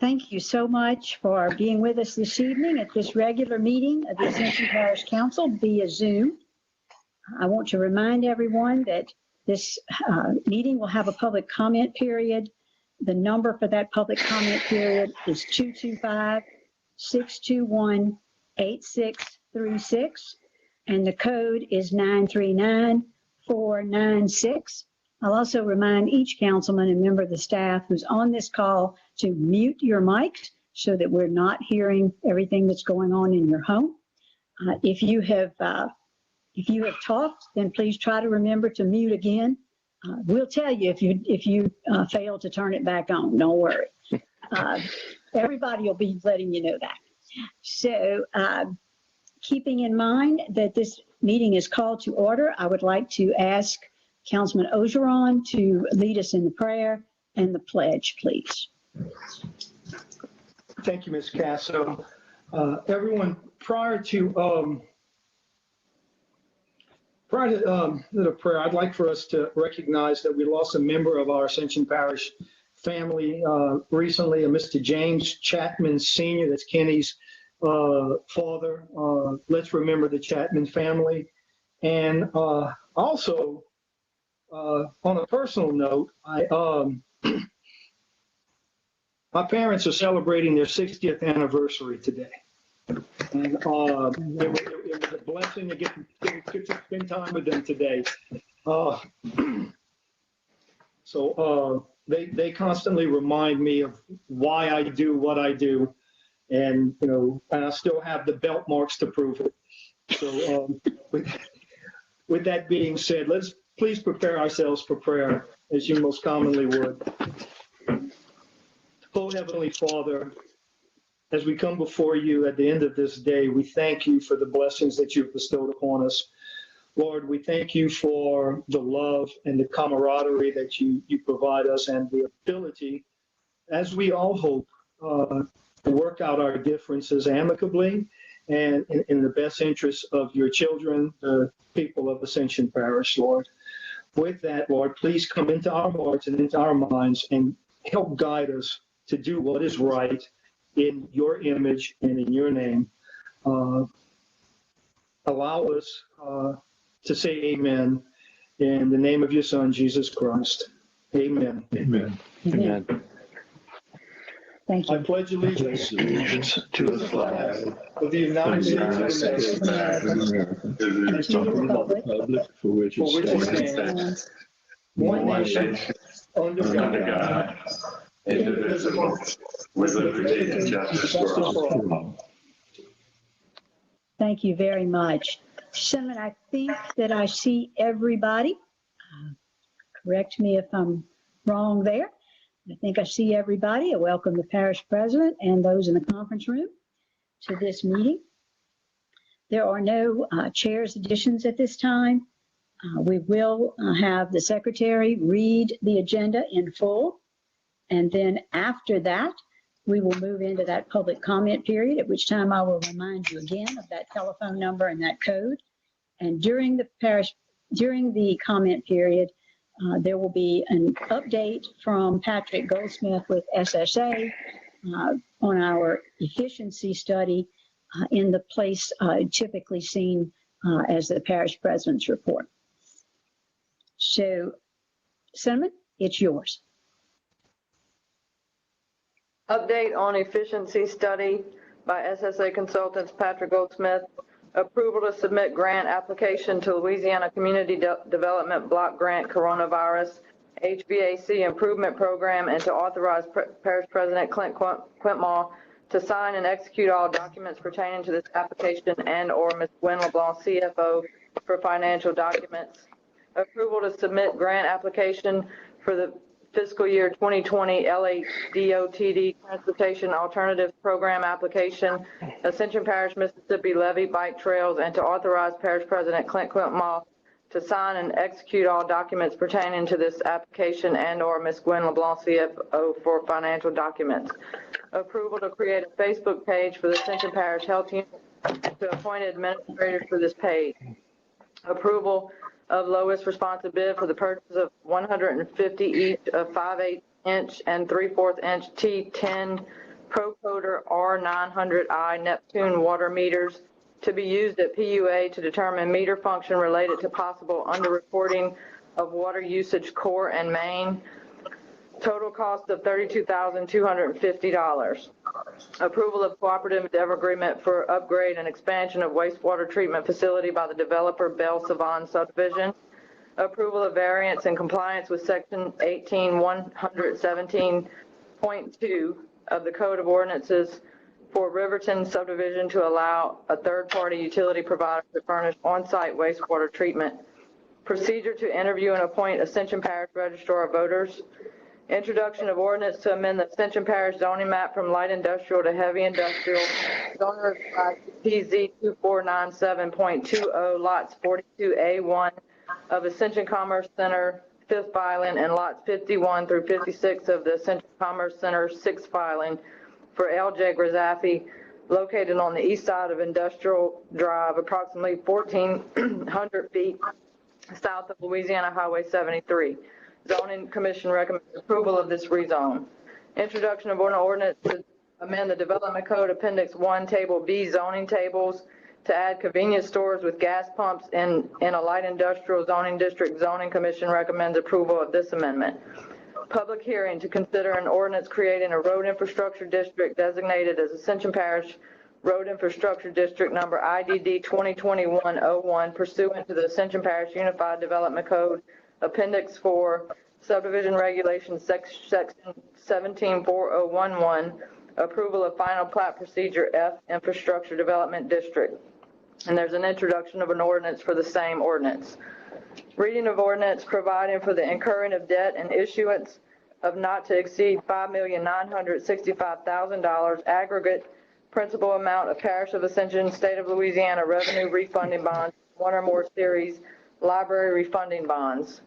Thank you so much for being with us this evening at this regular meeting of the Ascension Parish Council via Zoom. I want to remind everyone that this meeting will have a public comment period. The number for that public comment period is 225-621-8636, and the code is 939496. I'll also remind each councilman and member of the staff who's on this call to mute your mics so that we're not hearing everything that's going on in your home. If you have talked, then please try to remember to mute again. We'll tell you if you fail to turn it back on. Don't worry. Everybody will be letting you know that. So, keeping in mind that this meeting is called to order, I would like to ask Councilman Ogeron to lead us in the prayer and the pledge, please. Thank you, Ms. Casso. Everyone, prior to the prayer, I'd like for us to recognize that we lost a member of our Ascension Parish family recently, Mr. James Chapman Sr., that's Kenny's father. Let's remember the Chapman family. And also, on a personal note, my parents are celebrating their 60th anniversary today. And it was a blessing to get to spend time with them today. So they constantly remind me of why I do what I do. And, and I still have the belt marks to prove it. So with that being said, let's please prepare ourselves for prayer as you most commonly would. Oh, Heavenly Father, as we come before you at the end of this day, we thank you for the blessings that you've bestowed upon us. Lord, we thank you for the love and the camaraderie that you provide us and the ability, as we all hope, to work out our differences amicably and in the best interest of your children, the people of Ascension Parish, Lord. With that, Lord, please come into our hearts and into our minds and help guide us to do what is right in your image and in your name. Allow us to say amen in the name of your Son, Jesus Christ. Amen. Amen. Amen. Thank you. I pledge allegiance to the flag of the United States of America and to the republic for which it stands, one nation, under under God, God, indivisible, with liberty and justice for all. Thank you very much. Simon, I think that I see everybody. Correct me if I'm wrong there. I think I see everybody. I welcome the parish president and those in the conference room to this meeting. There are no chair's additions at this time. We will have the secretary read the agenda in full. And then after that, we will move into that public comment period, at which time I will remind you again of that telephone number and that code. And during the comment period, there will be an update from Patrick Goldsmith with SSA on our efficiency study in the place typically seen as the parish president's report. So, Cinnamon, it's yours. Update on efficiency study by SSA consultants Patrick Goldsmith. Approval to submit grant application to Louisiana Community Development Block Grant Coronavirus HVAC Improvement Program and to authorize Parish President Clint Quintmaw to sign and execute all documents pertaining to this application and/or Ms. Gwen LeBlanc, CFO, for financial documents. Approval to submit grant application for the fiscal year 2020 LADOTD Transportation Alternatives Program application, Ascension Parish, Mississippi Levee Bike Trails, and to authorize Parish President Clint Quintmaw to sign and execute all documents pertaining to this application and/or Ms. Gwen LeBlanc, CFO, for financial documents. Approval to create a Facebook page for the Ascension Parish Health Unit to appoint administrators for this page. Approval of lowest responsive bid for the purchase of 150 each of 5/8 inch and 3/4 inch T10 Procoder R900i Neptune water meters to be used at PUA to determine meter function related to possible underreporting of water usage core and main. Total cost of $32,250. Approval of cooperative endeavor agreement for upgrade and expansion of wastewater treatment facility by the developer Bell Savon subdivision. Approval of variance in compliance with section 18117.2 of the Code of Ordinances for Riverton subdivision to allow a third-party utility provider to furnish on-site wastewater treatment. Procedure to interview and appoint Ascension Parish Registrar of Voters. Introduction of ordinance to amend the Ascension Parish zoning map from light industrial to heavy industrial. Zoner PZ 2497.20 lots 42A1 of Ascension Commerce Center 5th filing and lots 51 through 56 of the Ascension Commerce Center 6th filing for LJ Grizafi, located on the east side of Industrial Drive, approximately 1,400 feet south of Louisiana Highway 73. Zoning Commission recommends approval of this rezone. Introduction of an ordinance to amend the Development Code Appendix 1, Table B, zoning tables to add convenience stores with gas pumps in a light industrial zoning district. Zoning Commission recommends approval of this amendment. Public hearing to consider an ordinance creating a road infrastructure district designated as Ascension Parish Road Infrastructure District number IDD 2021-01 pursuant to the Ascension Parish Unified Development Code Appendix 4, Subdivision Regulations, Section 174011, approval of final plat procedure F, Infrastructure Development District. And there's an introduction of an ordinance for the same ordinance. Reading of ordinance providing for the incurring of debt and issuance of not to exceed $5,965,000 aggregate principal amount of Parish of Ascension, State of Louisiana revenue refunding bonds, one or more series library refunding bonds.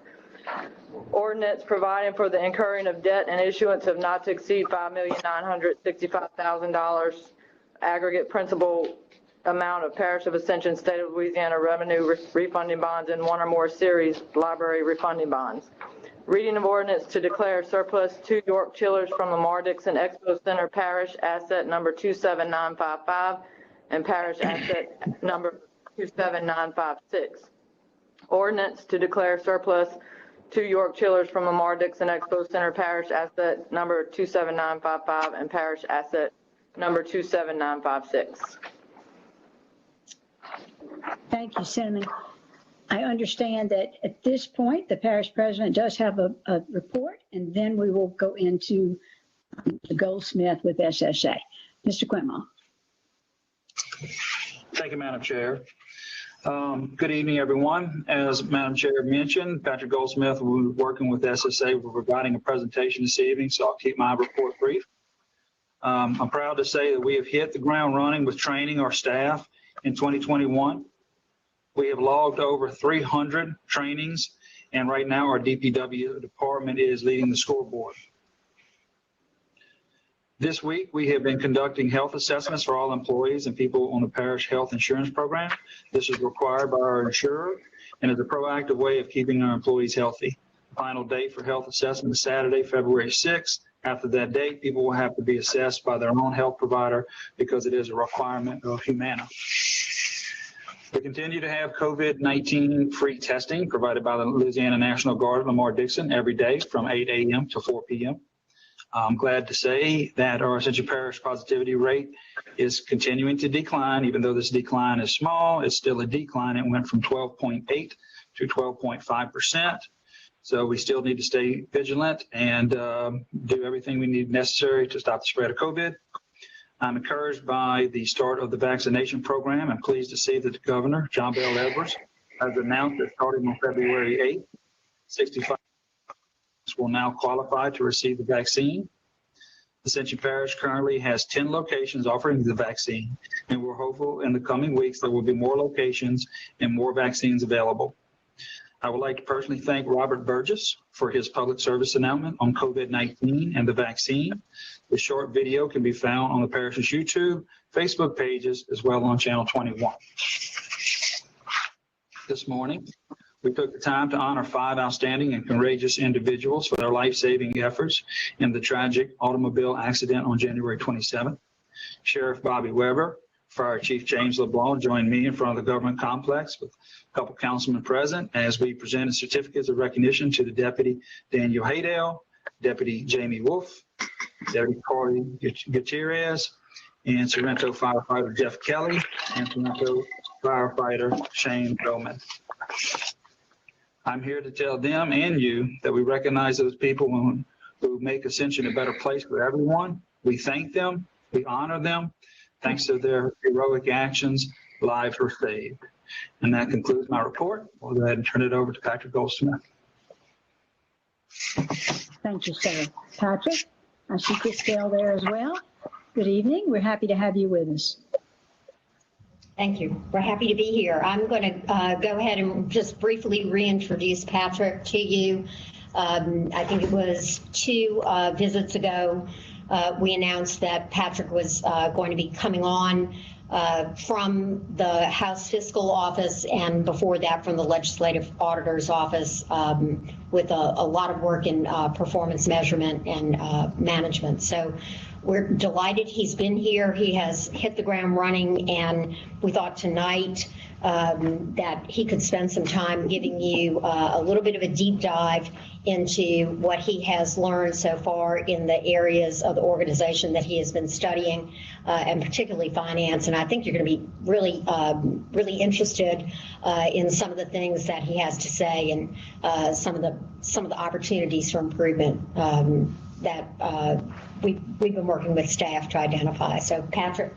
Ordinance providing for the incurring of debt and issuance of not to exceed $5,965,000 aggregate principal amount of Parish of Ascension, State of Louisiana revenue refunding bonds and one or more series library refunding bonds. Reading of ordinance to declare surplus 2 York chillers from Lamar Dixon Expo Center Parish asset number 27955 and Parish asset number 27956. Ordinance to declare surplus 2 York chillers from Lamar Dixon Expo Center Parish asset number 27955 and Parish asset number 27956. Thank you, Cinnamon. I understand that at this point, the parish president does have a report, and then we will go into the Goldsmith with SSA. Mr. Quinmont. Thank you, Madam Chair. Good evening, everyone. As Madam Chair mentioned, Patrick Goldsmith will be working with SSA. We're providing a presentation this evening, so I'll keep my report brief. I'm proud to say that we have hit the ground running with training our staff in 2021. We have logged over 300 trainings, and right now our DPW department is leading the scoreboard. This week, we have been conducting health assessments for all employees and people on the parish health insurance program. This is required by our insurer and is a proactive way of keeping our employees healthy. The final date for health assessment is Saturday, February 6th. After that date, people will have to be assessed by their own health provider because it is a requirement of Humana. We continue to have COVID-19 free testing provided by the Louisiana National Guard of Lamar Dixon every day from 8 a.m. to 4 p.m. I'm glad to say that our Ascension Parish positivity rate is continuing to decline. Even though this decline is small, it's still a decline. It went from 12.8 to 12.5%. So we still need to stay vigilant and do everything we need necessary to stop the spread of COVID. I'm encouraged by the start of the vaccination program. I'm pleased to see that the governor, John Bell Edwards, has announced that starting on February 8th, 65 will now qualify to receive the vaccine. Ascension Parish currently has 10 locations offering the vaccine, and we're hopeful in the coming weeks there will be more locations and more vaccines available. I would like to personally thank Robert Burgess for his public service announcement on COVID-19 and the vaccine. The short video can be found on the parish's YouTube, Facebook pages, as well on Channel 21. This morning, We took the time to honor 5 outstanding and courageous individuals for their life-saving efforts in the tragic automobile accident on January 27th. Sheriff Bobby Weber, Fire Chief James LeBlanc joined me in front of the government complex with a couple councilmen present as we presented certificates of recognition to the Deputy Daniel Haydale, Deputy Jamie Wolf, Deputy Corey Gutierrez, and Sorrento firefighter Jeff Kelly, and Sorrento firefighter Shane Bowman. I'm here to tell them and you that we recognize those people who make Ascension a better place for everyone. We thank them, we honor them. Thanks to their heroic actions, lives were saved. And that concludes my report. We'll go ahead and turn it over to Patrick Goldsmith. Thank you, sir. Patrick, I see Christelle there as well. Good evening. We're happy to have you with us. Thank you. We're happy to be here. I'm going to go ahead and just briefly reintroduce Patrick to you. I think it was 2 visits ago, we announced that Patrick was going to be coming on from the House Fiscal Office, and before that from the Legislative Auditor's Office, with a lot of work in performance measurement and management. So we're delighted he's been here. He has hit the ground running, and we thought tonight that he could spend some time giving you a little bit of a deep dive into what he has learned so far in the areas of the organization that he has been studying, and particularly finance. And I think you're going to be really, really interested in some of the things that he has to say, and some of the opportunities for improvement that we've been working with staff to identify. So, Patrick.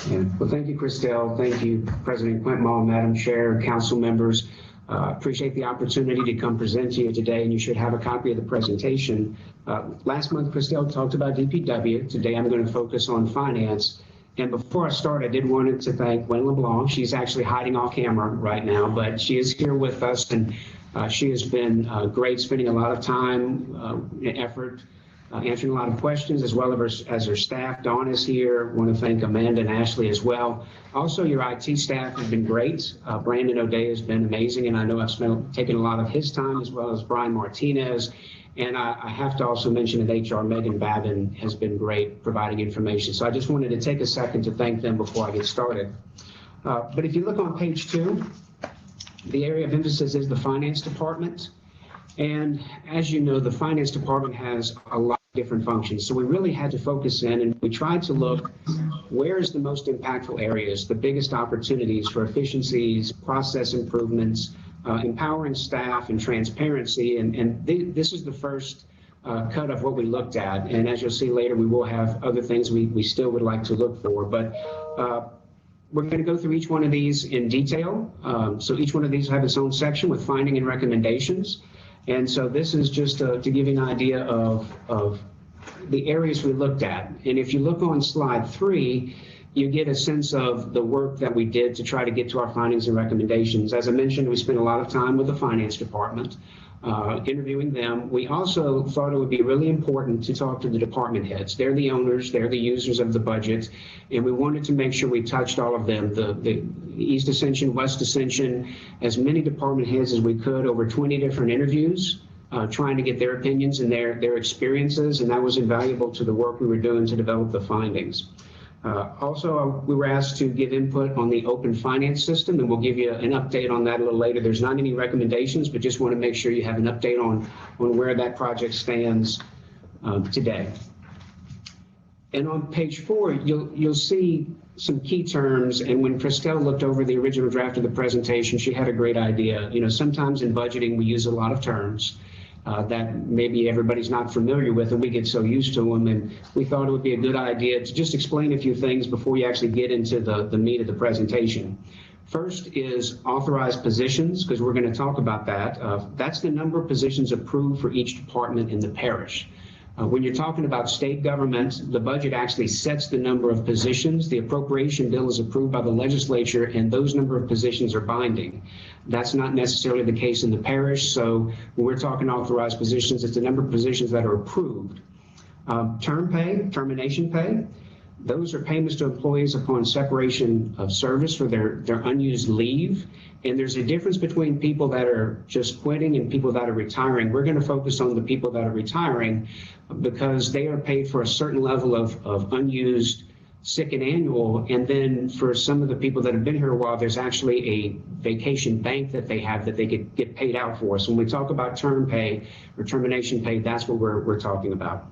Yeah. Well, thank you, Christelle. Thank you, President Quintmall, Madam Chair, council members. Appreciate the opportunity to come present to you today, and you should have a copy of the presentation. Last month, Christelle talked about DPW. Today, I'm going to focus on finance. And before I start, I did want to thank Gwen LeBlanc. She's actually hiding off camera right now, but she is here with us, and she has been great, spending a lot of time and effort answering a lot of questions, as well as her staff. Dawn is here. I want to thank Amanda and Ashley as well. Also, your IT staff has been great. Brandon O'Day has been amazing, and I know I've taken a lot of his time, as well as Brian Martinez. And I have to also mention that HR, Megan Babin, has been great providing information. So I just wanted to take a second to thank them before I get started. But if you look on page 2, the area of emphasis is the finance department. And as you know, the finance department has a lot of different functions. So we really had to focus in, and we tried to look where is the most impactful areas, the biggest opportunities for efficiencies, process improvements, empowering staff, and transparency. And this is the first cut of what we looked at. And as you'll see later, we will have other things we still would like to look for. But we're going to go through each one of these in detail. So each one of these have its own section with finding and recommendations. And so this is just to give you an idea of the areas we looked at. And if you look on slide 3, you get a sense of the work that we did to try to get to our findings and recommendations. As I mentioned, we spent a lot of time with the finance department, interviewing them. We also thought it would be really important to talk to the department heads. They're the owners, they're the users of the budget, and we wanted to make sure we touched all of them, the East Ascension, West Ascension, as many department heads as we could, over 20 different interviews, trying to get their opinions and their experiences, and that was invaluable to the work we were doing to develop the findings. Also, we were asked to give input on the open finance system, and we'll give you an update on that a little later. There's not any recommendations, but just want to make sure you have an update on where that project stands today. And on page 4, you'll see some key terms, and when Christelle looked over the original draft of the presentation, she had a great idea. You know, sometimes in budgeting, we use a lot of terms that maybe everybody's not familiar with, and we get so used to them, and we thought it would be a good idea to just explain a few things before you actually get into the meat of the presentation. First is authorized positions, because we're going to talk about that. That's the number of positions approved for each department in the parish. When you're talking about state government, the budget actually sets the number of positions. The appropriation bill is approved by the legislature, and those number of positions are binding. That's not necessarily the case in the parish. So when we're talking authorized positions, it's the number of positions that are approved. Term pay, termination pay. Those are payments to employees upon separation of service for their unused leave. And there's a difference between people that are just quitting and people that are retiring. We're going to focus on the people that are retiring because they are paid for a certain level of unused sick and annual. And then for some of the people that have been here a while, there's actually a vacation bank that they have that they could get paid out for. So when we talk about term pay or termination pay, that's what we're talking about.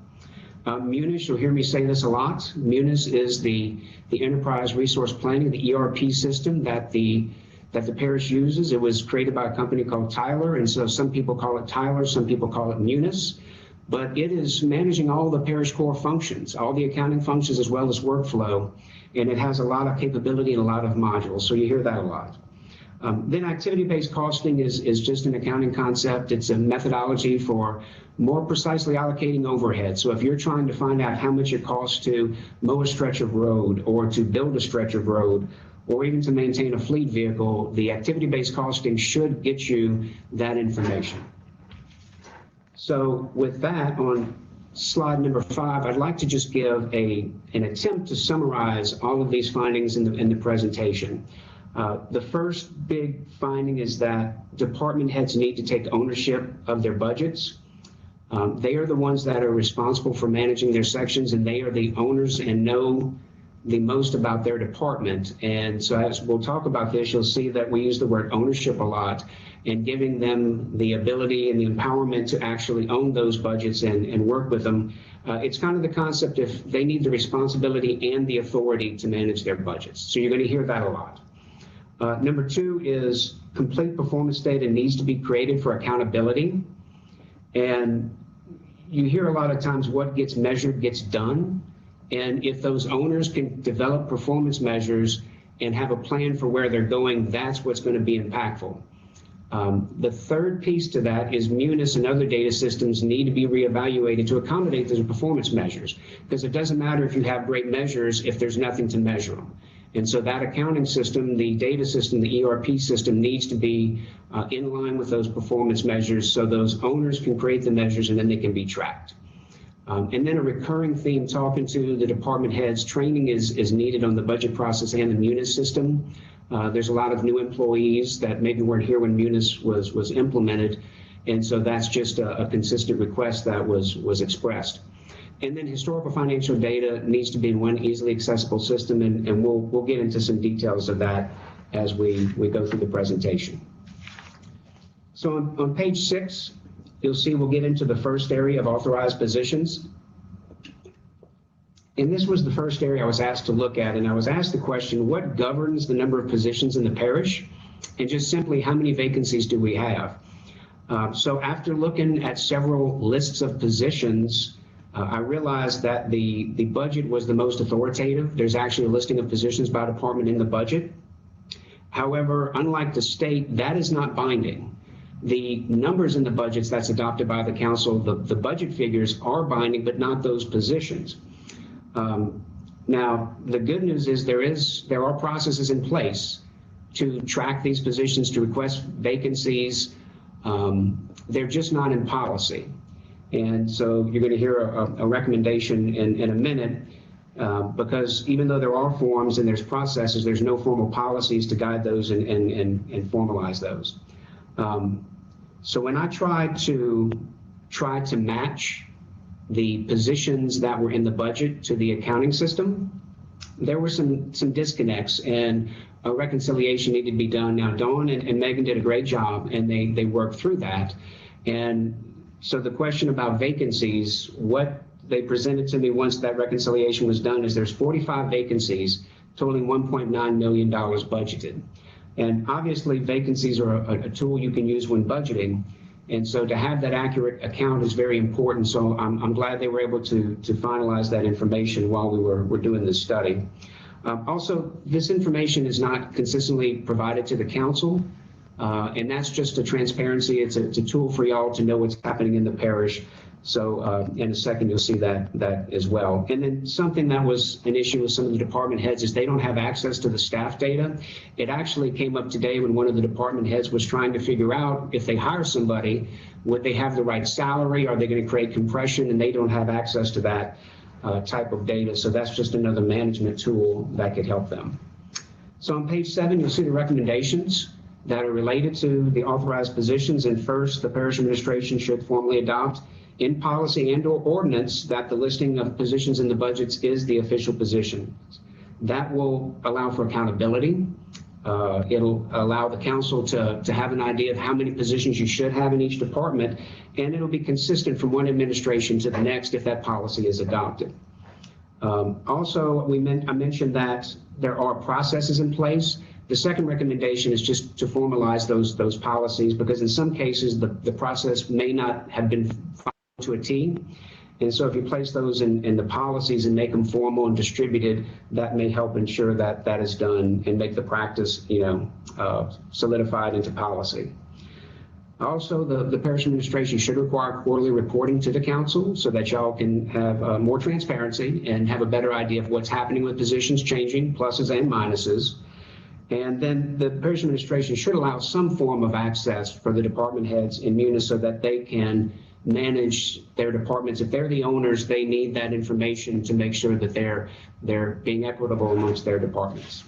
Munis, you'll hear me say this a lot. Munis is the enterprise resource planning, the ERP system that the parish uses. It was created by a company called Tyler, and so some people call it Tyler, some people call it Munis. But it is managing all the parish core functions, all the accounting functions as well as workflow, and it has a lot of capability and a lot of modules, so you hear that a lot. Then activity-based costing is just an accounting concept. It's a methodology for more precisely allocating overhead. So if you're trying to find out how much it costs to mow a stretch of road or to build a stretch of road or even to maintain a fleet vehicle, the activity-based costing should get you that information. So with that, on slide number 5, I'd like to just give an attempt to summarize all of these findings in the presentation. The first big finding is that department heads need to take ownership of their budgets. They are the ones that are responsible for managing their sections, and they are the owners and know the most about their department. And so as we'll talk about this, you'll see that we use the word ownership a lot, and giving them the ability and the empowerment to actually own those budgets and work with them. It's kind of the concept if they need the responsibility and the authority to manage their budgets. So you're going to hear that a lot. Number 2 is complete performance data needs to be created for accountability. And you hear a lot of times what gets measured gets done. And if those owners can develop performance measures and have a plan for where they're going, that's what's going to be impactful. The third piece to that is Munis and other data systems need to be reevaluated to accommodate those performance measures, because it doesn't matter if you have great measures if there's nothing to measure them. And so that accounting system, the data system, the ERP system needs to be in line with those performance measures so those owners can create the measures and then they can be tracked. And then a recurring theme talking to the department heads, training is needed on the budget process and the Munis system. There's a lot of new employees that maybe weren't here when Munis was implemented. And so that's just a consistent request that was expressed. And then historical financial data needs to be in one easily accessible system, and we'll get into some details of that as we go through the presentation. So on page 6, you'll see we'll get into the first area of authorized positions. And this was the first area I was asked to look at, and I was asked the question, what governs the number of positions in the parish? And just simply, how many vacancies do we have? So after looking at several lists of positions, I realized that the budget was the most authoritative. There's actually a listing of positions by department in the budget. However, unlike the state, that is not binding. The numbers in the budgets that's adopted by the council, the budget figures are binding, but not those positions. Now, the good news is there are processes in place to track these positions, to request vacancies. They're just not in policy. And so you're going to hear a recommendation in a minute, because even though there are forms and there's processes, there's no formal policies to guide those and formalize those. So when I tried to match the positions that were in the budget to the accounting system, there were some disconnects, and a reconciliation needed to be done. Now, Dawn and Megan did a great job, and they worked through that. And so the question about vacancies, what they presented to me once that reconciliation was done is there's 45 vacancies totaling $1.9 million budgeted. And obviously vacancies are a tool you can use when budgeting. And so to have that accurate account is very important. So I'm glad they were able to finalize that information while we were doing this study. Also, this information is not consistently provided to the council. And that's just a transparency. It's a tool for y'all to know what's happening in the parish. So in a second, you'll see that as well. And then something that was an issue with some of the department heads is they don't have access to the staff data. It actually came up today when one of the department heads was trying to figure out if they hire somebody, would they have the right salary? Are they going to create compression? And they don't have access to that. type of data. So that's just another management tool that could help them. So on page 7, you'll see the recommendations that are related to the authorized positions. And first, the parish administration should formally adopt in policy and/or ordinance that the listing of positions in the budgets is the official position. That will allow for accountability. It'll allow the council to have an idea of how many positions you should have in each department, and it'll be consistent from one administration to the next if that policy is adopted. Also, I mentioned that there are processes in place. The second recommendation is just to formalize those policies, because in some cases the process may not have been followed to a T. And so if you place those in the policies and make them formal and distributed, that may help ensure that that is done and make the practice, solidified into policy. Also, the parish administration should require quarterly reporting to the council so that y'all can have more transparency and have a better idea of what's happening with positions changing, pluses and minuses. And then the parish administration should allow some form of access for the department heads in Munis so that they can manage their departments. If they're the owners, they need that information to make sure that they're being equitable amongst their departments.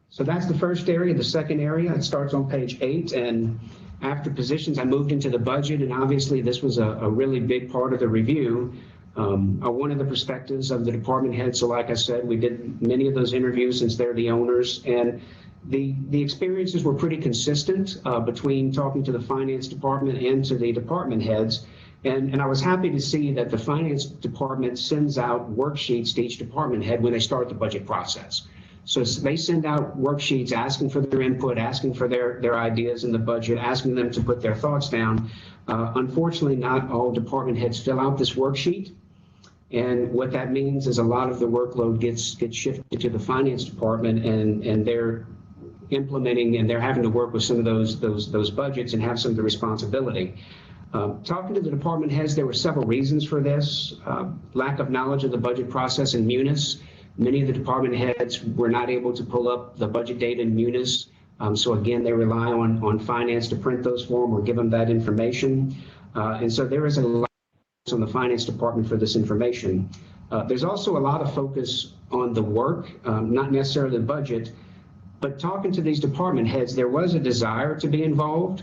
So that's the first area. The second area, it starts on page 8. And after positions, I moved into the budget. And obviously, this was a really big part of the review. One of the perspectives of the department head. So like I said, we did many of those interviews since they're the owners. And the experiences were pretty consistent between talking to the finance department and to the department heads. And I was happy to see that the finance department sends out worksheets to each department head when they start the budget process. So they send out worksheets asking for their input, asking for their ideas in the budget, asking them to put their thoughts down. Unfortunately, not all department heads fill out this worksheet. And what that means is a lot of the workload gets shifted to the finance department, and they're implementing and they're having to work with some of those budgets and have some of the responsibility. Talking to the department heads, there were several reasons for this. Lack of knowledge of the budget process in Munis. Many of the department heads were not able to pull up the budget data in Munis. So again, they rely on finance to print those for them or give them that information. And so there is a lot on the finance department for this information. There's also a lot of focus on the work, not necessarily the budget, but talking to these department heads, there was a desire to be involved.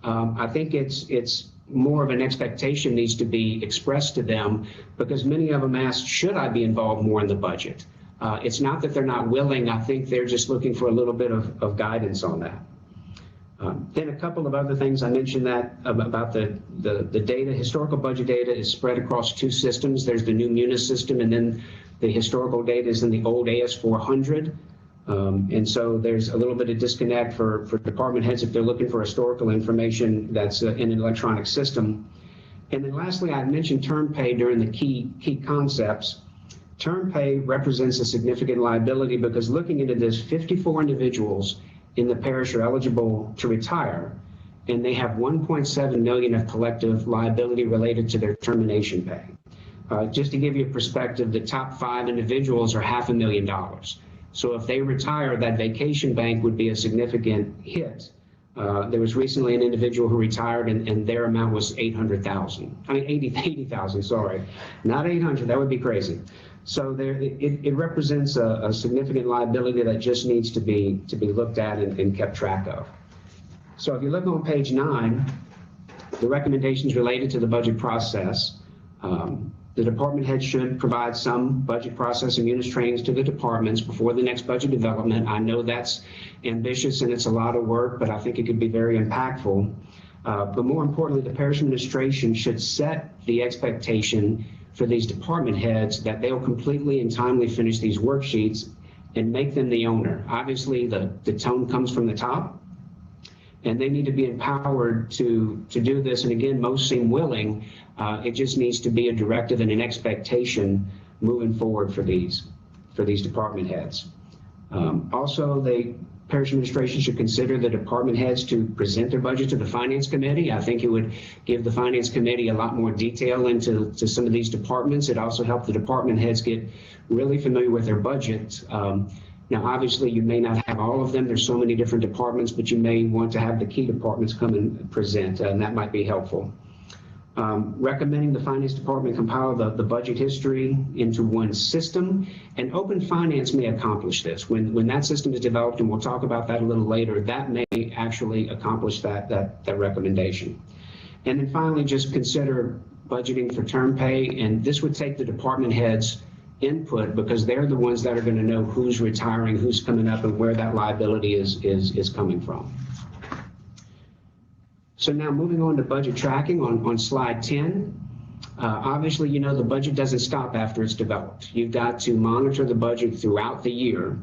I think it's more of an expectation needs to be expressed to them, because many of them asked, should I be involved more in the budget? It's not that they're not willing. I think they're just looking for a little bit of guidance on that. Then a couple of other things. I mentioned that about the data. Historical budget data is spread across 2 systems. There's the new Munis system, and then the historical data is in the old AS400. And so there's a little bit of disconnect for department heads if they're looking for historical information that's in an electronic system. And then lastly, I mentioned term pay during the key concepts. Term pay represents a significant liability because looking into this, 54 individuals in the parish are eligible to retire, and they have 1.7 million of collective liability related to their termination pay. Just to give you a perspective, the top 5 individuals are $500,000. So if they retire, that vacation bank would be a significant hit. There was recently an individual who retired and their amount was 800,000. I mean, 80,000, sorry. Not 800, that would be crazy. So it represents a significant liability that just needs to be looked at and kept track of. So if you look on page 9, the recommendations related to the budget process, the department head should provide some budget process and Munis trainings to the departments before the next budget development. I know that's ambitious and it's a lot of work, but I think it could be very impactful. But more importantly, the parish administration should set the expectation for these department heads that they'll completely and timely finish these worksheets and make them the owner. Obviously, the tone comes from the top, and they need to be empowered to do this. And again, most seem willing. It just needs to be a directive and an expectation moving forward for these department heads. Also, the parish administration should consider the department heads to present their budget to the finance committee. I think it would give the finance committee a lot more detail into some of these departments. It also helped the department heads get really familiar with their budget. Now, obviously, you may not have all of them. There's so many different departments, but you may want to have the key departments come and present, and that might be helpful. Recommending the finance department compile the budget history into one system, and open finance may accomplish this. When that system is developed, and we'll talk about that a little later, that may actually accomplish that recommendation. And then finally, just consider budgeting for term pay, and this would take the department heads' input because they're the ones that are going to know who's retiring, who's coming up, and where that liability is coming from. So now moving on to budget tracking on slide 10. Obviously, you know, the budget doesn't stop after it's developed. You've got to monitor the budget throughout the year.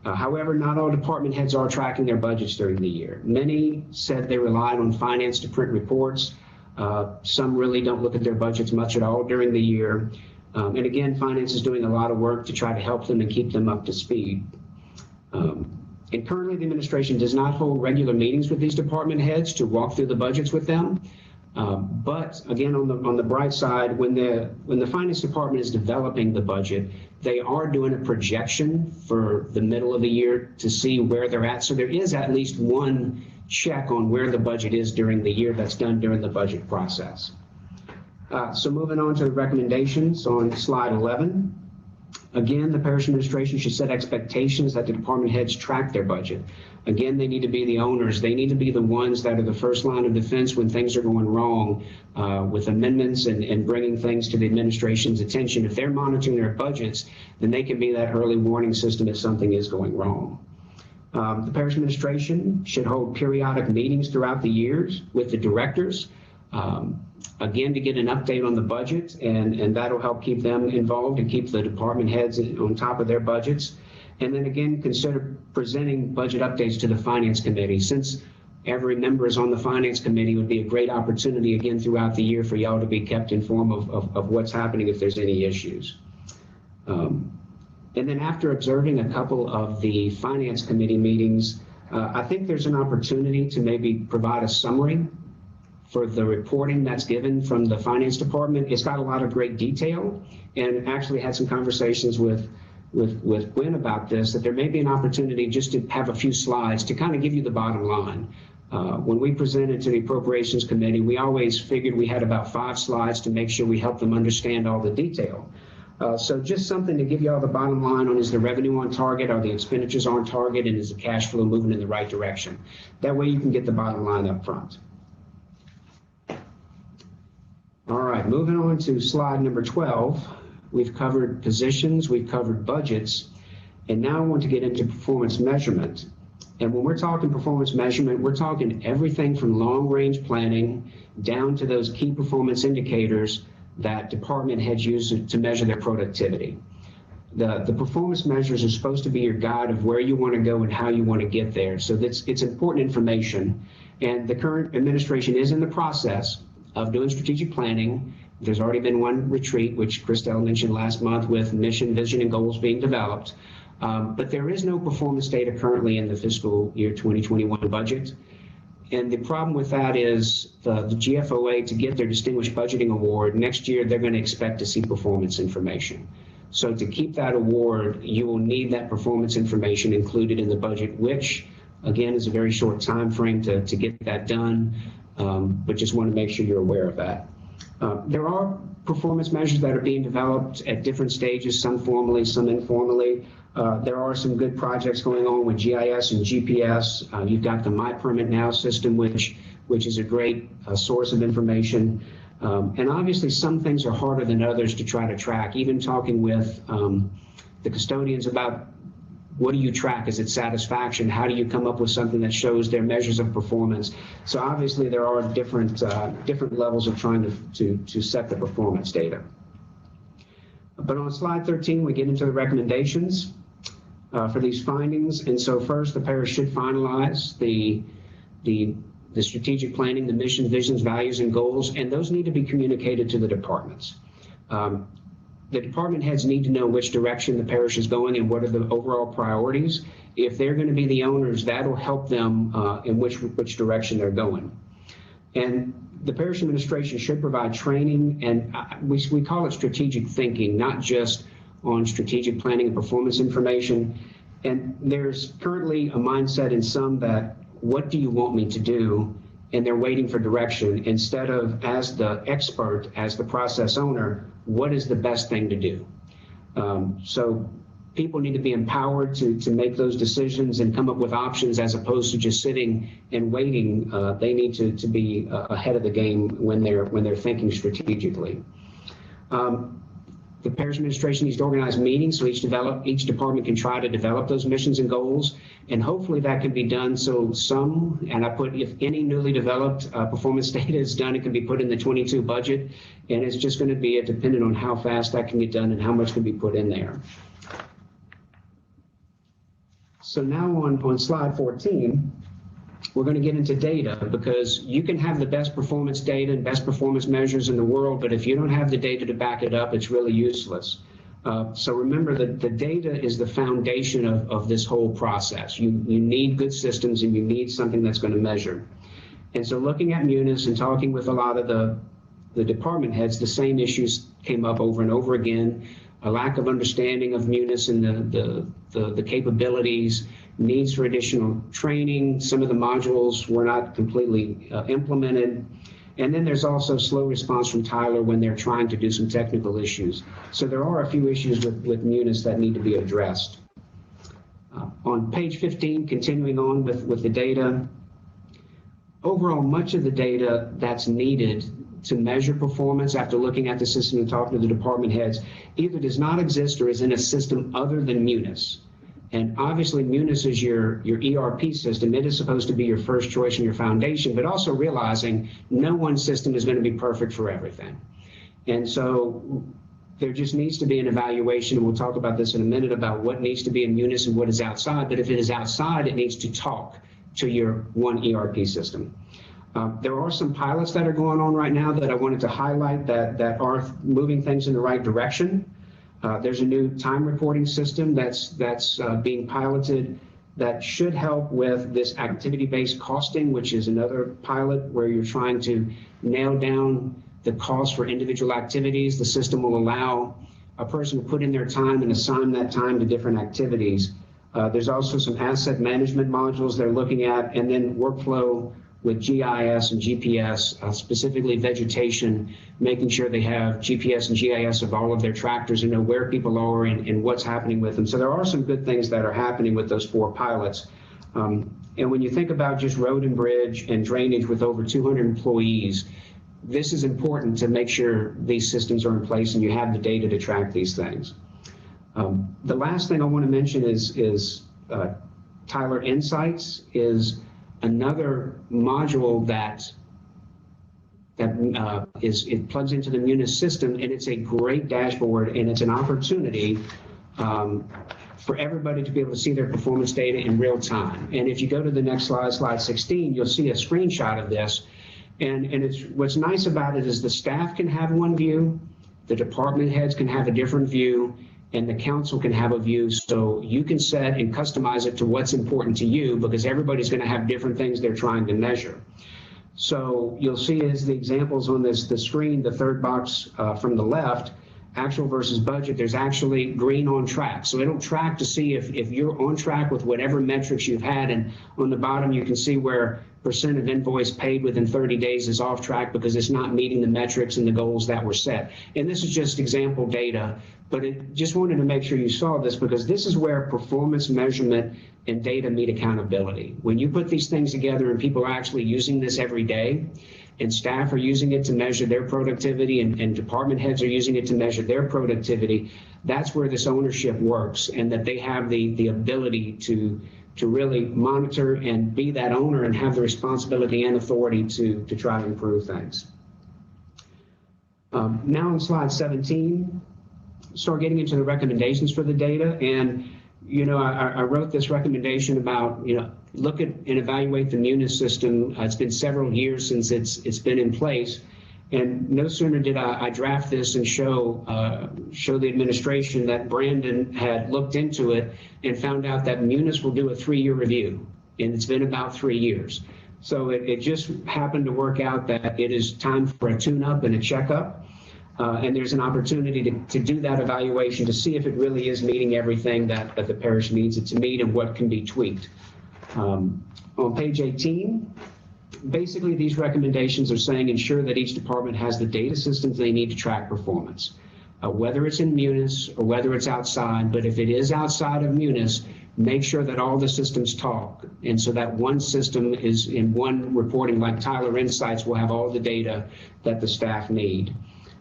However, not all department heads are tracking their budgets during the year. Many said they relied on finance to print reports. Some really don't look at their budgets much at all during the year. And again, finance is doing a lot of work to try to help them and keep them up to speed. And currently, the administration does not hold regular meetings with these department heads to walk through the budgets with them. But again, on the bright side, when the finance department is developing the budget, they are doing a projection for the middle of the year to see where they're at. So there is at least one check on where the budget is during the year that's done during the budget process. So moving on to the recommendations on slide 11. Again, the parish administration should set expectations that the department heads track their budget. Again, they need to be the owners. They need to be the ones that are the first line of defense when things are going wrong with amendments and bringing things to the administration's attention. If they're monitoring their budgets, then they can be that early warning system if something is going wrong. The parish administration should hold periodic meetings throughout the years with the directors, again, to get an update on the budget, and that'll help keep them involved and keep the department heads on top of their budgets. And then again, consider presenting budget updates to the finance committee. Since every member is on the finance committee, it would be a great opportunity again throughout the year for y'all to be kept informed of what's happening if there's any issues. And then after observing a couple of the finance committee meetings, I think there's an opportunity to maybe provide a summary for the reporting that's given from the finance department. It's got a lot of great detail, and actually had some conversations with Gwen about this, that there may be an opportunity just to have a few slides to kind of give you the bottom line. When we presented to the Appropriations Committee, we always figured we had about 5 slides to make sure we help them understand all the detail. So just something to give you all the bottom line on, is the revenue on target, are the expenditures on target, and is the cash flow moving in the right direction? That way you can get the bottom line up front. All right, moving on to slide number 12. We've covered positions, we've covered budgets, and now I want to get into performance measurement. And when we're talking performance measurement, we're talking everything from long-range planning down to those key performance indicators that department heads use to measure their productivity. The performance measures are supposed to be your guide of where you want to go and how you want to get there. So it's important information. And the current administration is in the process of doing strategic planning. There's already been one retreat, which Christelle mentioned last month, with mission, vision, and goals being developed. But there is no performance data currently in the fiscal year 2021 budget. And the problem with that is the GFOA, to get their Distinguished Budgeting Award, next year they're going to expect to see performance information. So to keep that award, you will need that performance information included in the budget, which again is a very short time frame to get that done. But just want to make sure you're aware of that. There are performance measures that are being developed at different stages, some formally, some informally. There are some good projects going on with GIS and GPS. You've got the My Permit Now system, which is a great source of information. And obviously some things are harder than others to try to track. Even talking with the custodians about, what do you track? Is it satisfaction? How do you come up with something that shows their measures of performance? So obviously there are different levels of trying to set the performance data. But on slide 13, we get into the recommendations for these findings. And so first, the parish should finalize the strategic planning, the mission, visions, values, and goals, and those need to be communicated to the departments. The department heads need to know which direction the parish is going and what are the overall priorities. If they're going to be the owners, that'll help them in which direction they're going. And the parish administration should provide training, and we call it strategic thinking, not just on strategic planning and performance information. And there's currently a mindset in some that, what do you want me to do? and they're waiting for direction instead of, as the expert, as the process owner, what is the best thing to do? So people need to be empowered to make those decisions and come up with options as opposed to just sitting and waiting. They need to be ahead of the game when they're thinking strategically. The parish administration needs to organize meetings so each department can try to develop those missions and goals, and hopefully that can be done so some, and I put if any newly developed performance data is done, it can be put in the 22 budget, and it's just going to be dependent on how fast that can get done and how much can be put in there. So now on slide 14, we're going to get into data, because you can have the best performance data and best performance measures in the world, but if you don't have the data to back it up, it's really useless. So remember that the data is the foundation of this whole process. You need good systems, and you need something that's going to measure. And so looking at Munis and talking with a lot of the department heads, the same issues came up over and over again. A lack of understanding of Munis and the capabilities, needs for additional training. Some of the modules were not completely implemented. And then there's also slow response from Tyler when they're trying to do some technical issues. So there are a few issues with Munis that need to be addressed. On page 15, continuing on with the data, overall, much of the data that's needed to measure performance after looking at the system and talking to the department heads either does not exist or is in a system other than Munis. And obviously Munis is your ERP system. It is supposed to be your first choice and your foundation, but also realizing no one system is going to be perfect for everything. And so there just needs to be an evaluation, and we'll talk about this in a minute, about what needs to be in Munis and what is outside. But if it is outside, it needs to talk to your one ERP system. There are some pilots that are going on right now that I wanted to highlight that are moving things in the right direction. There's a new time reporting system that's being piloted that should help with this activity-based costing, which is another pilot where you're trying to nail down the cost for individual activities. The system will allow a person to put in their time and assign that time to different activities. There's also some asset management modules they're looking at, and then workflow with GIS and GPS, specifically vegetation, making sure they have GPS and GIS of all of their tractors and know where people are and what's happening with them. So there are some good things that are happening with those 4 pilots. And when you think about just road and bridge and drainage with over 200 employees, this is important to make sure these systems are in place and you have the data to track these things. The last thing I want to mention is Tyler Insights is another module that it plugs into the Munis system, and it's a great dashboard, and it's an opportunity for everybody to be able to see their performance data in real time. And if you go to the next slide, slide 16, you'll see a screenshot of this. And it's what's nice about it is the staff can have one view, the department heads can have a different view, and the council can have a view, so you can set and customize it to what's important to you, because everybody's going to have different things they're trying to measure. So you'll see as the examples on the screen, the third box from the left, actual versus budget, there's actually green on track. So it'll track to see if you're on track with whatever metrics you've had, and on the bottom you can see where percent of invoice paid within 30 days is off track because it's not meeting the metrics and the goals that were set. And this is just example data, but just wanted to make sure you saw this, because this is where performance measurement and data meet accountability. When you put these things together and people are actually using this every day, and staff are using it to measure their productivity, and department heads are using it to measure their productivity, that's where this ownership works, and that they have the ability to really monitor and be that owner and have the responsibility and authority to try to improve things. Now on slide 17, start getting into the recommendations for the data. And, you know, I wrote this recommendation about, you know, look at and evaluate the Munis system. It's been several years since it's been in place. And no sooner did I draft this and show the administration that Brandon had looked into it and found out that Munis will do a 3-year review, and it's been about 3 years. So it just happened to work out that it is time for a tune-up and a checkup, and there's an opportunity to do that evaluation to see if it really is meeting everything that the parish needs it to meet and what can be tweaked. On page 18, Basically, these recommendations are saying ensure that each department has the data systems they need to track performance, whether it's in Munis or whether it's outside. But if it is outside of Munis, make sure that all the systems talk. And so that one system is in one reporting, like Tyler Insights, will have all the data that the staff need.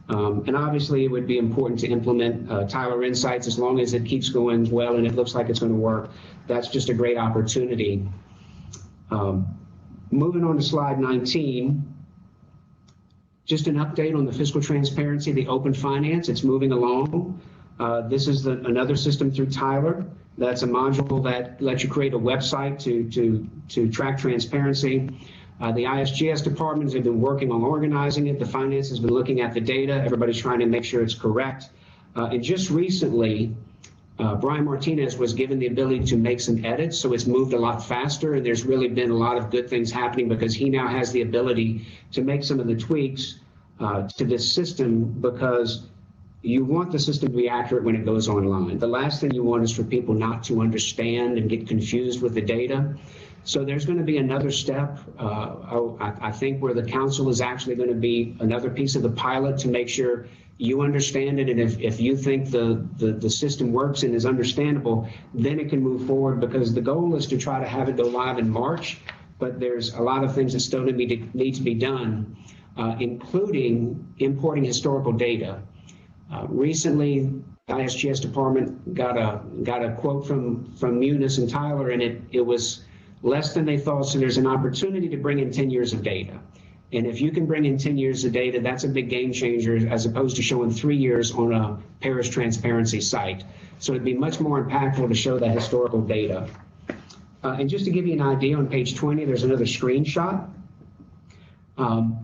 And obviously, it would be important to implement Tyler Insights as long as it keeps going well and it looks like it's going to work. That's just a great opportunity. Moving on to slide 19, just an update on the fiscal transparency, the open finance. It's moving along. This is another system through Tyler. That's a module that lets you create a website to track transparency. The ISGS departments have been working on organizing it. The finance has been looking at the data. Everybody's trying to make sure it's correct. And just recently, Brian Martinez was given the ability to make some edits, so it's moved a lot faster, and there's really been a lot of good things happening because he now has the ability to make some of the tweaks to this system, because you want the system to be accurate when it goes online. The last thing you want is for people not to understand and get confused with the data. So there's going to be another step, I think, where the council is actually going to be another piece of the pilot to make sure you understand it. And if you think the system works and is understandable, then it can move forward, because the goal is to try to have it go live in March. But there's a lot of things that still need to be done, including importing historical data. Recently, the ISGS department got a quote from Munis and Tyler, and it was less than they thought. So there's an opportunity to bring in 10 years of data. And if you can bring in 10 years of data, that's a big game changer, as opposed to showing 3 years on a parish transparency site. So it'd be much more impactful to show that historical data. And just to give you an idea, on page 20, there's another screenshot.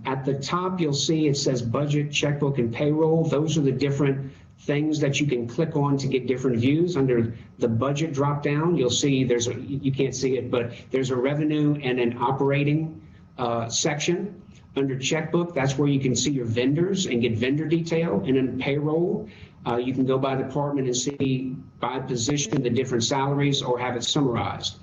At the top, you'll see it says budget, checkbook, and payroll. Those are the different things that you can click on to get different views. Under the budget drop down, you'll see you can't see it, but there's a revenue and an operating section. Under checkbook, that's where you can see your vendors and get vendor detail. And in payroll, you can go by department and see by position the different salaries, or have it summarized.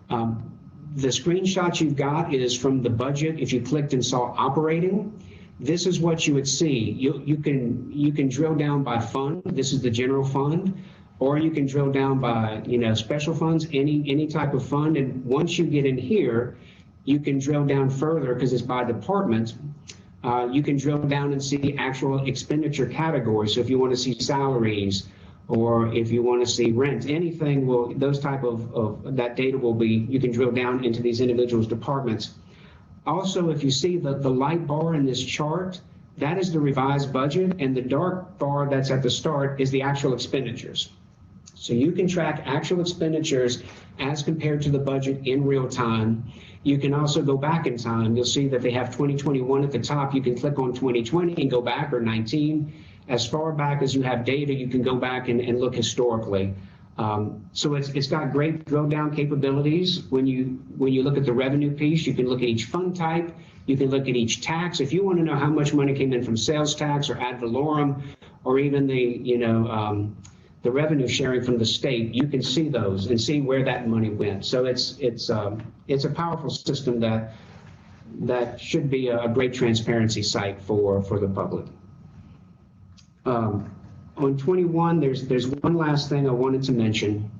The screenshot you've got is from the budget. If you clicked and saw operating, this is what you would see. You can drill down by fund. This is the general fund, or you can drill down by special funds, any type of fund. And once you get in here, you can drill down further, because it's by department. You can drill down and see actual expenditure categories. So if you want to see salaries, or if you want to see rent, anything those type of that data will be, you can drill down into these individuals' departments. Also, if you see the light bar in this chart, that is the revised budget, and the dark bar that's at the start is the actual expenditures. So you can track actual expenditures as compared to the budget in real time. You can also go back in time. You'll see that they have 2021 at the top. You can click on 2020 and go back, or 19. As far back as you have data, you can go back and look historically. So it's got great drill down capabilities. When you look at the revenue piece, you can look at each fund type. You can look at each tax. If you want to know how much money came in from sales tax or ad valorem, or even the revenue sharing from the state, you can see those and see where that money went. So it's a powerful system that should be a great transparency site for the public. On 21, there's one last thing I wanted to mention.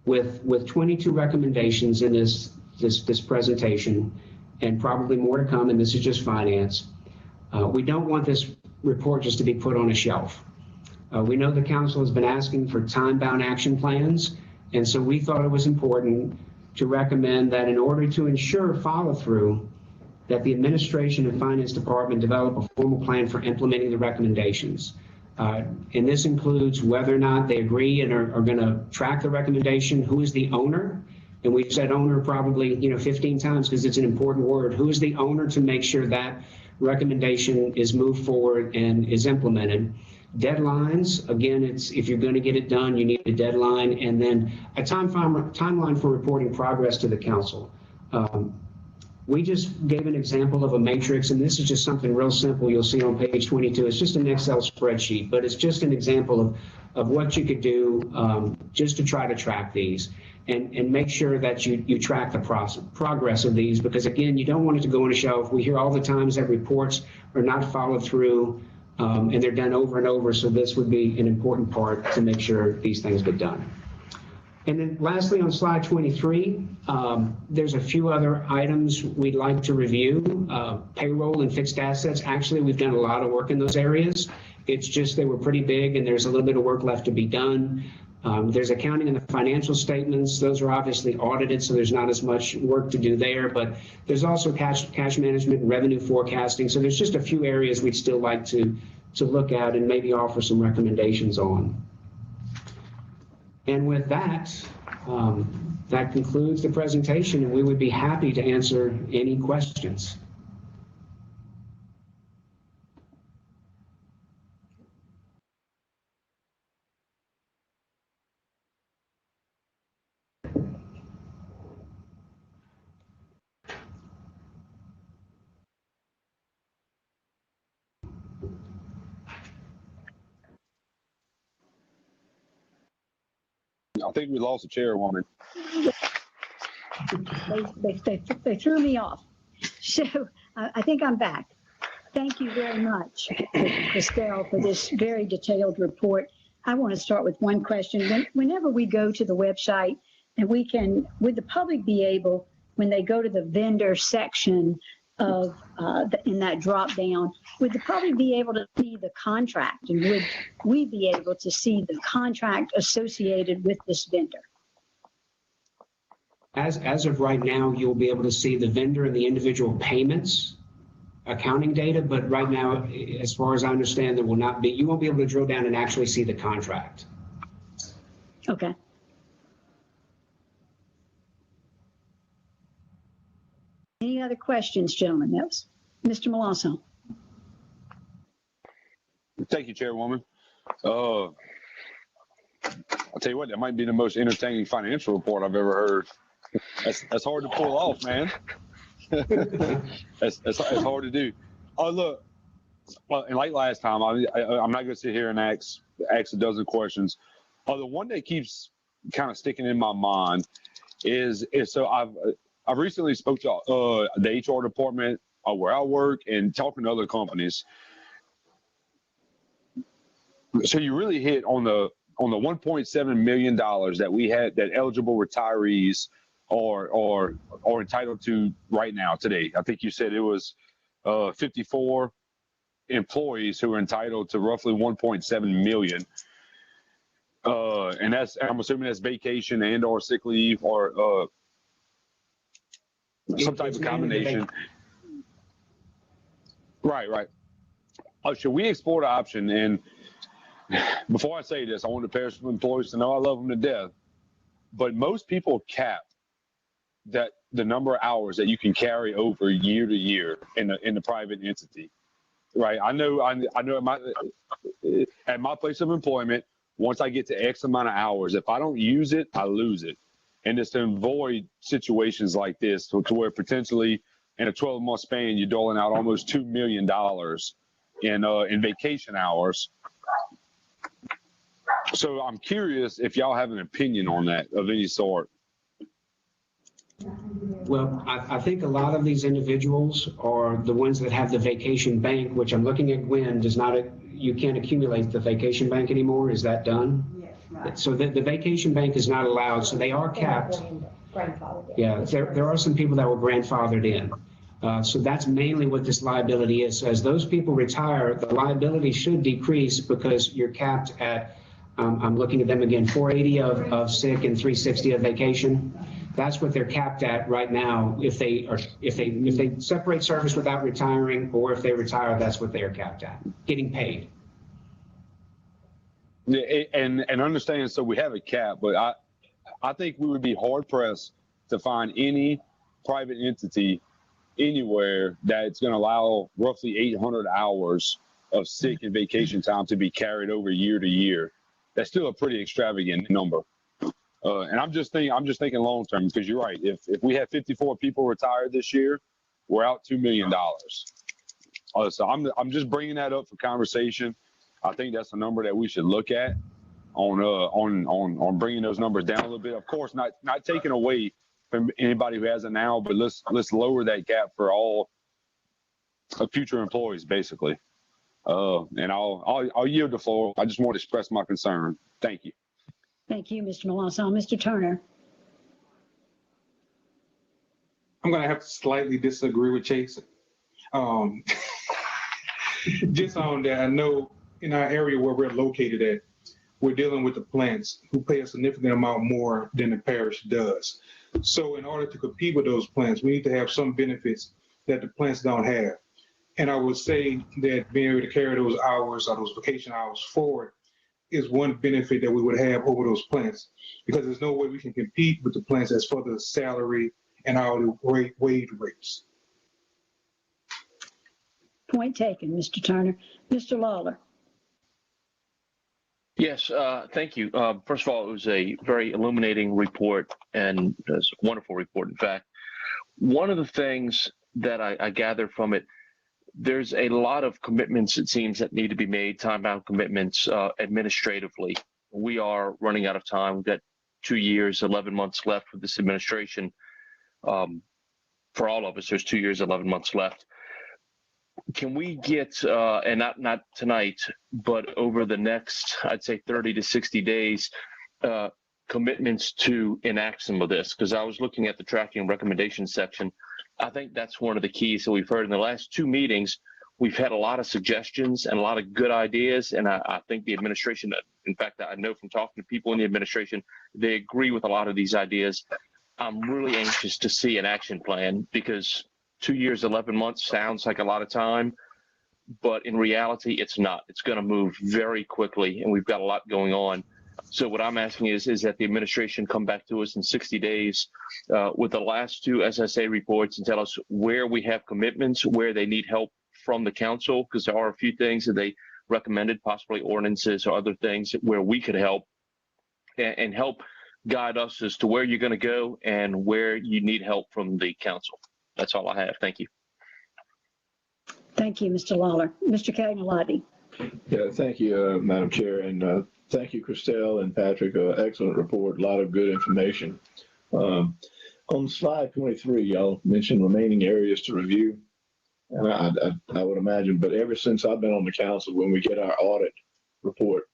With 22 recommendations in this presentation, and probably more to come, and this is just finance, we don't want this report just to be put on a shelf. We know the council has been asking for time-bound action plans, and so we thought it was important to recommend that in order to ensure follow-through, that the administration and finance department develop a formal plan for implementing the recommendations. And this includes whether or not they agree and are going to track the recommendation, who is the owner, and we've said owner probably 15 times because it's an important word. Who is the owner to make sure that recommendation is moved forward and is implemented? Deadlines, again, if you're going to get it done, you need a deadline, and then a timeline for reporting progress to the council. We just gave an example of a matrix, and this is just something real simple you'll see on page 22. It's just an Excel spreadsheet, but it's just an example of what you could do just to try to track these. and make sure that you track the progress of these, because again, you don't want it to go on a shelf. We hear all the times that reports are not followed through, and they're done over and over. So this would be an important part to make sure these things get done. And then lastly, on slide 23, there's a few other items we'd like to review. Payroll and fixed assets. Actually, we've done a lot of work in those areas. It's just they were pretty big and there's a little bit of work left to be done. There's accounting and the financial statements. Those are obviously audited, so there's not as much work to do there, but there's also cash management and revenue forecasting. So there's just a few areas we'd still like to look at and maybe offer some recommendations on. And with that, that concludes the presentation, and we would be happy to answer any questions. I think we lost a chairwoman. They threw me off. So I think I'm back. Thank you very much, Christelle, for this very detailed report. I want to start with one question. Whenever we go to the website, and would the public be able, when they go to the vendor section of in that drop down, would the public be able to see the contract, and would we be able to see the contract associated with this vendor? As of right now, you'll be able to see the vendor and the individual payments, accounting data, but right now, as far as I understand, you won't be able to drill down and actually see the contract. Okay. Any other questions, gentlemen? That was Mr. Melanson. Thank you, Chairwoman. I'll tell you what, that might be the most entertaining financial report I've ever heard. That's hard to pull off, man. that's hard to do. Oh, look, well, and like last time, I'm not going to sit here and ask a dozen questions. The one that keeps kind of sticking in my mind is so I've recently spoke to the HR department where I work and talking to other companies. So you really hit on the $1.7 million that we had, that eligible retirees are entitled to right now today. I think you said it was 54 employees who are entitled to roughly 1.7 million. And I'm assuming that's vacation and or sick leave or some type of combination. Right. Should we explore the option? And before I say this, I want the parish employees to know I love them to death, but most people cap that the number of hours that you can carry over year to year in the private entity, right? I know at my place of employment, once I get to X amount of hours, if I don't use it, I lose it. And it's to avoid situations like this to where potentially in a 12-month span, you're doling out almost $2 million in vacation hours. So I'm curious if y'all have an opinion on that of any sort. Well, I think a lot of these individuals are the ones that have the vacation bank, which I'm looking at Gwen, you can't accumulate the vacation bank anymore. Is that done? Yes, right. So the vacation bank is not allowed, so they are capped. Yeah, there are some people that were grandfathered in. So that's mainly what this liability is. So as those people retire, the liability should decrease because you're capped at, I'm looking at them again, 480 of sick and 360 of vacation. That's what they're capped at right now. If they separate service without retiring, or if they retire, that's what they are capped at, getting paid. And understand, so we have a cap, but I think we would be hard pressed to find any private entity anywhere that's going to allow roughly 800 hours of sick and vacation time to be carried over year to year. That's still a pretty extravagant number. And I'm just thinking long term, because you're right. If we have 54 people retired this year, we're out $2 million. So I'm just bringing that up for conversation. I think that's a number that we should look at. on bringing those numbers down a little bit. Of course, not taking away from anybody who has it now, but let's lower that gap for all future employees, basically. And I'll yield the floor. I just want to express my concern. Thank you. Thank you, Mr. Melanson. Mr. Turner. I'm going to have to slightly disagree with Chase. Just on that, I know in our area where we're located at, we're dealing with the plants who pay a significant amount more than the parish does. So in order to compete with those plants, we need to have some benefits that the plants don't have. And I would say that being able to carry those hours or those vacation hours forward is one benefit that we would have over those plants, because there's no way we can compete with the plants as for the salary and hourly wage rates. Point taken, Mr. Turner. Mr. Lawler. Yes, thank you. First of all, it was a very illuminating report, and it's a wonderful report, in fact. One of the things that I gathered from it, there's a lot of commitments, it seems, that need to be made, time-bound commitments administratively. We are running out of time. We've got 2 years, 11 months left with this administration. For all of us, there's 2 years, 11 months left. Can we get, and not tonight, but over the next, I'd say 30 to 60 days, commitments to enact some of this? Because I was looking at the tracking recommendation section. I think that's one of the keys that we've heard in the last 2 meetings. We've had a lot of suggestions and a lot of good ideas, and I think the administration, in fact, I know from talking to people in the administration, they agree with a lot of these ideas. I'm really anxious to see an action plan, because 2 years, 11 months sounds like a lot of time, but in reality, it's not. It's going to move very quickly, and we've got a lot going on. So what I'm asking is that the administration come back to us in 60 days with the last 2 SSA reports and tell us where we have commitments, where they need help from the council, because there are a few things that they recommended, possibly ordinances or other things where we could help, and help guide us as to where you're going to go and where you need help from the council. That's all I have. Thank you. Thank you, Mr. Lawler. Mr. Cagnolati. Yeah, thank you, Madam Chair, and thank you, Christelle and Patrick. Excellent report, a lot of good information. On slide 23, y'all mentioned remaining areas to review. And I would imagine, but ever since I've been on the council, when we get our audit report,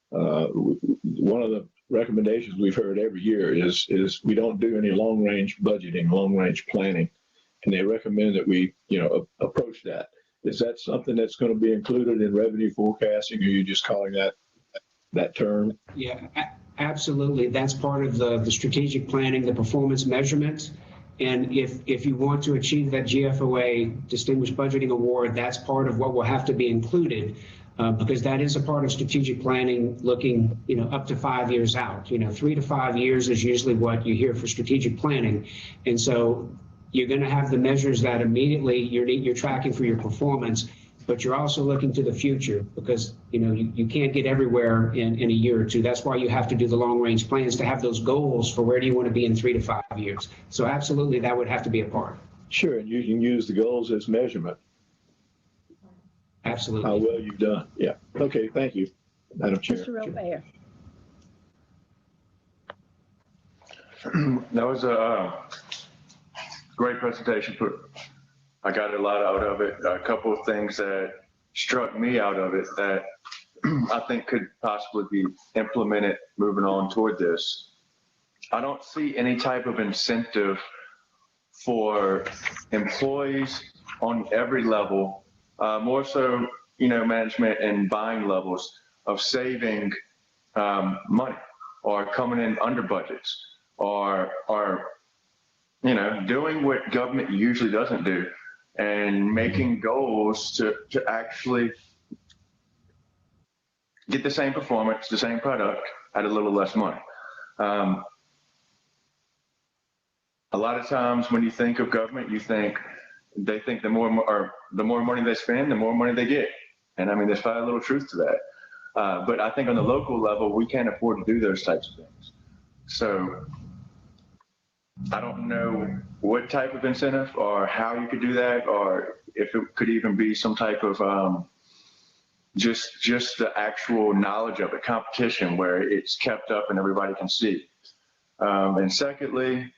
one of the recommendations we've heard every year is we don't do any long-range budgeting, long-range planning, and they recommend that we, approach that. Is that something that's going to be included in revenue forecasting, or are you just calling that term? Yeah, absolutely. That's part of the strategic planning, the performance measurement. And if you want to achieve that GFOA Distinguished Budgeting Award, that's part of what will have to be included, because that is a part of strategic planning, looking, up to 5 years out. 3 to 5 years is usually what you hear for strategic planning. And so you're going to have the measures that immediately you're tracking for your performance, but you're also looking to the future, because you can't get everywhere in a year or 2. That's why you have to do the long range plans, to have those goals for where do you want to be in 3 to 5 years. So absolutely, that would have to be a part. Sure, and you can use the goals as measurement. Absolutely. How well you've done. Yeah. Okay, thank you, Madam Chair. Mr. Robert. That was a great presentation. I got a lot out of it. A couple of things that struck me out of it that I think could possibly be implemented moving on toward this. I don't see any type of incentive for employees on every level, more so, management and buying levels, of saving money or coming in under budgets or doing what government usually doesn't do, and making goals to actually get the same performance, the same product at a little less money. A lot of times when you think of government, they think the more money they spend, the more money they get. And I mean, there's probably a little truth to that. But I think on the local level, we can't afford to do those types of things. So I don't know what type of incentive or how you could do that, or if it could even be some type of just the actual knowledge of it, competition where it's kept up and everybody can see. And secondly,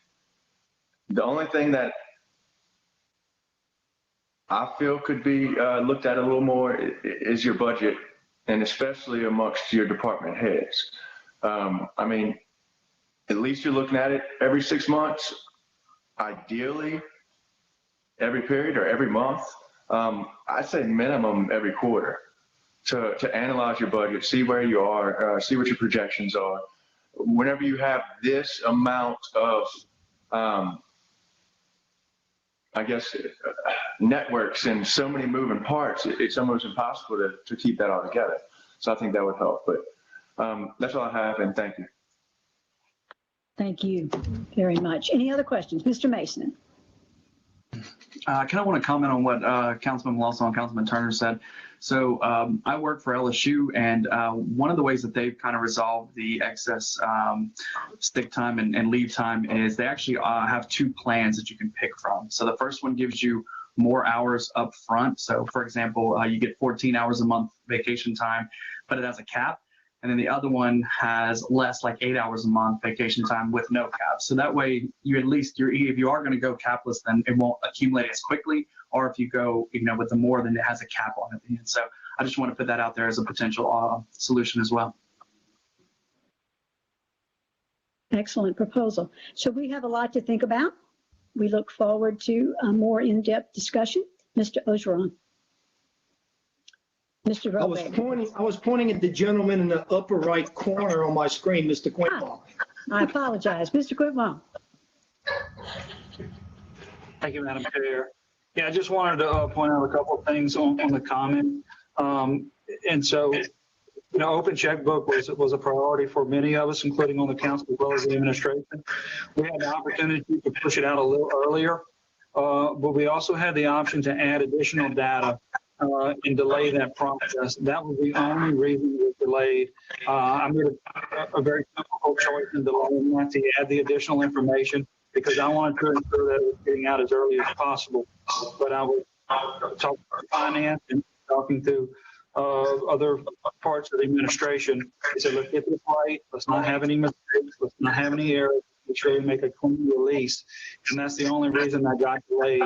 the only thing that I feel could be looked at a little more is your budget, and especially amongst your department heads. I mean, at least you're looking at it every 6 months, ideally every period or every month. I say minimum every quarter to analyze your budget, see where you are, see what your projections are. Whenever you have this amount of, I guess, networks and so many moving parts, it's almost impossible to keep that all together. So I think that would help. But that's all I have, and thank you. Thank you very much. Any other questions? Mr. Mason? I kind of want to comment on what Councilman Lawson and Councilman Turner said. So I work for LSU, and one of the ways that they've kind of resolved the excess sick time and leave time is they actually have two plans that you can pick from. So the first one gives you more hours up front. So for example, you get 14 hours a month vacation time, but it has a cap. And then the other one has less, like 8 hours a month vacation time with no cap. So that way, you at least, if you are going to go capless, then it won't accumulate as quickly. Or if you go, with the more, then it has a cap on it at the end. So I just want to put that out there as a potential solution as well. Excellent proposal. So we have a lot to think about. We look forward to a more in-depth discussion. Mr. Ogeron. Mr. Robert. I was pointing at the gentleman in the upper right corner on my screen, Mr. Quinton. I apologize. Mr. Quinton. Thank you, Madam Chair. Yeah, I just wanted to point out a couple of things on the comment. And so, open checkbook was a priority for many of us, including on the council as well as the administration. We had the opportunity to push it out a little earlier, but we also had the option to add additional data and delay that process. That was the only reason it was delayed. I made a very difficult choice in delaying that to add the additional information because I wanted to ensure that it was getting out as early as possible. But I was talking to finance and talking to other parts of the administration. They said, let's get this right. Let's not have any mistakes. Let's not have any errors. Make sure we make a clean release. And that's the only reason that got delayed.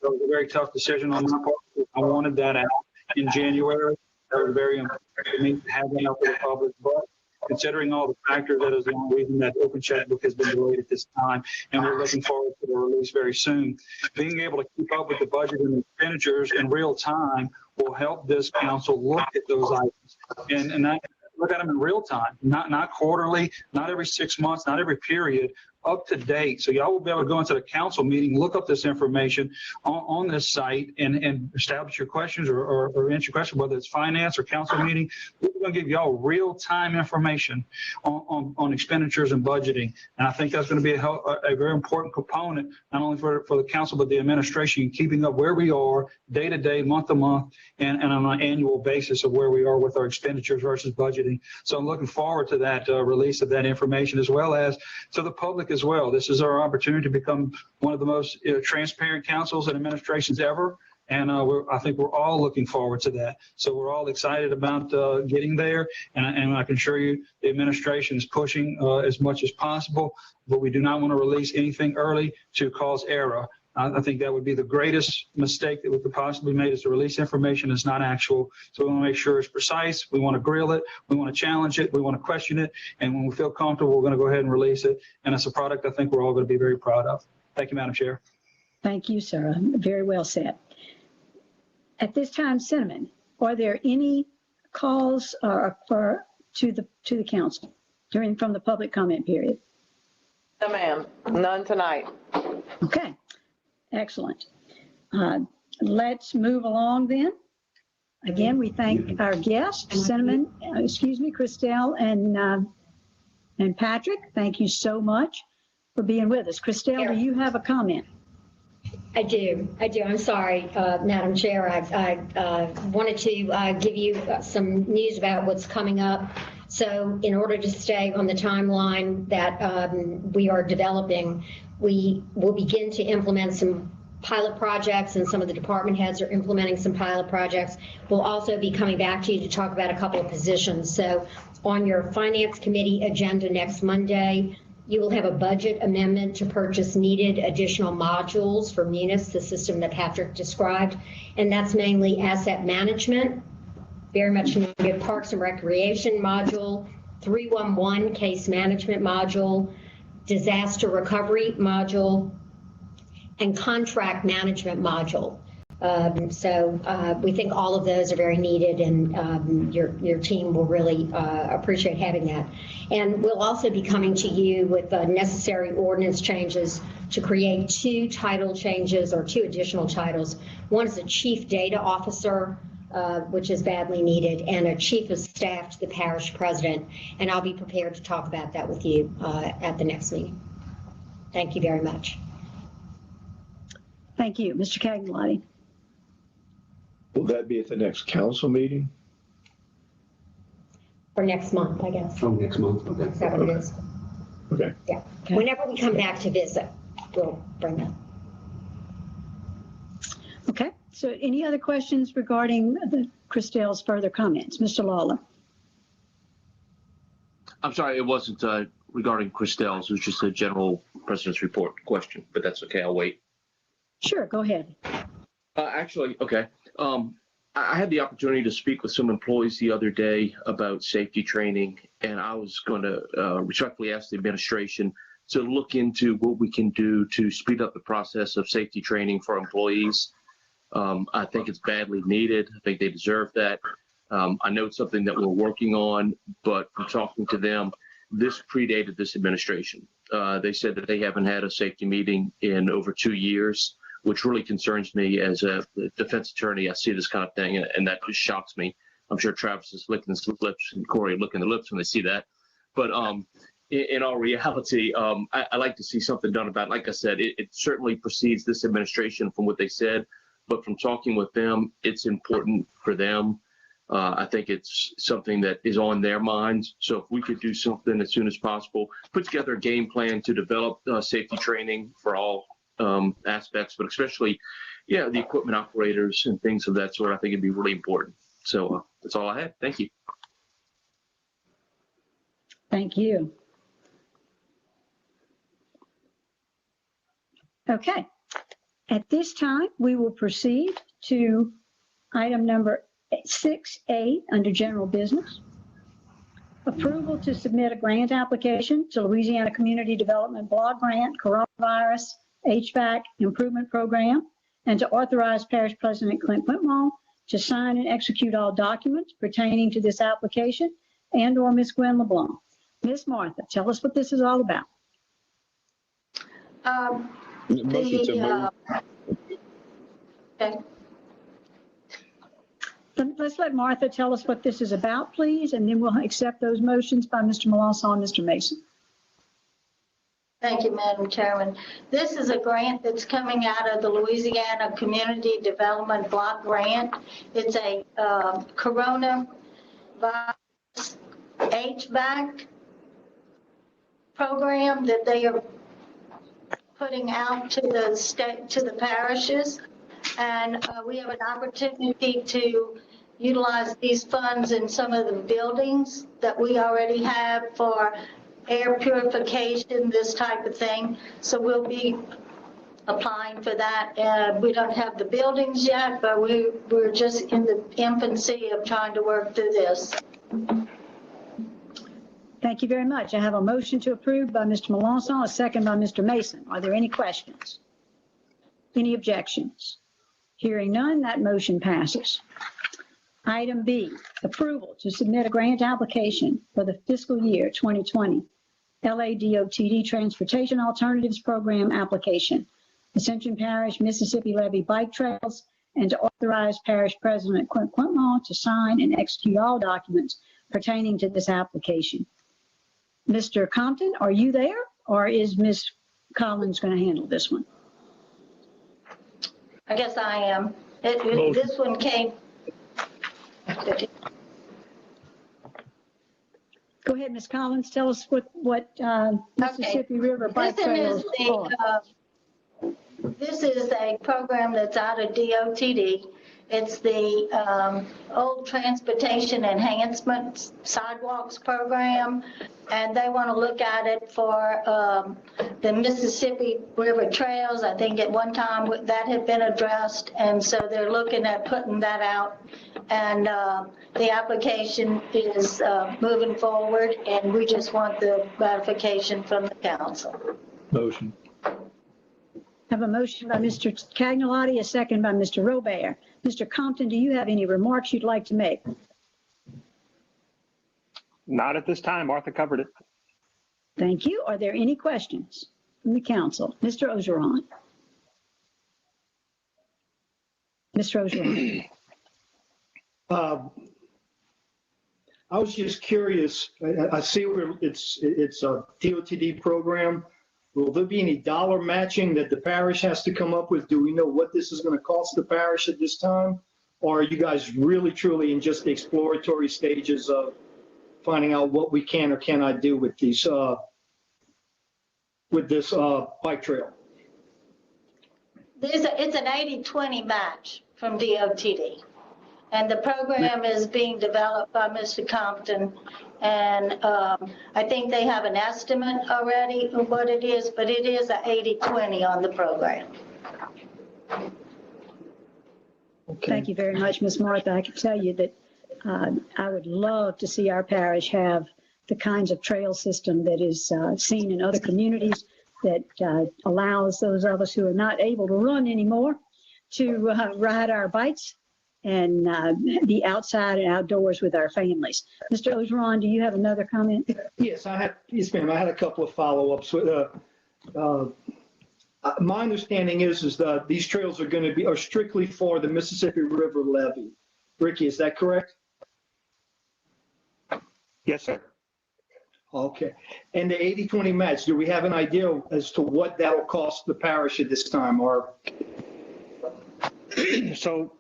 So it was a very tough decision on my part. I wanted that out in January. That was very important for me to have that out for the public. But considering all the factors, that is the only reason that the open checkbook has been delayed at this time. And we're looking forward to the release very soon. Being able to keep up with the budget and expenditures in real time will help this council look at those items and not look at them in real time, not quarterly, not every 6 months, not every period, up to date. So y'all will be able to go into the council meeting, look up this information on this site and establish your questions or answer your question, whether it's finance or council meeting. We're going to give y'all real-time information on expenditures and budgeting. And I think that's going to be a very important component, not only for the council, but the administration, keeping up where we are day to day, month to month, and on an annual basis of where we are with our expenditures versus budgeting. So I'm looking forward to that release of that information, as well as to the public as well. This is our opportunity to become one of the most transparent councils and administrations ever. And I think we're all looking forward to that. So we're all excited about getting there. And I can assure you the administration is pushing as much as possible, but we do not want to release anything early to cause error. I think that would be the greatest mistake that we could possibly make, is to release information that's not actual. So we want to make sure it's precise. We want to grill it. We want to challenge it. We want to question it. And when we feel comfortable, we're going to go ahead and release it. And it's a product I think we're all going to be very proud of. Thank you, Madam Chair. Thank you, sir. Very well said. At this time, Cinnamon, are there any calls to the council from the public comment period? No, ma'am. None tonight. Okay. Excellent. Let's move along then. Again, we thank our guests, Christelle and Patrick. Thank you so much for being with us. Christelle, do you have a comment? I do. I'm sorry, Madam Chair. I wanted to give you some news about what's coming up. So in order to stay on the timeline that we are developing, we will begin to implement some pilot projects, and some of the department heads are implementing some pilot projects. We'll also be coming back to you to talk about a couple of positions. So on your Finance Committee agenda next Monday, you will have a budget amendment to purchase needed additional modules for Munis, the system that Patrick described, and that's mainly asset management, very much needed Parks and Recreation module, 311 case management module, disaster recovery module, and contract management module. We think all of those are very needed, and your team will really appreciate having that. And we'll also be coming to you with necessary ordinance changes to create 2 title changes, or 2 additional titles. One is a chief data officer, which is badly needed, and a chief of staff to the parish president. And I'll be prepared to talk about that with you at the next meeting. Thank you very much. Thank you. Mr. Cagnolati. Will that be at the next council meeting? For next month, I guess. Oh, next month, okay. Is that what it is? Okay. Yeah. Okay. Whenever we come back to visit, we'll bring that. Okay, so any other questions regarding Christelle's further comments? Mr. Lawler. I'm sorry, it wasn't regarding Christelle's. It was just a general president's report question, but that's okay. I'll wait. Sure, go ahead. Actually, okay. I had the opportunity to speak with some employees the other day about safety training, and I was going to respectfully ask the administration to look into what we can do to speed up the process of safety training for employees. I think it's badly needed. I think they deserve that. I know it's something that we're working on, but from talking to them, this predated this administration. They said that they haven't had a safety meeting in over 2 years, which really concerns me as a defense attorney. I see this kind of thing, and that just shocks me. I'm sure Travis is licking his lips and Corey licking the lips when they see that. But in all reality, I like to see something done about it. Like I said, it certainly precedes this administration from what they said, but from talking with them, it's important for them. I think it's something that is on their minds. So if we could do something as soon as possible, put together a game plan to develop safety training for all aspects, but especially, the equipment operators and things of that sort, I think it'd be really important. So that's all I had. Thank you. Thank you. Okay. At this time, we will proceed to item number 6A under general business. Approval to submit a grant application to Louisiana Community Development Block Grant Coronavirus HVAC Improvement Program, and to authorize Parish President Clint Whitmore to sign and execute all documents pertaining to this application, and/or Ms. Gwen LeBlanc. Ms. Martha, tell us what this is all about. Motion to move. Okay. Let's let Martha tell us what this is about, please, and then we'll accept those motions by Mr. Melanson and Mr. Mason. Thank you, Madam Chairman. This is a grant that's coming out of the Louisiana Community Development Block Grant. It's a coronavirus HVAC program that they are putting out to the state, to the parishes. And we have an opportunity to utilize these funds in some of the buildings that we already have for air purification, this type of thing. So we'll be applying for that. We don't have the buildings yet, but we're just in the infancy of trying to work through this. Thank you very much. I have a motion to approve by Mr. Melanson, a second by Mr. Mason. Are there any questions? Any objections? Hearing none, that motion passes. Item B, approval to submit a grant application for the fiscal year 2020 LADOTD Transportation Alternatives Program application, Ascension Parish, Mississippi Levee Bike Trails, and to authorize Parish President Clint Whitmore to sign and execute all documents pertaining to this application. Mr. Compton, are you there, or is Ms. Collins going to handle this one? I guess I am. This one came. Go ahead, Ms. Collins. Tell us what Mississippi River Bike Trails are. This is a program that's out of DOTD. It's the Old Transportation Enhancement Sidewalks Program, and they want to look at it for the Mississippi River Trails. I think at one time that had been addressed, and so they're looking at putting that out. And the application is moving forward, and we just want the ratification from the council. Motion. Have a motion by Mr. Cagnolotti, a second by Mr. Robert. Mr. Compton, do you have any remarks you'd like to make? Not at this time. Martha covered it. Thank you. Are there any questions from the council? Mr. Ogeron. Mr. Ogeron. I was just curious. I see where it's a DOTD program. Will there be any dollar matching that the parish has to come up with? Do we know what this is going to cost the parish at this time? Or are you guys really, truly in just the exploratory stages of finding out what we can or cannot do with these, with this bike trail? It's an 80-20 match from DOTD. And the program is being developed by Mr. Compton. And I think they have an estimate already of what it is, but it is a 80-20 on the program. Okay. Thank you very much, Ms. Martha. I can tell you that I would love to see our parish have the kinds of trail system that is seen in other communities that allows those of us who are not able to run anymore to ride our bikes and be outside and outdoors with our families. Mr. Ogeron, do you have another comment? Yes, yes, ma'am. I had a couple of follow-ups. My understanding is that these trails are strictly for the Mississippi River levee. Ricky, is that correct? Yes, sir. Okay. And the 80-20 match, do we have an idea as to what that will cost the parish at this time? Or So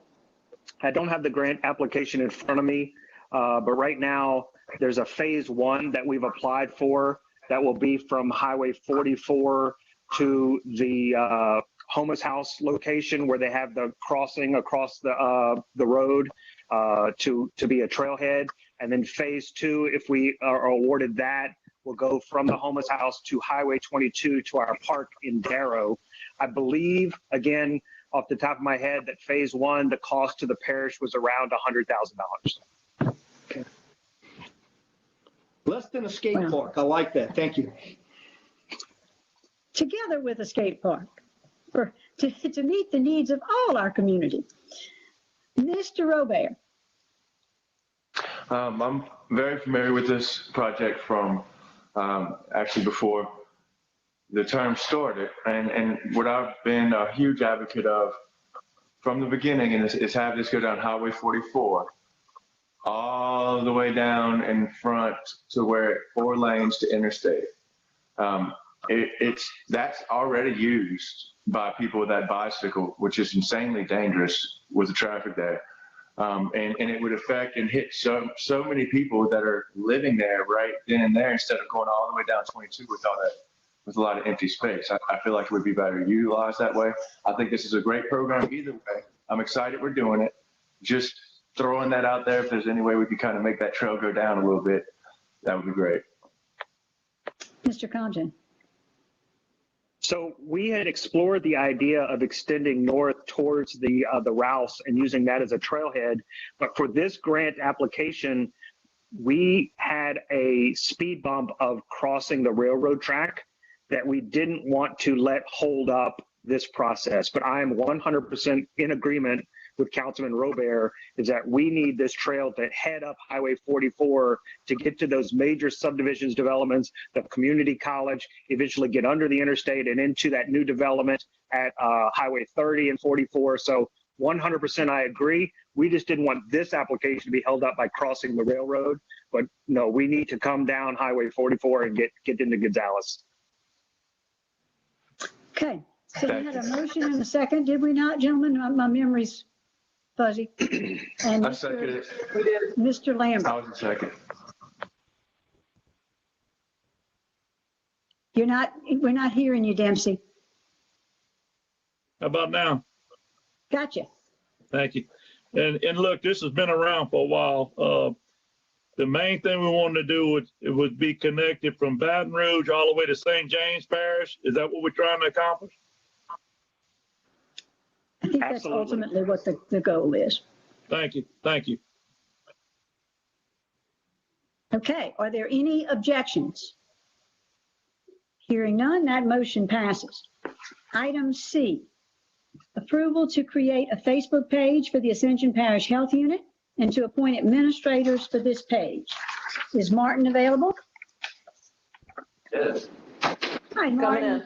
I don't have the grant application in front of me, but right now there's a phase 1 that we've applied for that will be from Highway 44 to the Homeless House location where they have the crossing across the road to be a trailhead. And then phase 2, if we are awarded that, will go from the Homeless House to Highway 22 to our park in Darrow. I believe, again, off the top of my head, that phase 1, the cost to the parish was around $100,000. okay. Less than a skate park. I like that. Thank you. Together with a skate park to meet the needs of all our community. Mr. Robert. I'm very familiar with this project from actually before the term started, and what I've been a huge advocate of from the beginning is have this go down Highway 44 all the way down in front to where it 4 lanes to interstate. That's already used by people with that bicycle, which is insanely dangerous with the traffic there. And it would affect and hit so many people that are living there right then and there instead of going all the way down 22 with all that, with a lot of empty space. I feel like it would be better utilized that way. I think this is a great program either way. I'm excited we're doing it. Just throwing that out there. If there's any way we could kind of make that trail go down a little bit, that would be great. Mr. Compton. So we had explored the idea of extending north towards the Rouse and using that as a trailhead. But for this grant application, we had a speed bump of crossing the railroad track that we didn't want to let hold up this process. But I am 100% in agreement with Councilman Robert is that we need this trail to head up Highway 44 to get to those major subdivisions developments, the community college, eventually get under the interstate and into that new development at Highway 30 and 44. So 100% I agree. We just didn't want this application to be held up by crossing the railroad. But no, we need to come down Highway 44 and get into Gonzales. Okay, so we had a motion and a second, did we not, gentlemen? My memory's fuzzy. And I second it. Mr. Lambert. I was a second. We're not hearing you, Dempsey. How about now? Gotcha. Thank you. And look, this has been around for a while. The main thing we wanted to do was be connected from Baton Rouge all the way to St. James Parish. Is that what we're trying to accomplish? I think that's ultimately what the goal is. Thank you. Thank you. Okay, are there any objections? Hearing none, that motion passes. Item C, approval to create a Facebook page for the Ascension Parish Health Unit and to appoint administrators for this page. Is Martin available? Yes. Hi, Martin.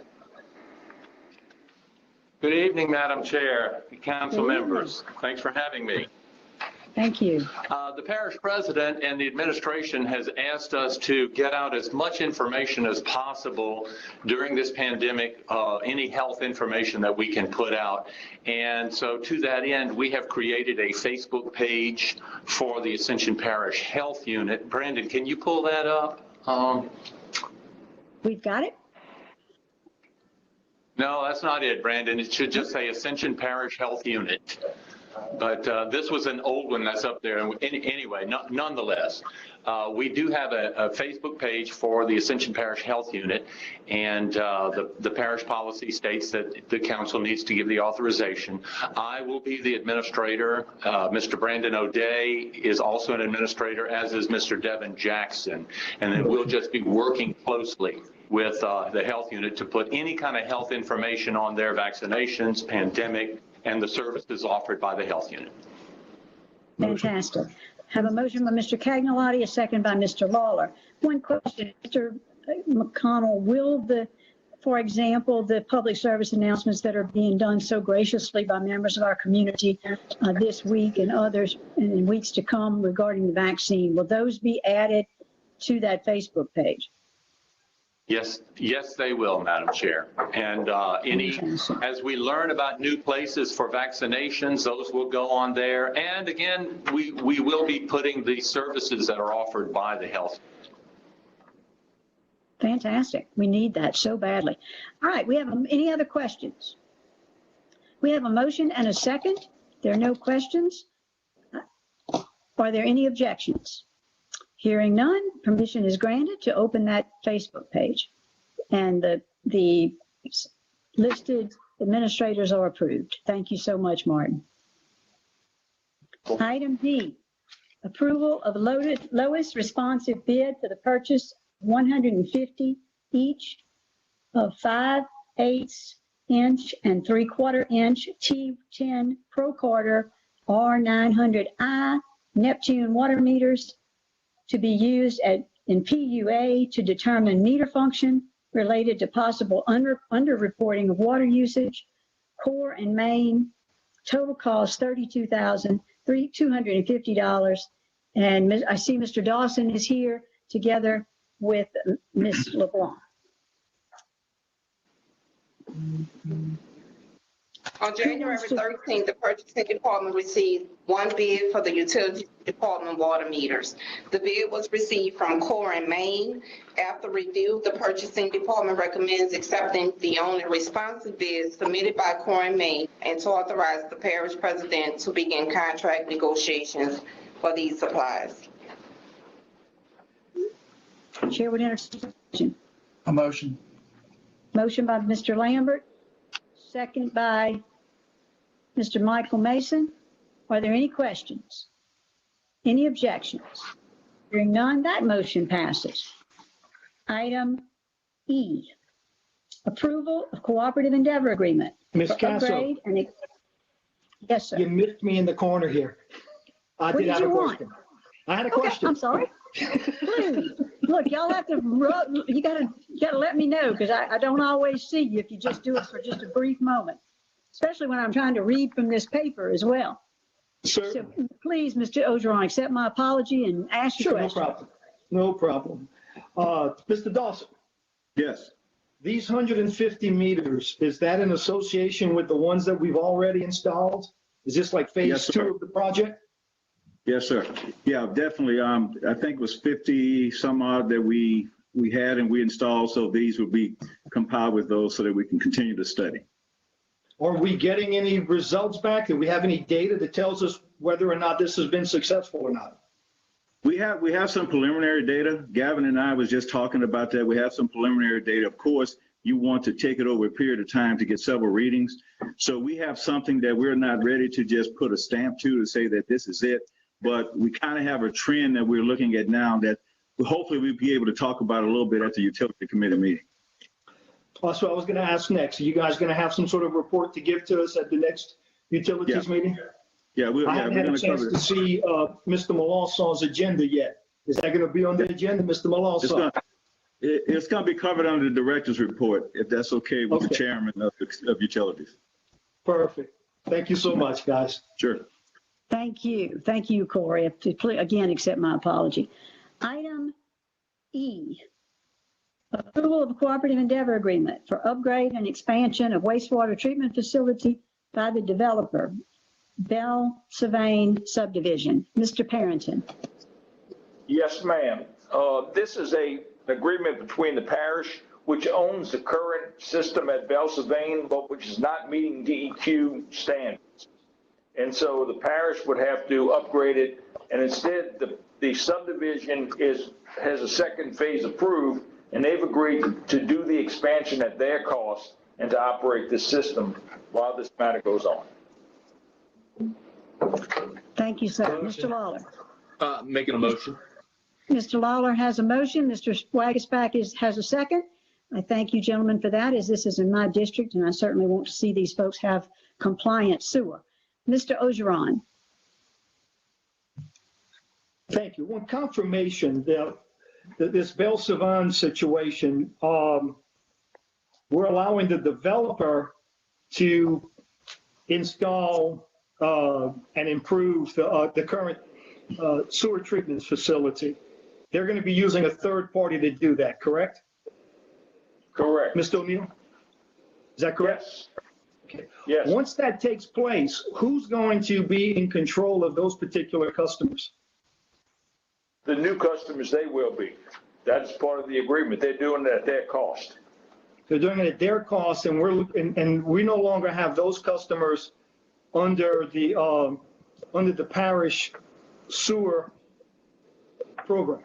Good evening, Madam Chair, council Good members. Thanks for having me. Thank you. The parish president and the administration has asked us to get out as much information as possible during this pandemic, any health information that we can put out. And so to that end, we have created a Facebook page for the Ascension Parish Health Unit. Brandon, can you pull that up? We've got it. No, that's not it, Brandon. It should just say Ascension Parish Health Unit. But this was an old one that's up there. Anyway, nonetheless, we do have a Facebook page for the Ascension Parish Health Unit, and the parish policy states that the council needs to give the authorization. I will be the administrator. Mr. Brandon O'Day is also an administrator, as is Mr. Devin Jackson, and then we'll just be working closely with the health unit to put any kind of health information on their vaccinations, pandemic, and the services offered by the health unit. Fantastic. Have a motion by Mr. Cagnolati, a second by Mr. Lawler. One question, Mr. McConnell, will for example, the public service announcements that are being done so graciously by members of our community this week and others in weeks to come regarding the vaccine, will those be added to that Facebook page? Yes, they will, Madam Chair. And as we learn about new places for vaccinations, those will go on there. And again, we will be putting the services that are offered by the health. Fantastic. We need that so badly. All right, we have any other questions? We have a motion and a second. There are no questions. Are there any objections? Hearing none, permission is granted to open that Facebook page. And the listed administrators are approved. Thank you so much, Martin. Item D, approval of lowest responsive bid for the purchase of 150 each of 5/8 inch and 3/4 inch T10 Pro Carter R900i Neptune water meters to be used in PUA to determine meter function related to possible underreporting of water usage, core and main. Total cost $32,250. And I see Mr. Dawson is here together with Ms. LeBlanc. On January 13th, the purchasing department received one bid for the utility department water meters. The bid was received from Core and Main. After review, the purchasing department recommends accepting the only responsive bid submitted by Core and Main and to authorize the parish president to begin contract negotiations for these supplies. Chair would entertain A motion. Motion by Mr. Lambert, second by Mr. Michael Mason. Are there any questions? Any objections? Hearing none, that motion passes. Item E, approval of cooperative endeavor agreement. Ms. for Casso. upgrade and yes, sir. You missed me in the corner here. I What did did have you a want? question. I had a Okay, question. I'm sorry. Please, look, y'all have to, you gotta let me know because I don't always see you if you just do it for just a brief moment, especially when I'm trying to read from this paper as well. Sure. So please, Mr. Ogeron, accept my apology and ask your Sure, no question. problem. No problem. Mr. Dawson, Yes. these 150 meters, is that in association with the ones that we've already installed? Is this like phase Yes, two sir. of the project? Yes, sir. Yeah, definitely. I think it was 50 some odd that we had and we installed. So these will be compiled with those so that we can continue to study. Are we getting any results back? Do we have any data that tells us whether or not this has been successful or not? We have some preliminary data. Gavin and I was just talking about that. We have some preliminary data. Of course, you want to take it over a period of time to get several readings. So we have something that we're not ready to just put a stamp to say that this is it. But we kind of have a trend that we're looking at now that hopefully we'll be able to talk about a little bit at the utility committee meeting. That's what I was going to ask next. Are you guys going to have some sort of report to give to us at the next utilities meeting? Yeah, I haven't had a chance to see Mr. Melanson's agenda yet. Is that going to be on the agenda, Mr. Melanson? It's going to be covered under the director's report, if that's okay with the chairman of utilities. Perfect. Thank you so much, guys. Sure. Thank you. Thank you, Corey. Again, accept my apology. Item E, approval of a cooperative endeavor agreement for upgrade and expansion of wastewater treatment facility by the developer, Bell Sylvain subdivision. Mr. Parrington. Yes, ma'am. This is an agreement between the parish, which owns the current system at Bell Sylvain, but which is not meeting DEQ standards. And so the parish would have to upgrade it, and instead the subdivision has a second phase approved, and they've agreed to do the expansion at their cost and to operate this system while this matter goes on. Thank you, sir. Mr. Lawler. Making a motion. Mr. Lawler has a motion. Mr. Wagasback has a second. I thank you, gentlemen, for that, as this is in my district, and I certainly want to see these folks have compliant sewer. Mr. Ogeron. Thank you. One confirmation that this Bell Sylvain situation, we're allowing the developer to install and improve the current sewer treatment facility. They're going to be using a third party to do that, correct? Correct. Mr. O'Neill? Is that correct? Yes. Okay. Yes. Once that takes place, who's going to be in control of those particular customers? The new customers, they will be. That's part of the agreement. They're doing it at their cost. They're doing it at their cost, and we no longer have those customers under the parish sewer program.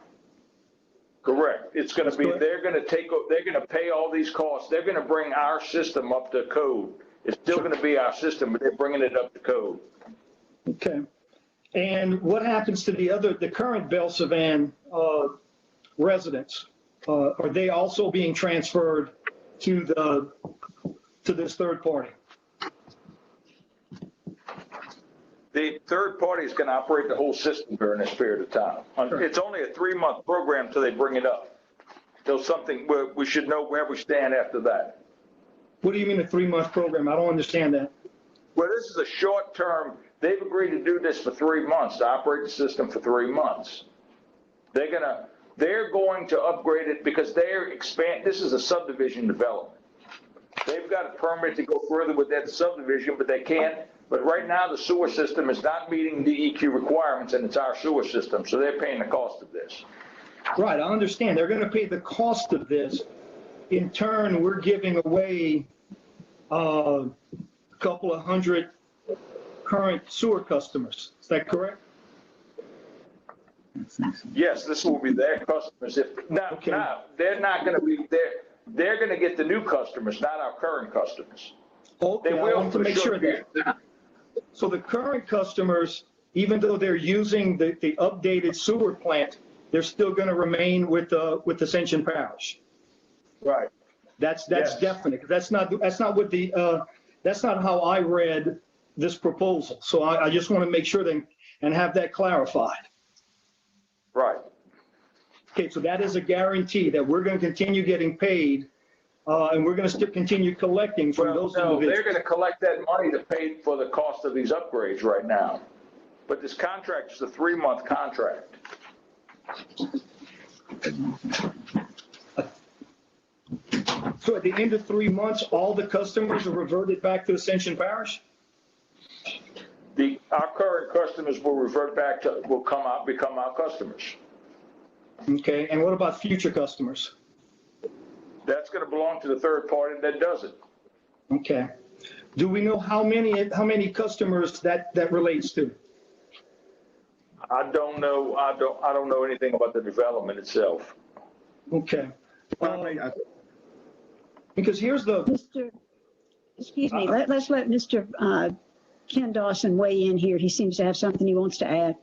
Correct. It's going to be, they're going to pay all these costs. They're going to bring our system up to code. It's still going to be our system, but they're bringing it up to code. Okay. And what happens to the current Bell Sylvain residents? Are they also being transferred to this third party? The third party is going to operate the whole system during this period of time. Sure. It's only a 3-month program till they bring it up. Till something, we should know where we stand after that. What do you mean a 3-month program? I don't understand that. Well, this is a short term. They've agreed to do this for 3 months, to operate the system for 3 months. They're going to upgrade it because this is a subdivision development. They've got a permit to go further with that subdivision, but they can't. But right now, the sewer system is not meeting DEQ requirements, and it's our sewer system, so they're paying the cost of this. Right, I understand. They're going to pay the cost of this. In turn, we're giving away a couple of hundred current sewer customers. Is that correct? Yes, this will be their customers. Now, they're not going to be there. They're going to get the new customers, not our current customers. Okay, they will I want to make sure that. So the current customers, even though they're using the updated sewer plant, they're still going to remain with Ascension Parish. Right. That's definite. That's not how I read this proposal. So I just want to make sure and have that clarified. Right. Okay, so that is a guarantee that we're going to continue getting paid, and we're going to still continue collecting from those individuals. They're going to collect that money to pay for the cost of these upgrades right now. But this contract is a 3-month contract. So at the end of 3 months, all the customers are reverted back to Ascension Parish? Our current customers will revert back become our customers. Okay, and what about future customers? That's going to belong to the third party that does it. Okay. Do we know how many customers that relates to? I don't know. I don't know anything about the development itself. Okay. Because here's the. Excuse me, let's let Mr. Ken Dawson weigh in here. He seems to have something he wants to add.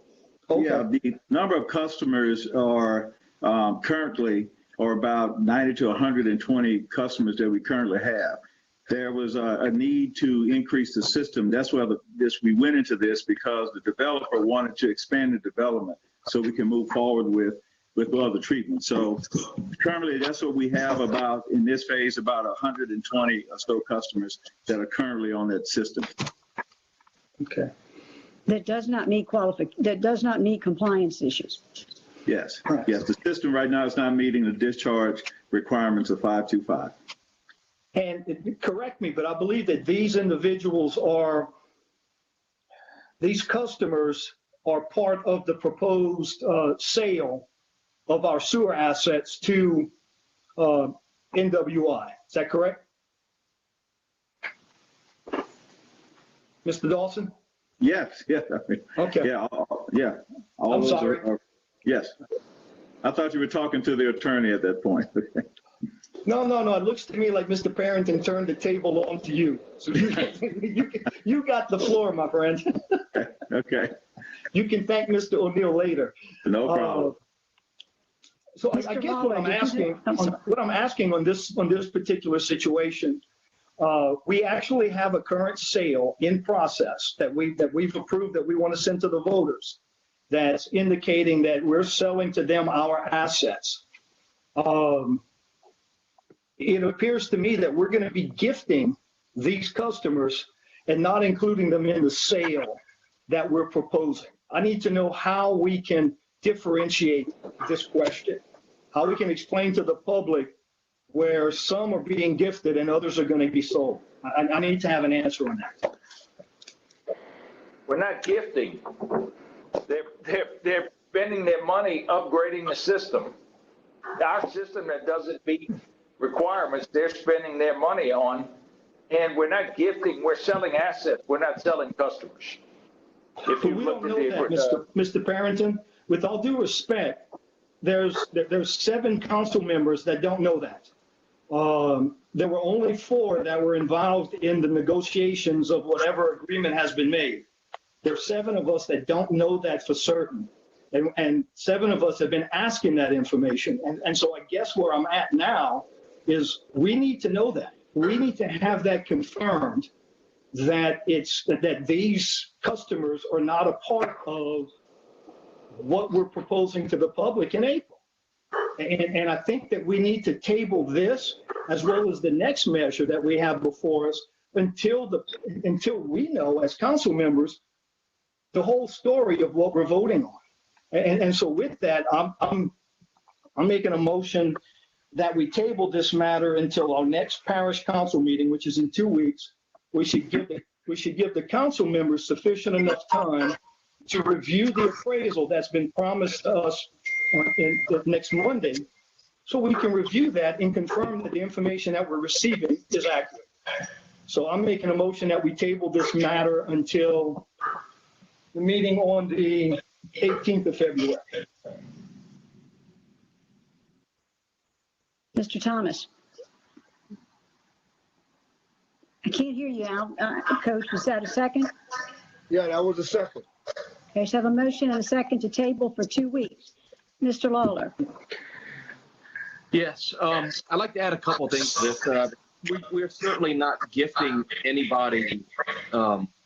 Okay. Yeah, the number of customers are currently about 90 to 120 customers that we currently have. There was a need to increase the system. That's why we went into this, because the developer wanted to expand the development so we can move forward with other treatment. So currently, that's what we have about, in this phase, about 120 or so customers that are currently on that system. Okay. That does not meet compliance issues. Yes, yes. The system right now is not meeting the discharge requirements of 525. And correct me, but I believe that these customers are part of the proposed sale of our sewer assets to NWI. Is that correct? Mr. Dawson? Yes, yes. Okay. Yeah, yeah. All I'm those sorry. Yes. I thought you were talking to the attorney at that point. No. It looks to me like Mr. Parrington turned the table on to you. So you got the floor, my friend. Okay. You can thank Mr. O'Neill later. No problem. So I guess what I'm asking on this particular situation, we actually have a current sale in process that we've approved that we want to send to the voters. That's indicating that we're selling to them our assets. It appears to me that we're going to be gifting these customers and not including them in the sale that we're proposing. I need to know how we can differentiate this question, how we can explain to the public where some are being gifted and others are going to be sold. I need to have an answer on that. We're not gifting. They're spending their money upgrading the system. Our system that doesn't meet requirements, they're spending their money on, and we're not gifting, we're selling assets. We're not selling customers. If you we look don't at know that, Mr. Parrington. With all due respect, there's 7 council members that don't know that. There were only 4 that were involved in the negotiations of whatever agreement has been made. There's 7 of us that don't know that for certain. And 7 of us have been asking that information. And so I guess where I'm at now is we need to know that. We need to have that confirmed, that that these customers are not a part of what we're proposing to the public in April. And I think that we need to table this as well as the next measure that we have before us until we know as council members the whole story of what we're voting on. And so with that, I'm making a motion that we table this matter until our next parish council meeting, which is in 2 weeks. We should give the council members sufficient enough time to review the appraisal that's been promised to us next Monday, so we can review that and confirm that the information that we're receiving is accurate. So I'm making a motion that we table this matter until the meeting on the 18th of February. Mr. Thomas. I can't hear you, Al. Coach, was that a second? Yeah, that was a second. Okay, so I have a motion and a second to table for 2 weeks. Mr. Lawler. Yes, I'd like to add a couple things to this. We're certainly not gifting anybody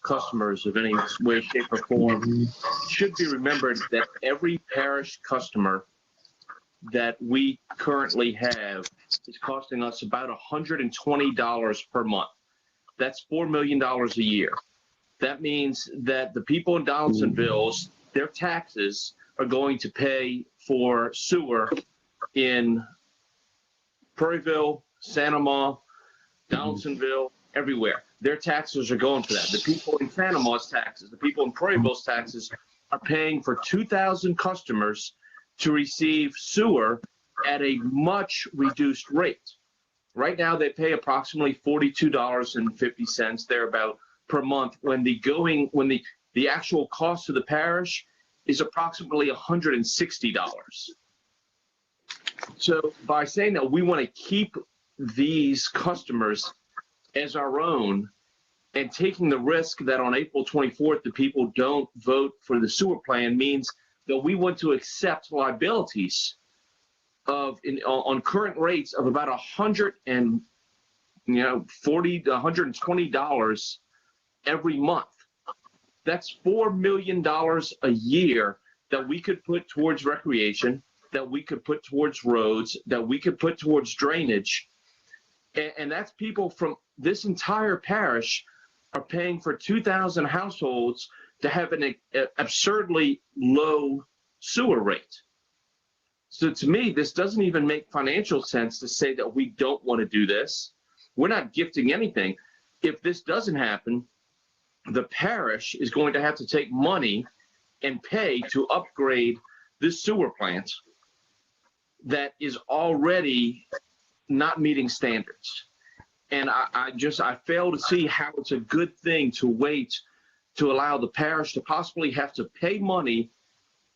customers of any way, shape, or form. It should be remembered that every parish customer that we currently have is costing us about $120 per month. That's $4 million a year. That means that the people in Donaldsonville, their taxes are going to pay for sewer in Prairieville, Sanoma, Donaldsonville, everywhere. Their taxes are going for that. The people in Sanoma's taxes, the people in Prairieville's taxes are paying for 2,000 customers to receive sewer at a much reduced rate. Right now, they pay approximately $42.50 thereabout per month when the actual cost to the parish is approximately $160. So by saying that we want to keep these customers as our own and taking the risk that on April 24th, the people don't vote for the sewer plan means that we want to accept liabilities on current rates of about $140 to $120 every month. That's $4 million a year that we could put towards recreation, that we could put towards roads, that we could put towards drainage. And that's people from this entire parish are paying for 2,000 households to have an absurdly low sewer rate. So to me, this doesn't even make financial sense to say that we don't want to do this. We're not gifting anything. If this doesn't happen, the parish is going to have to take money and pay to upgrade this sewer plant that is already not meeting standards. And I fail to see how it's a good thing to wait to allow the parish to possibly have to pay money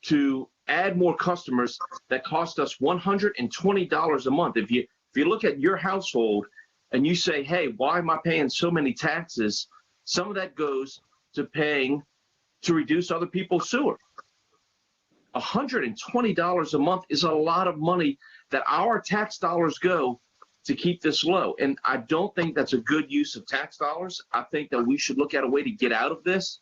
to add more customers that cost us $120 a month. If you look at your household and you say, hey, why am I paying so many taxes? Some of that goes to paying to reduce other people's sewer. $120 a month is a lot of money that our tax dollars go to keep this low. And I don't think that's a good use of tax dollars. I think that we should look at a way to get out of this.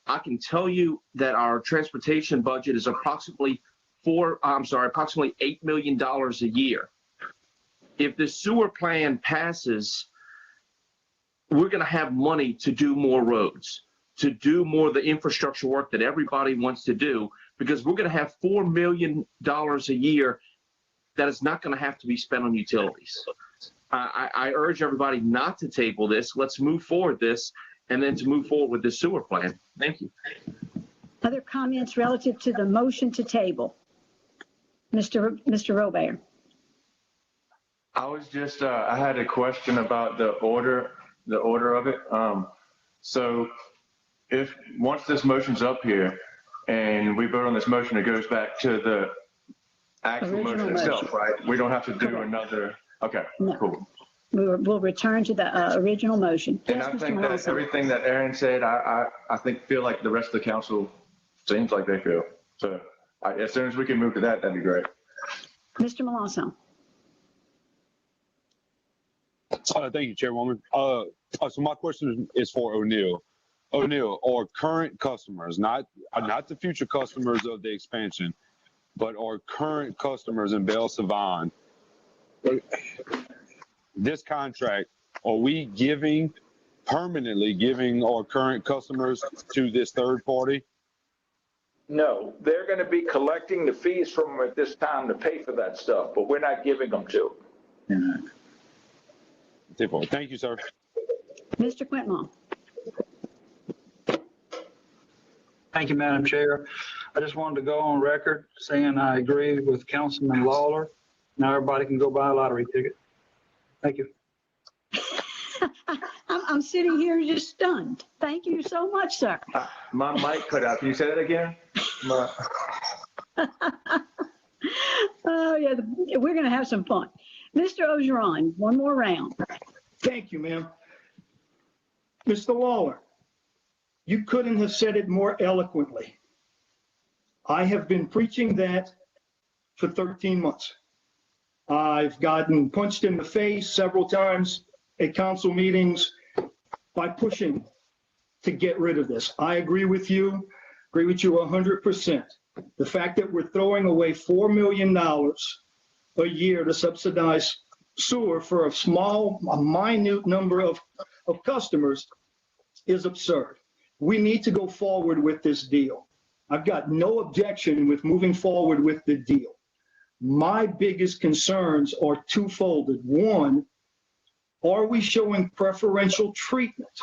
I can tell you that our transportation budget is approximately $8 million a year. If the sewer plan passes, we're going to have money to do more roads, to do more of the infrastructure work that everybody wants to do, because we're going to have $4 million a year that is not going to have to be spent on utilities. I urge everybody not to table this. Let's move forward this, and then to move forward with the sewer plan. Thank you. Other comments relative to the motion to table? Mr. Robert. I was just, I had a question about the order of it. So if once this motion's up here and we vote on this motion, it goes back to the actual motion itself, right? We don't have to do another. Okay, no. Cool. We'll return to the original motion. And yes, I think that everything that Aaron said, I feel like the rest of the council seems like they feel. So as soon as we can move to that, that'd be great. Mr. Melanson. Thank you, Chairwoman. So my question is for O'Neill. O'Neill, are current customers, not the future customers of the expansion, but are current customers in Belle Savon, this contract, are we permanently giving our current customers to this third party? No, they're going to be collecting the fees from them at this time to pay for that stuff, but we're not giving them to them. Thank you, sir. Mr. Quintmont. Thank you, Madam Chair. I just wanted to go on record saying I agree with Councilman Lawler. Now everybody can go buy a lottery ticket. Thank you. I'm sitting here just stunned. Thank you so much, sir. My mic cut out. Can you say that again? Oh, yeah, we're going to have some fun. Mr. Ogeron, one more round. Thank you, ma'am. Mr. Lawler, you couldn't have said it more eloquently. I have been preaching that for 13 months. I've gotten punched in the face several times at council meetings by pushing to get rid of this. I agree with you 100%. The fact that we're throwing away $4 million a year to subsidize sewer for a minute number of customers is absurd. We need to go forward with this deal. I've got no objection with moving forward with the deal. My biggest concerns are twofold. One, are we showing preferential treatment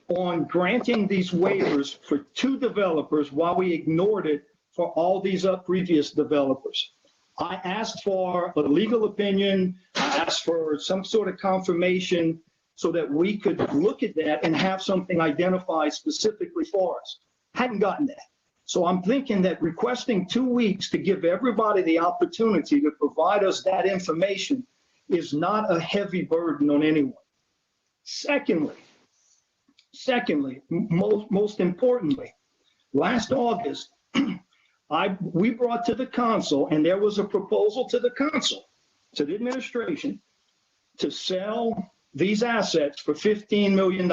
on granting these waivers for 2 developers while we ignored it for all these previous developers? I asked for a legal opinion. I asked for some sort of confirmation so that we could look at that and have something identified specifically for us. Hadn't gotten that. So I'm thinking that requesting 2 weeks to give everybody the opportunity to provide us that information is not a heavy burden on anyone. Secondly, most importantly, last August, we brought to the council, and there was a proposal to the council, to the administration, to sell these assets for $15 million.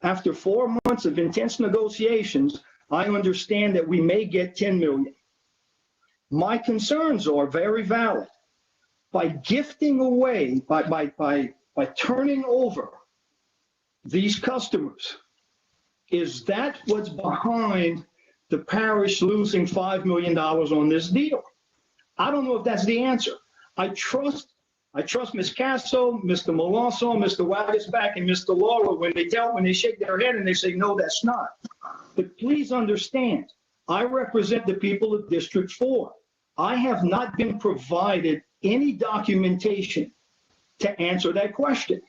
After 4 months of intense negotiations, I understand that we may get 10 million. My concerns are very valid. By gifting away, by turning over these customers, is that what's behind the parish losing $5 million on this deal? I don't know if that's the answer. I trust Ms. Casso, Mr. Melanson, Mr. Wagisback, and Mr. Laura when they shake their head and they say, no, that's not. But please understand, I represent the people of District 4. I have not been provided any documentation to answer that question.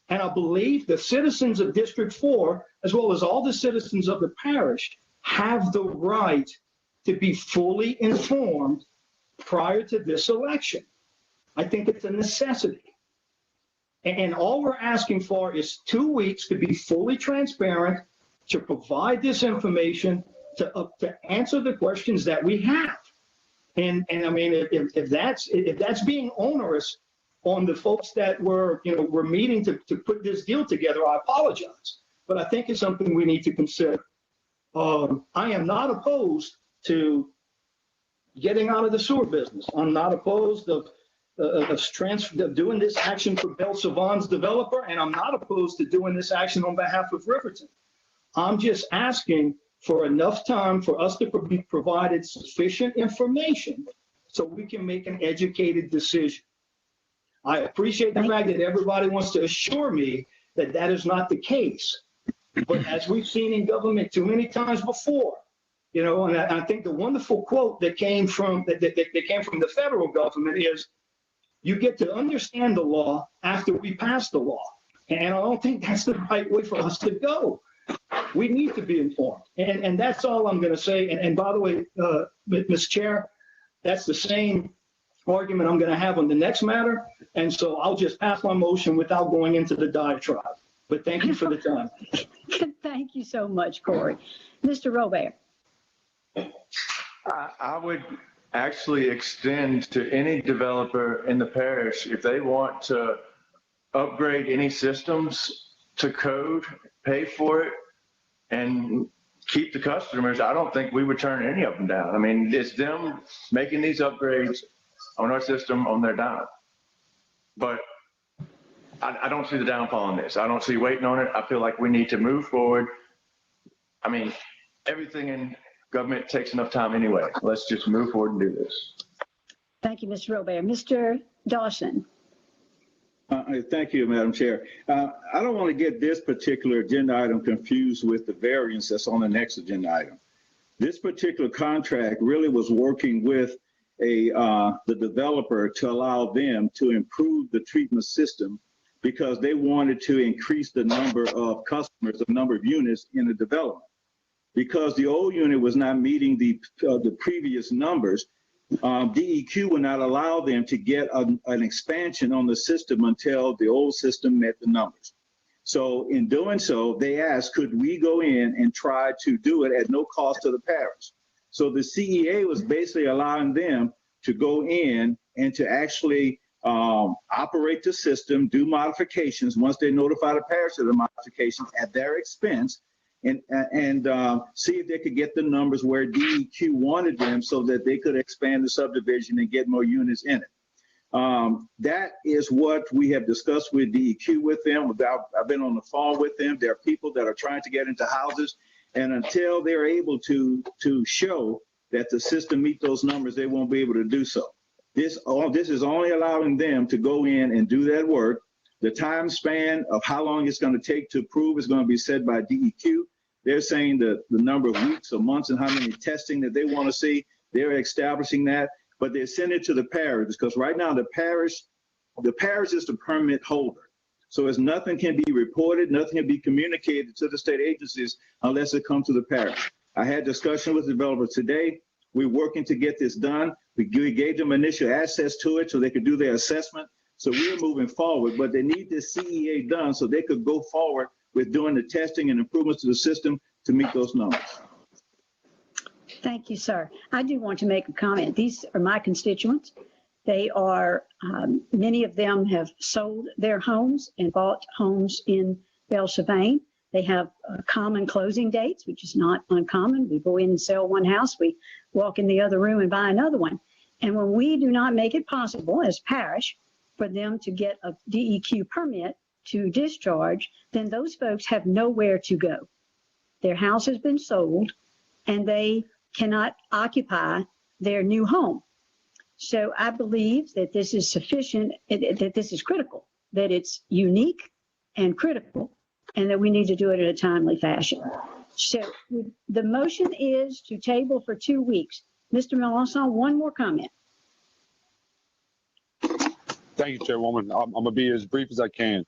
And I believe the citizens of District 4, as well as all the citizens of the parish, have the right to be fully informed prior to this election. I think it's a necessity. And all we're asking for is 2 weeks to be fully transparent, to provide this information, to answer the questions that we have. And I mean, if that's being onerous on the folks that were meeting to put this deal together, I apologize. But I think it's something we need to consider. I am not opposed to getting out of the sewer business. I'm not opposed of doing this action for Belle Savon's developer, and I'm not opposed to doing this action on behalf of Riverton. I'm just asking for enough time for us to be provided sufficient information so we can make an educated decision. I appreciate the fact that everybody wants to assure me that that is not the case. But as we've seen in government too many times before, and I think the wonderful quote that came from the federal government is, you get to understand the law after we pass the law. And I don't think that's the right way for us to go. We need to be informed. And that's all I'm going to say. And by the way, Ms. Chair, that's the same argument I'm going to have on the next matter. And so I'll just pass my motion without going into the diatribe. But thank you for the time. Thank you so much, Corey. Mr. Robert. I would actually extend to any developer in the parish, if they want to upgrade any systems to code, pay for it, and keep the customers, I don't think we would turn any of them down. I mean, it's them making these upgrades on our system on their dime. But I don't see the downfall in this. I don't see waiting on it. I feel like we need to move forward. I mean, everything in government takes enough time anyway. Let's just move forward and do this. Thank you, Mr. Robert. Mr. Dawson. Thank you, Madam Chair. I don't want to get this particular agenda item confused with the variance that's on the next agenda item. This particular contract really was working with the developer to allow them to improve the treatment system because they wanted to increase the number of customers, the number of units in the development. Because the old unit was not meeting the previous numbers, DEQ would not allow them to get an expansion on the system until the old system met the numbers. So in doing so, they asked, could we go in and try to do it at no cost to the parish? So the CEA was basically allowing them to go in and to actually operate the system, do modifications once they notify the parish of the modifications at their expense, and see if they could get the numbers where DEQ wanted them so that they could expand the subdivision and get more units in it. That is what we have discussed with DEQ with them. I've been on the phone with them. There are people that are trying to get into houses, and until they're able to show that the system meet those numbers, they won't be able to do so. This is only allowing them to go in and do that work. The time span of how long it's going to take to approve is going to be set by DEQ. They're saying the number of weeks or months and how many testing that they want to see. They're establishing that, but they're sending it to the parish because right now the parish is the permit holder. So as nothing can be reported, nothing can be communicated to the state agencies unless it comes to the parish. I had discussion with the developer today. We're working to get this done. We gave them initial access to it so they could do their assessment. So we're moving forward, but they need this CEA done so they could go forward with doing the testing and improvements to the system to meet those numbers. Thank you, sir. I do want to make a comment. These are my constituents. They are, many of them have sold their homes and bought homes in Belle-Sylvain. They have common closing dates, which is not uncommon. We go in and sell one house, we walk in the other room and buy another one. And when we do not make it possible as parish for them to get a DEQ permit to discharge, then those folks have nowhere to go. Their house has been sold and they cannot occupy their new home. So I believe that this is sufficient, that this is critical, that it's unique and critical, and that we need to do it in a timely fashion. So the motion is to table for 2 weeks. Mr. Melanson, one more comment. Thank you, Chairwoman. I'm going to be as brief as I can.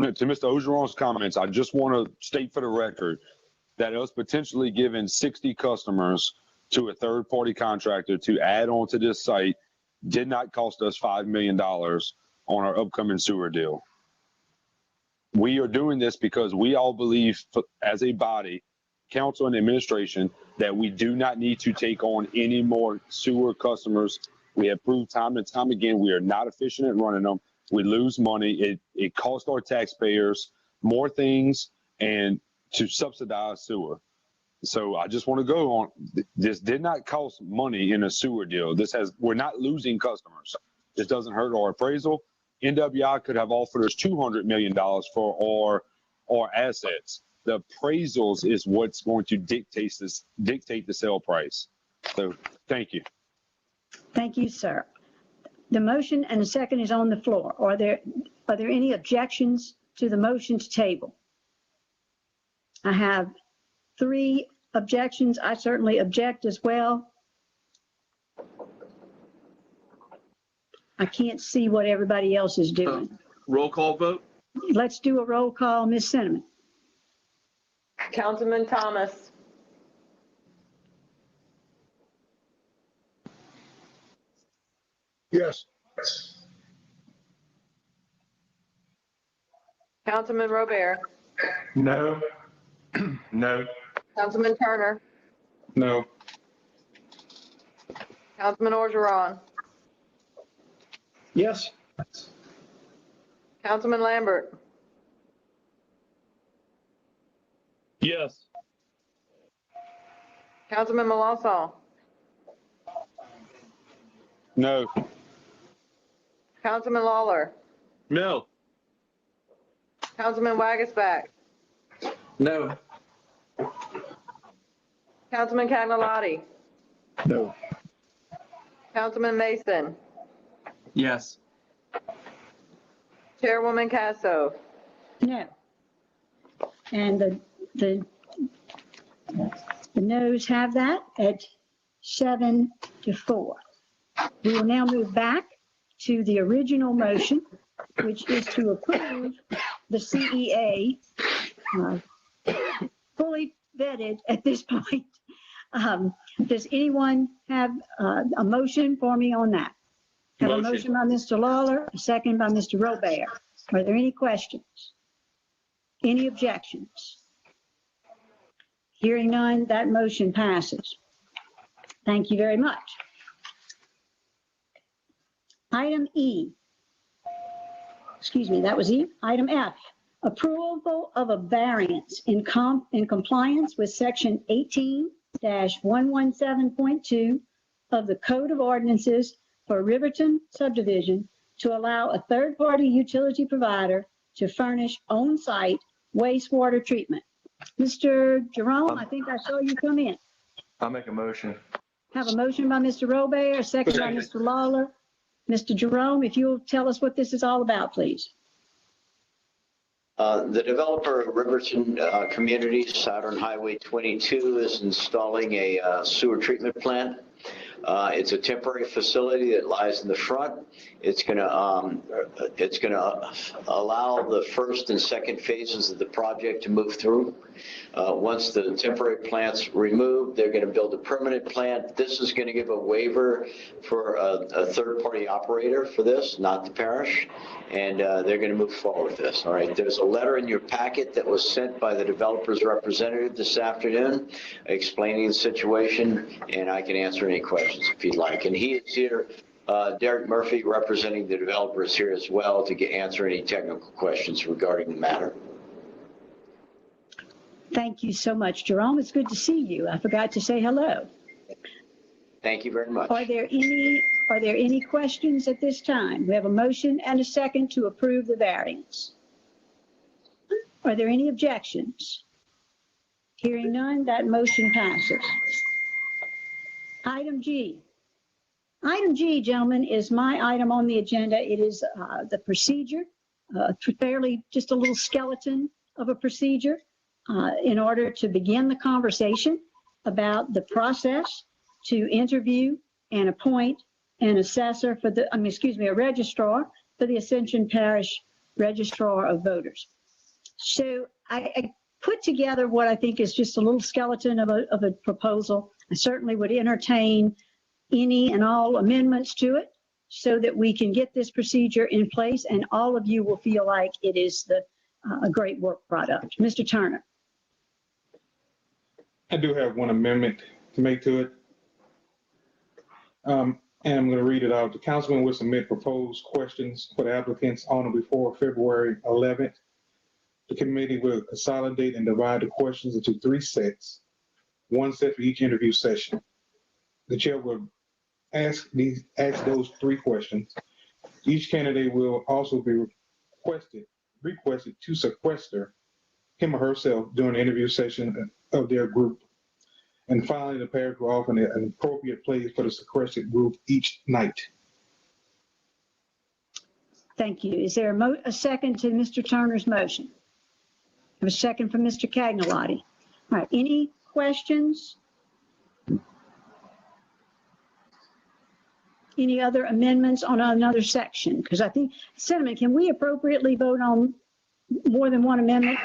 To Mr. Ogeron's comments, I just want to state for the record that us potentially giving 60 customers to a third-party contractor to add on to this site did not cost us $5 million on our upcoming sewer deal. We are doing this because we all believe as a body, council and administration, that we do not need to take on any more sewer customers. We have proved time and time again, we are not efficient at running them. We lose money. It costs our taxpayers more things and to subsidize sewer. So I just want to go on. This did not cost money in a sewer deal. We're not losing customers. This doesn't hurt our appraisal. NWI could have offered us $200 million for our assets. The appraisals is what's going to dictate the sale price. So thank you. Thank you, sir. The motion and the second is on the floor. Are there any objections to the motion to table? I have 3 objections. I certainly object as well. I can't see what everybody else is doing. Roll call vote? Let's do a roll call. Ms. Cinnamon. Councilman Thomas. Yes. Councilman Robert. No. No. Councilman Turner. No. Councilman Orgeron. Yes. Councilman Lambert. Yes. Councilman Melanson. No. Councilman Lawler. No. Councilman Wagasback. No. Councilman Cagnolati. No. Councilman Mason. Yes. Chairwoman Casso. No. And the noes have that at 7-4. We will now move back to the original motion, which is to approve the CEA, fully vetted at this point. Does anyone have a motion for me on that? Have a motion by Mr. Lawler, a second by Mr. Robert. Are there any questions? Any objections? Hearing none, that motion passes. Thank you very much. Item E. Excuse me, that was E. Item F. Approval of a variance in compliance with section 18-117.2 of the Code of Ordinances for Riverton subdivision to allow a third-party utility provider to furnish on-site wastewater treatment. Mr. Jerome, I think I saw you come in. I'll make a motion. Have a motion by Mr. Robert, a second by Mr. Lawler. Mr. Jerome, if you'll tell us what this is all about, please. The developer of Riverton Communities, Saturn Highway 22, is installing a sewer treatment plant. It's a temporary facility that lies in the front. It's going to allow the first and second phases of the project to move through. Once the temporary plant's removed, they're going to build a permanent plant. This is going to give a waiver for a third-party operator for this, not the parish, and they're going to move forward with this. All right. There's a letter in your packet that was sent by the developer's representative this afternoon explaining the situation, and I can answer any questions if you'd like. And he is here. Derek Murphy, representing the developer, is here as well to answer any technical questions regarding the matter. Thank you so much, Jerome. It's good to see you. I forgot to say hello. Thank you very much. Are there any questions at this time? We have a motion and a second to approve the variance. Are there any objections? Hearing none, that motion passes. Item G. Item G, gentlemen, is my item on the agenda. It is the procedure, fairly just a little skeleton of a procedure in order to begin the conversation about the process to interview and appoint an assessor for the, a registrar for the Ascension Parish Registrar of Voters. So I put together what I think is just a little skeleton of a proposal. I certainly would entertain any and all amendments to it so that we can get this procedure in place and all of you will feel like it is a great work product. Mr. Turner. I do have one amendment to make to it. And I'm going to read it out. The councilman will submit proposed questions for the applicants on or before February 11th. The committee will consolidate and divide the questions into 3 sets, 1 set for each interview session. The chair will ask those 3 questions. Each candidate will also be requested to sequester him or herself during the interview session of their group. And finally, the parish will offer an appropriate place for the sequestered group each night. Thank you. Is there a second to Mr. Turner's motion? I have a second from Mr. Cagnolati. All right, any questions? Any other amendments on another section? Because I think, Cinnamon, can we appropriately vote on more than one amendment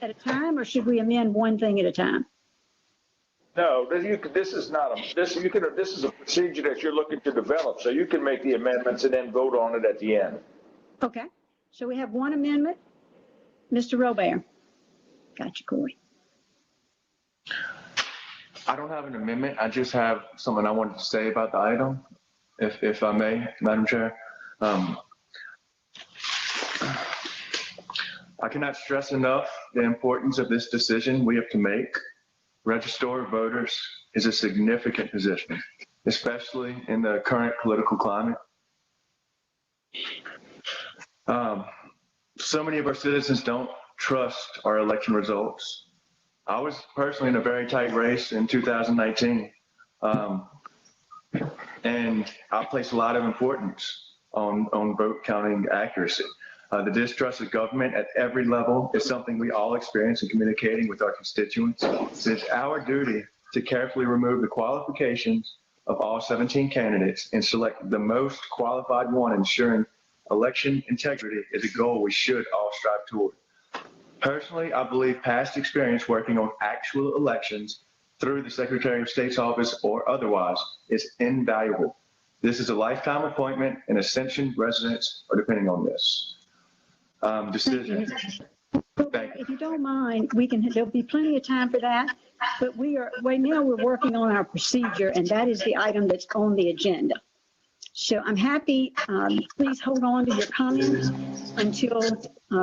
at a time, or should we amend one thing at a time? No, this is a procedure that you're looking to develop, so you can make the amendments and then vote on it at the end. Okay, so we have one amendment. Mr. Robert. Got you, Corey. I don't have an amendment. I just have something I wanted to say about the item, if I may, Madam Chair. I cannot stress enough the importance of this decision we have to make. Registrar of Voters is a significant position, especially in the current political climate. So many of our citizens don't trust our election results. I was personally in a very tight race in 2019, and I place a lot of importance on vote counting accuracy. The distrust of government at every level is something we all experience in communicating with our constituents. It is our duty to carefully remove the qualifications of all 17 candidates and select the most qualified one, ensuring election integrity is a goal we should all strive toward. Personally, I believe past experience working on actual elections through the Secretary of State's office or otherwise is invaluable. This is a lifetime appointment, and Ascension residents are depending on this decision. If you don't mind, there'll be plenty of time for that, but right now we're working on our procedure, and that is the item that's on the agenda. So I'm happy, please hold on to your comments until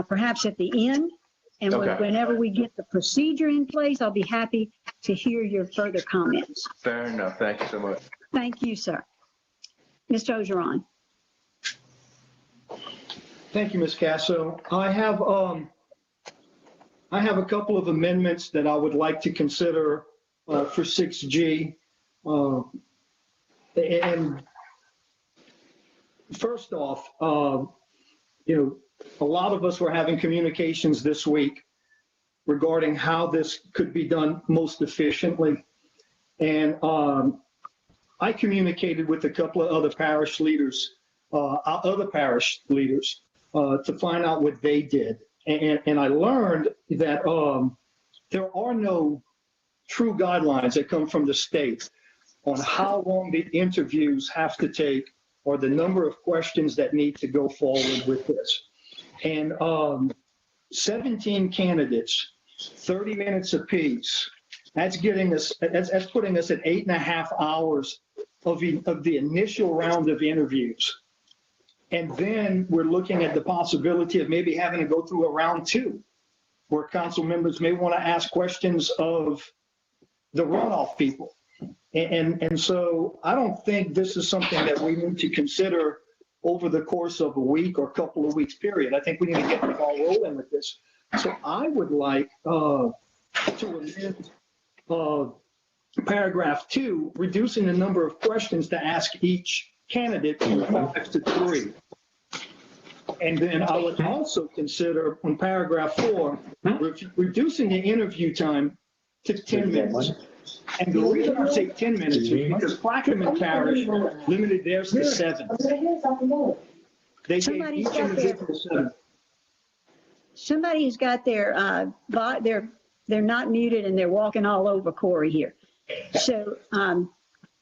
perhaps at the end. And whenever we get the procedure in place, I'll be happy to hear your further comments. Fair enough. Thank you so much. Thank you, sir. Mr. Ogeron. Thank you, Ms. Casso. I have a couple of amendments that I would like to consider for 6G. And first off, a lot of us were having communications this week regarding how this could be done most efficiently. And I communicated with a couple of other parish leaders, to find out what they did. And I learned that there are no true guidelines that come from the state on how long the interviews have to take or the number of questions that need to go forward with this. And 17 candidates, 30 minutes apiece. That's getting us, that's putting us at 8.5 hours of the initial round of interviews. And then we're looking at the possibility of maybe having to go through a round 2, where council members may want to ask questions of the runoff people. And so I don't think this is something that we need to consider over the course of a week or couple of weeks period. I think we need to get the ball rolling with this. So I would like to amend paragraph 2, reducing the number of questions to ask each candidate from 5 to 3. And then I would also consider on paragraph 4, reducing the interview time to 10 minutes. And the reason I say 10 minutes is because Plaquemine Parish limited theirs to 7. They gave each individual 7. Somebody's got their, they're not muted and they're walking all over Corey here. So, do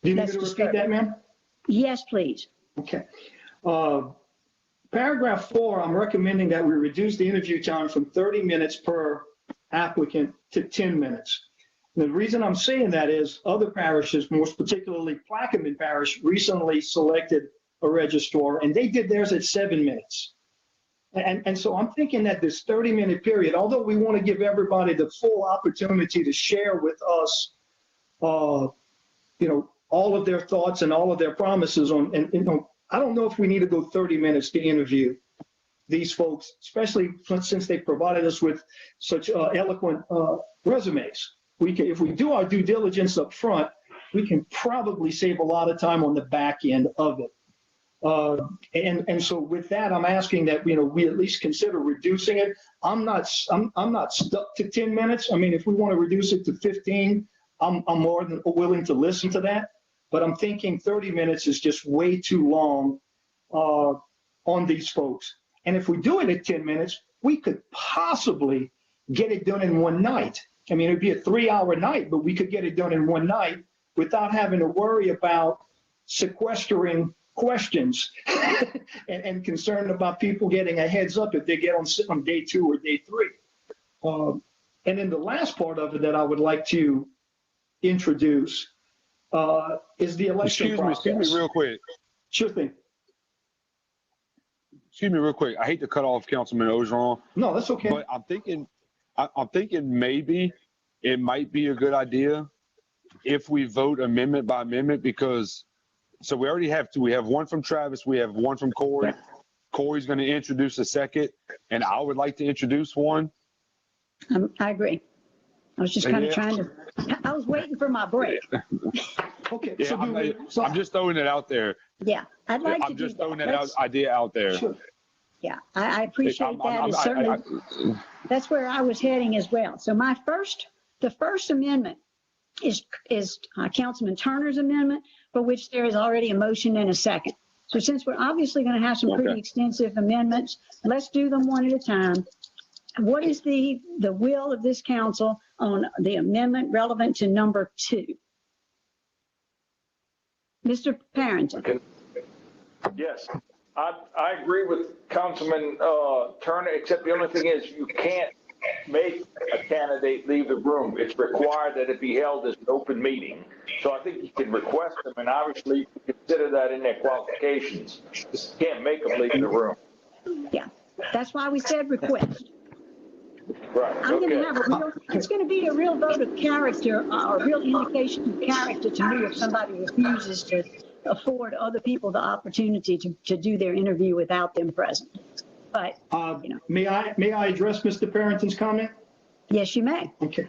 you need me to repeat that, ma'am? Yes, please. Okay. Paragraph 4, I'm recommending that we reduce the interview time from 30 minutes per applicant to 10 minutes. And the reason I'm saying that is other parishes, most particularly Plaquemine Parish, recently selected a registrar and they did theirs at 7 minutes. And so I'm thinking that this 30-minute period, although we want to give everybody the full opportunity to share with us, all of their thoughts and all of their promises on, and I don't know if we need to go 30 minutes to interview these folks, especially since they provided us with such eloquent resumes. If we do our due diligence up front, we can probably save a lot of time on the back end of it. And so with that, I'm asking that, we at least consider reducing it. I'm not stuck to 10 minutes. I mean, if we want to reduce it to 15, I'm more than willing to listen to that. But I'm thinking 30 minutes is just way too long on these folks. And if we do it at 10 minutes, we could possibly get it done in one night. I mean, it'd be a 3-hour night, but we could get it done in one night without having to worry about sequestering questions and concerned about people getting a heads up if they get on day 2 or day 3. And then the last part of it that I would like to introduce is the election process. Excuse me real quick. Sure thing. Excuse me real quick. I hate to cut off Councilman Ogeron. No, that's okay. But I'm thinking maybe it might be a good idea if we vote amendment by amendment, because so we already have 2. We have one from Travis. We have one from Corey. Corey's going to introduce a second, and I would like to introduce one. I agree. I was just kind of trying to, I was waiting for my break. Okay. Yeah, I'm just throwing it out there. Yeah, I'd like to I'm just do throwing that. idea out there. Sure. Yeah, I appreciate that. And certainly, that's where I was heading as well. So the first amendment is Councilman Turner's amendment, for which there is already a motion and a second. So since we're obviously going to have some pretty extensive amendments, let's do them one at a time. What is the will of this council on the amendment relevant to number 2? Mr. Parrington. Yes, I agree with Councilman Turner, except the only thing is you can't make a candidate leave the room. It's required that it be held as an open meeting. So I think you can request them, and obviously consider that in their qualifications. You can't make them leave the room. Yeah, that's why we said request. Right. I'm going to have it's going to be a real vote of character, or a real indication of character to me if somebody refuses to afford other people the opportunity to do their interview without them present. But, may I address Mr. Parrington's comment? Yes, you may. Okay.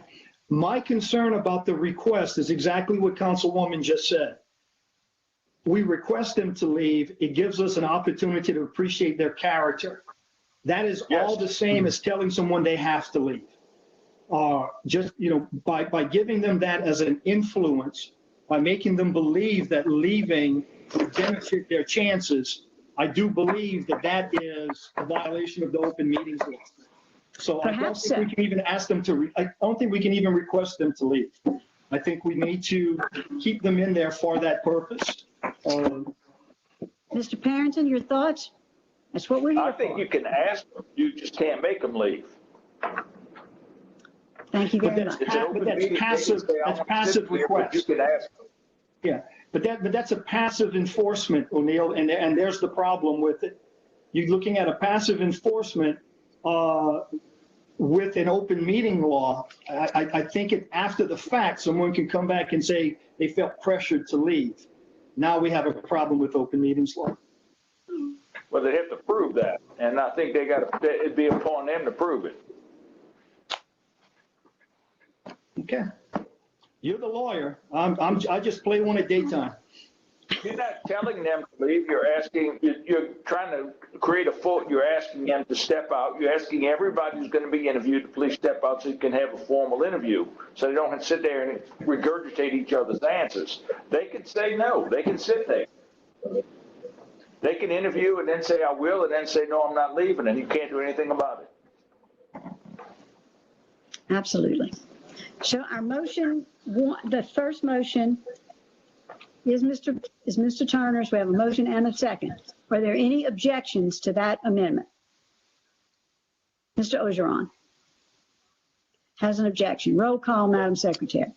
My concern about the request is exactly what Councilwoman just said. We request them to leave. It gives us an opportunity to appreciate their character. That is all the same as telling someone they have to leave. Just, by giving them that as an influence, by making them believe that leaving would benefit their chances, I do believe that that is a violation of the open meetings law. So I don't think we can even ask them to, I don't think we can even request them to leave. I think we need to keep them in there for that purpose. Mr. Parrington, your thoughts? That's what we're here for. I think you can ask them, you just can't make them leave. Thank you very much. But that's passive request. You can ask them. Yeah, but that's a passive enforcement, O'Neill, and there's the problem with it. You're looking at a passive enforcement with an open meeting law. I think after the fact, someone can come back and say they felt pressured to leave. Now we have a problem with open meetings law. Well, they have to prove that, and I think it'd be upon them to prove it. Okay. You're the lawyer. I just play one at daytime. You're not telling them to leave. You're trying to create a fault. You're asking them to step out. You're asking everybody who's going to be interviewed to please step out so you can have a formal interview. So they don't have to sit there and regurgitate each other's answers. They can say no. They can sit there. They can interview and then say, I will, and then say, no, I'm not leaving, and you can't do anything about it. Absolutely. So our motion, the first motion is Mr. Turner's. We have a motion and a second. Are there any objections to that amendment? Mr. Ogeron has an objection. Roll call, Madam Secretary.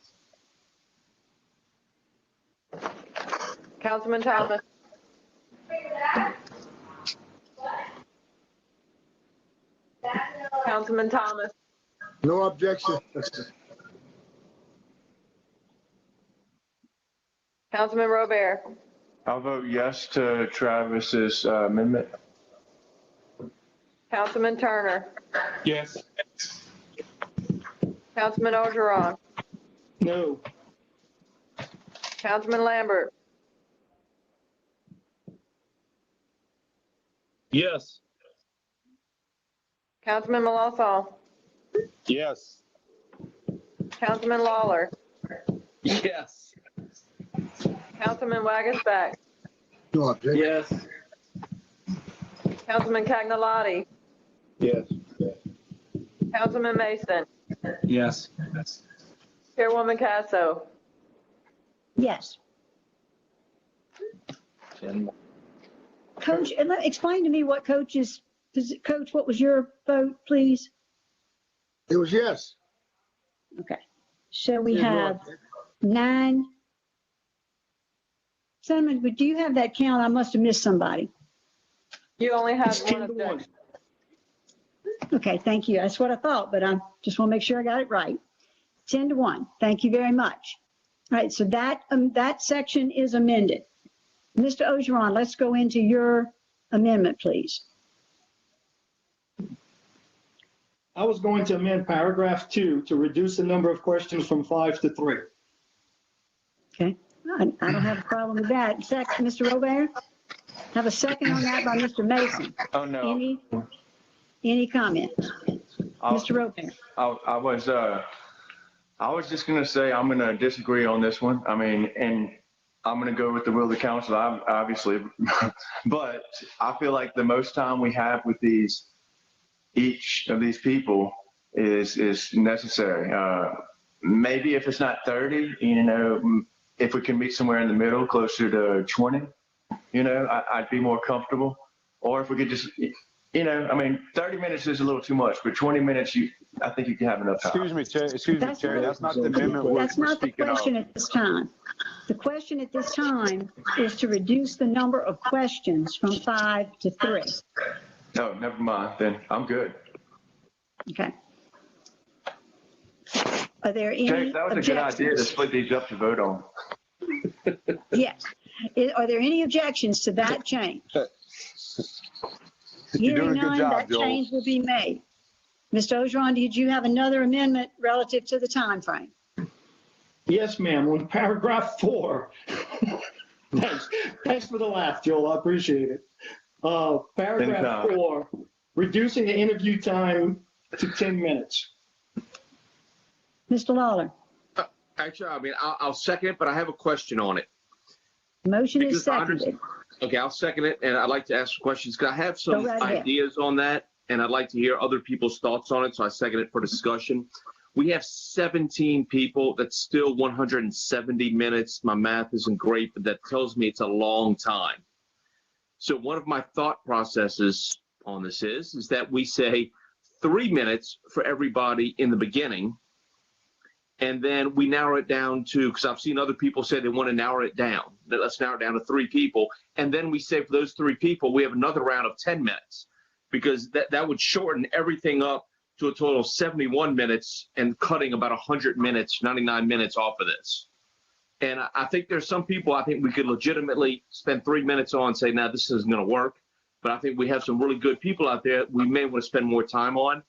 Councilman Thomas. Councilman Thomas. No objection. Councilman Robert. I'll vote yes to Travis's amendment. Councilman Turner. Yes. Councilman Ogeron. No. Councilman Lambert. Yes. Councilman Melancon. Yes. Councilman Lawler. Yes. Councilman Wagensback. No objection. Yes. Councilman Cagnolati. Yes. Councilman Mason. Yes. Chairwoman Casso. Yes. Coach, explain to me what Coach, what was your vote, please? It was yes. Okay. So we have 9. Senator, but do you have that count? I must have missed somebody. You only have It's one 10 to 1. objection. Okay, thank you. That's what I thought, but I just want to make sure I got it right. 10 to 1. Thank you very much. All right, so that section is amended. Mr. Ogeron, let's go into your amendment, please. I was going to amend paragraph 2 to reduce the number of questions from 5 to 3. Okay, I don't have a problem with that. Second, Mr. Robert? Have a second on that by Mr. Mason. Oh, no. Any comments? Mr. Robert? I was just going to say I'm going to disagree on this one. I mean, and I'm going to go with the will of the council, obviously. But I feel like the most time we have with each of these people is necessary. Maybe if it's not 30, if we can meet somewhere in the middle, closer to 20, I'd be more comfortable. Or if we could just, 30 minutes is a little too much, but 20 minutes, I think you can have enough time. Excuse me, Chair. That's not the amendment we're That's not the speaking of. question at this time. The question at this time is to reduce the number of questions from 5 to 3. No, never mind. Then I'm good. Okay. Are there any Jake, that was a good idea to objections? split these up to vote on. Yes. Are there any objections to that change? You're doing Hearing a good none, job, that Joel. change will be made. Mr. Ogeron, did you have another amendment relative to the time frame? Yes, ma'am. On paragraph 4. Thanks for the laugh, Joel. I appreciate it. Paragraph Anytime. 4, reducing the interview time to 10 minutes. Mr. Lawler, Actually, I mean, I'll second it, but I have a question on it. motion is Because I seconded. Okay, I'll second it, and I'd like to ask questions, because I have some Go right ahead. ideas on that, and I'd like to hear other people's thoughts on it, so I second it for discussion. We have 17 people. That's still 170 minutes. My math isn't great, but that tells me it's a long time. So one of my thought processes on this is that we say 3 minutes for everybody in the beginning, and then we narrow it down to, because I've seen other people say they want to narrow it down. Let's narrow it down to 3 people. And then we say for those 3 people, we have another round of 10 minutes, because that would shorten everything up to a total of 71 minutes and cutting about 100 minutes, 99 minutes off of this. And I think there's some people I think we could legitimately spend 3 minutes on and say, now this isn't going to work. But I think we have some really good people out there we may want to spend more time on.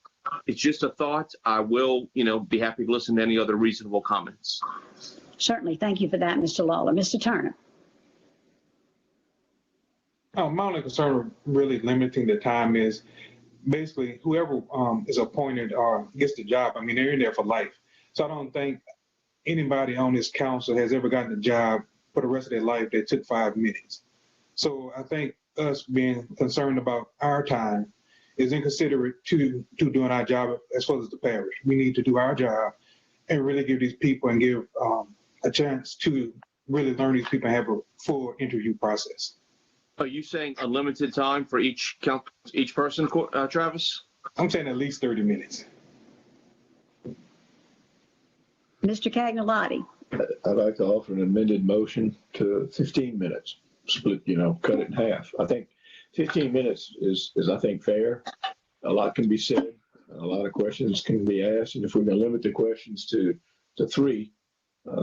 It's just a thought. I will, be happy to listen to any other reasonable comments. Certainly. Thank you for that, Mr. Lawler. Mr. Turner. My only concern with really limiting the time is basically whoever is appointed or gets the job, I mean, they're in there for life. So I don't think anybody on this council has ever gotten a job for the rest of their life that took 5 minutes. So I think us being concerned about our time is inconsiderate to doing our job as well as the parish. We need to do our job and really give these people and give a chance to really learn these people and have a full interview process. Are you saying a limited time for each person, Travis? I'm saying at least 30 minutes. Mr. Cagnolati. I'd like to offer an amended motion to 15 minutes, split, cut it in half. I think 15 minutes is I think, fair. A lot can be said. A lot of questions can be asked. And if we're going to limit the questions to 3,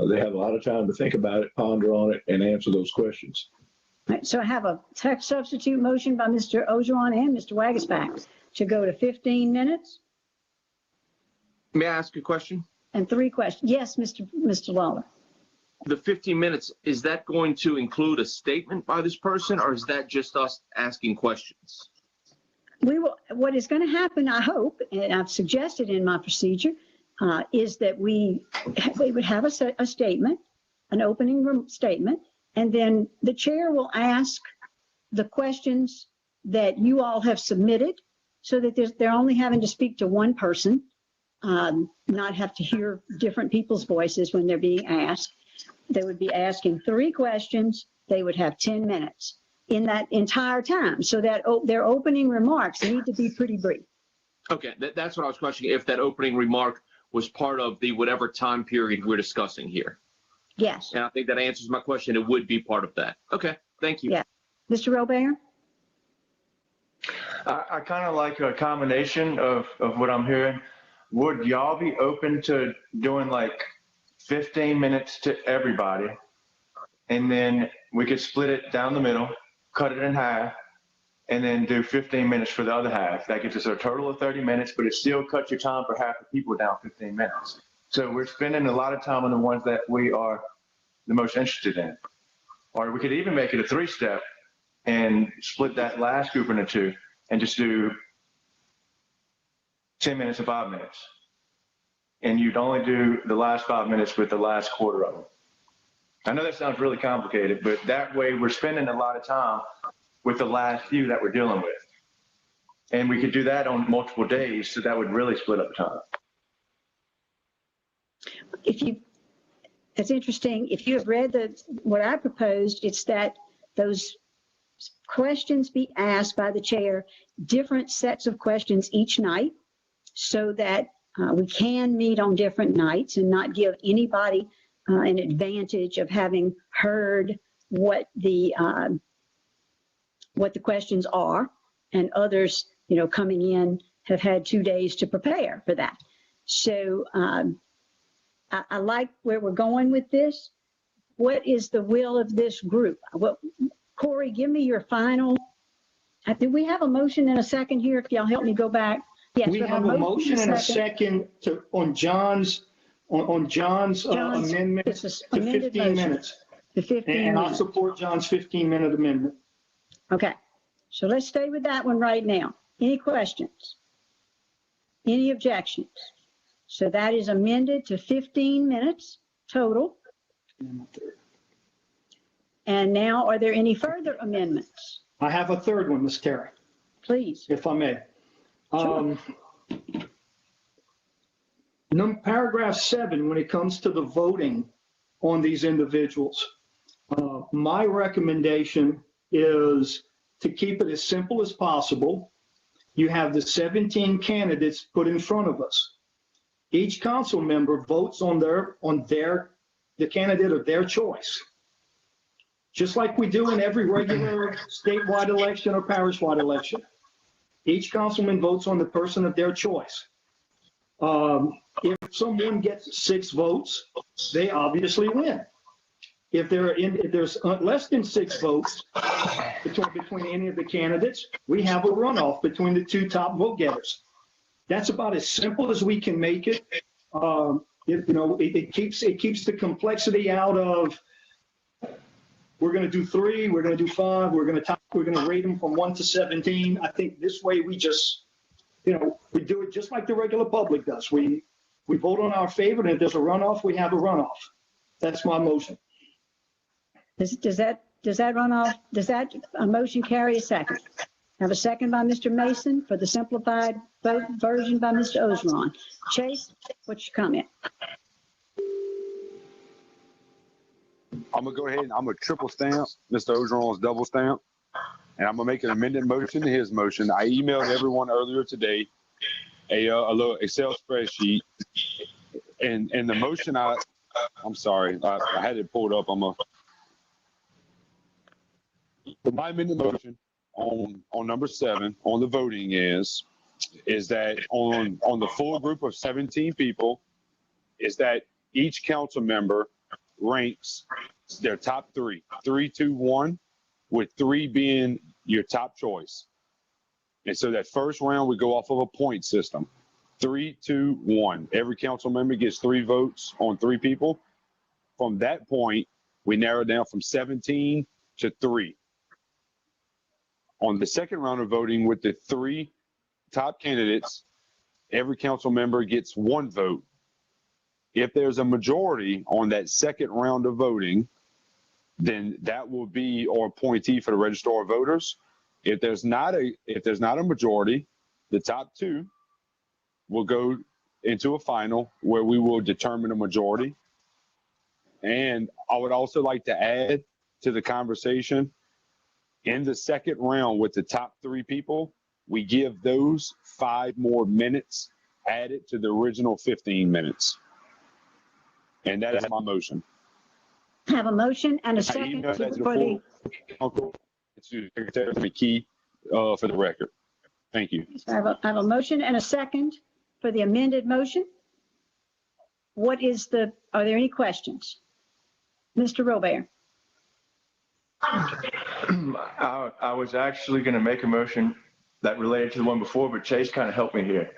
they have a lot of time to think about it, ponder on it, and answer those questions. All right, so I have a text substitute motion by Mr. Ogeron and Mr. Wagasback to go to 15 minutes May I ask a question? and 3 questions. Yes, Mr. Lawler. The 15 minutes, is that going to include a statement by this person, or is that just us asking questions? What is going to happen, I hope, and I've suggested in my procedure, is that we would have a statement, an opening statement, and then the chair will ask the questions that you all have submitted, so that they're only having to speak to one person, not have to hear different people's voices when they're being asked. They would be asking 3 questions. They would have 10 minutes in that entire time. So that their opening remarks need to be pretty brief. Okay, that's what I was questioning, if that opening remark was part of the whatever time period we're discussing here. Yes. And I think that answers my question. It would be part of that. Okay, thank you. Yeah. Mr. Robert? I kind of like a combination of what I'm hearing. Would y'all be open to doing like 15 minutes to everybody, and then we could split it down the middle, cut it in half, and then do 15 minutes for the other half? That gives us a total of 30 minutes, but it still cuts your time for half the people down 15 minutes. So we're spending a lot of time on the ones that we are the most interested in. Or we could even make it a 3-step and split that last group into 2 and just do 10 minutes and 5 minutes. And you'd only do the last 5 minutes with the last quarter of them. I know that sounds really complicated, but that way we're spending a lot of time with the last few that we're dealing with. And we could do that on multiple days, so that would really split up time. It's interesting. If you have read what I proposed, it's that those questions be asked by the chair, different sets of questions each night, so that we can meet on different nights and not give anybody an advantage of having heard what the questions are, and others, coming in have had 2 days to prepare for that. So I like where we're going with this. What is the will of this group? Corey, give me your final. Do we have a motion and a second here? If y'all help me go back. Yes, We have a motion and a second on John's amendment to 15 minutes. The 15 And I'll minutes. support John's 15-minute amendment. Okay, so let's stay with that one right now. Any questions? Any objections? So that is amended to 15 minutes total. And now, are there any further amendments? I have a third one, Ms. Terry, Please. if I may. Sure. Paragraph 7, when it comes to the voting on these individuals, my recommendation is to keep it as simple as possible. You have the 17 candidates put in front of us. Each council member votes on the candidate of their choice. Just like we do in every regular statewide election or parish-wide election. Each councilman votes on the person of their choice. If someone gets 6 votes, they obviously win. If there's less than 6 votes between any of the candidates, we have a runoff between the 2 top vote getters. That's about as simple as we can make it. It keeps the complexity out of, we're going to do 3, we're going to do 5, we're going to rate them from 1 to 17. I think this way we just, we do it just like the regular public does. We vote on our favor, and if there's a runoff, we have a runoff. That's my motion. Does that motion carry a second? Have a second by Mr. Mason for the simplified vote version by Mr. Ogeron. Chase, what's your comment? I'm gonna go ahead and I'm gonna triple stamp Mr. Ogeron's double stamp, and I'm gonna make an amended motion to his motion. I emailed everyone earlier today a little Excel spreadsheet, and the motion I'm sorry, I had it pulled up. My amended motion on number 7 on the voting is that on the full group of 17 people, is that each council member ranks their top 3, 3, 2, 1, with 3 being your top choice. And so that first round, we go off of a point system. 3, 2, 1. Every council member gets 3 votes on 3 people. From that point, we narrow down from 17 to 3. On the second round of voting with the 3 top candidates, every council member gets 1 vote. If there's a majority on that second round of voting, then that will be our appointee for the registrar of voters. If there's not a majority, the top 2 will go into a final where we will determine a majority. And I would also like to add to the conversation, in the second round with the top 3 people, we give those 5 more minutes added to the original 15 minutes. And that is my motion. Have a motion and a second for the Secretary McKee for the record. Thank you. I have a motion and a second for the amended motion. Are there any questions? Mr. Robert. I was actually going to make a motion that related to the one before, but Chase kind of helped me here.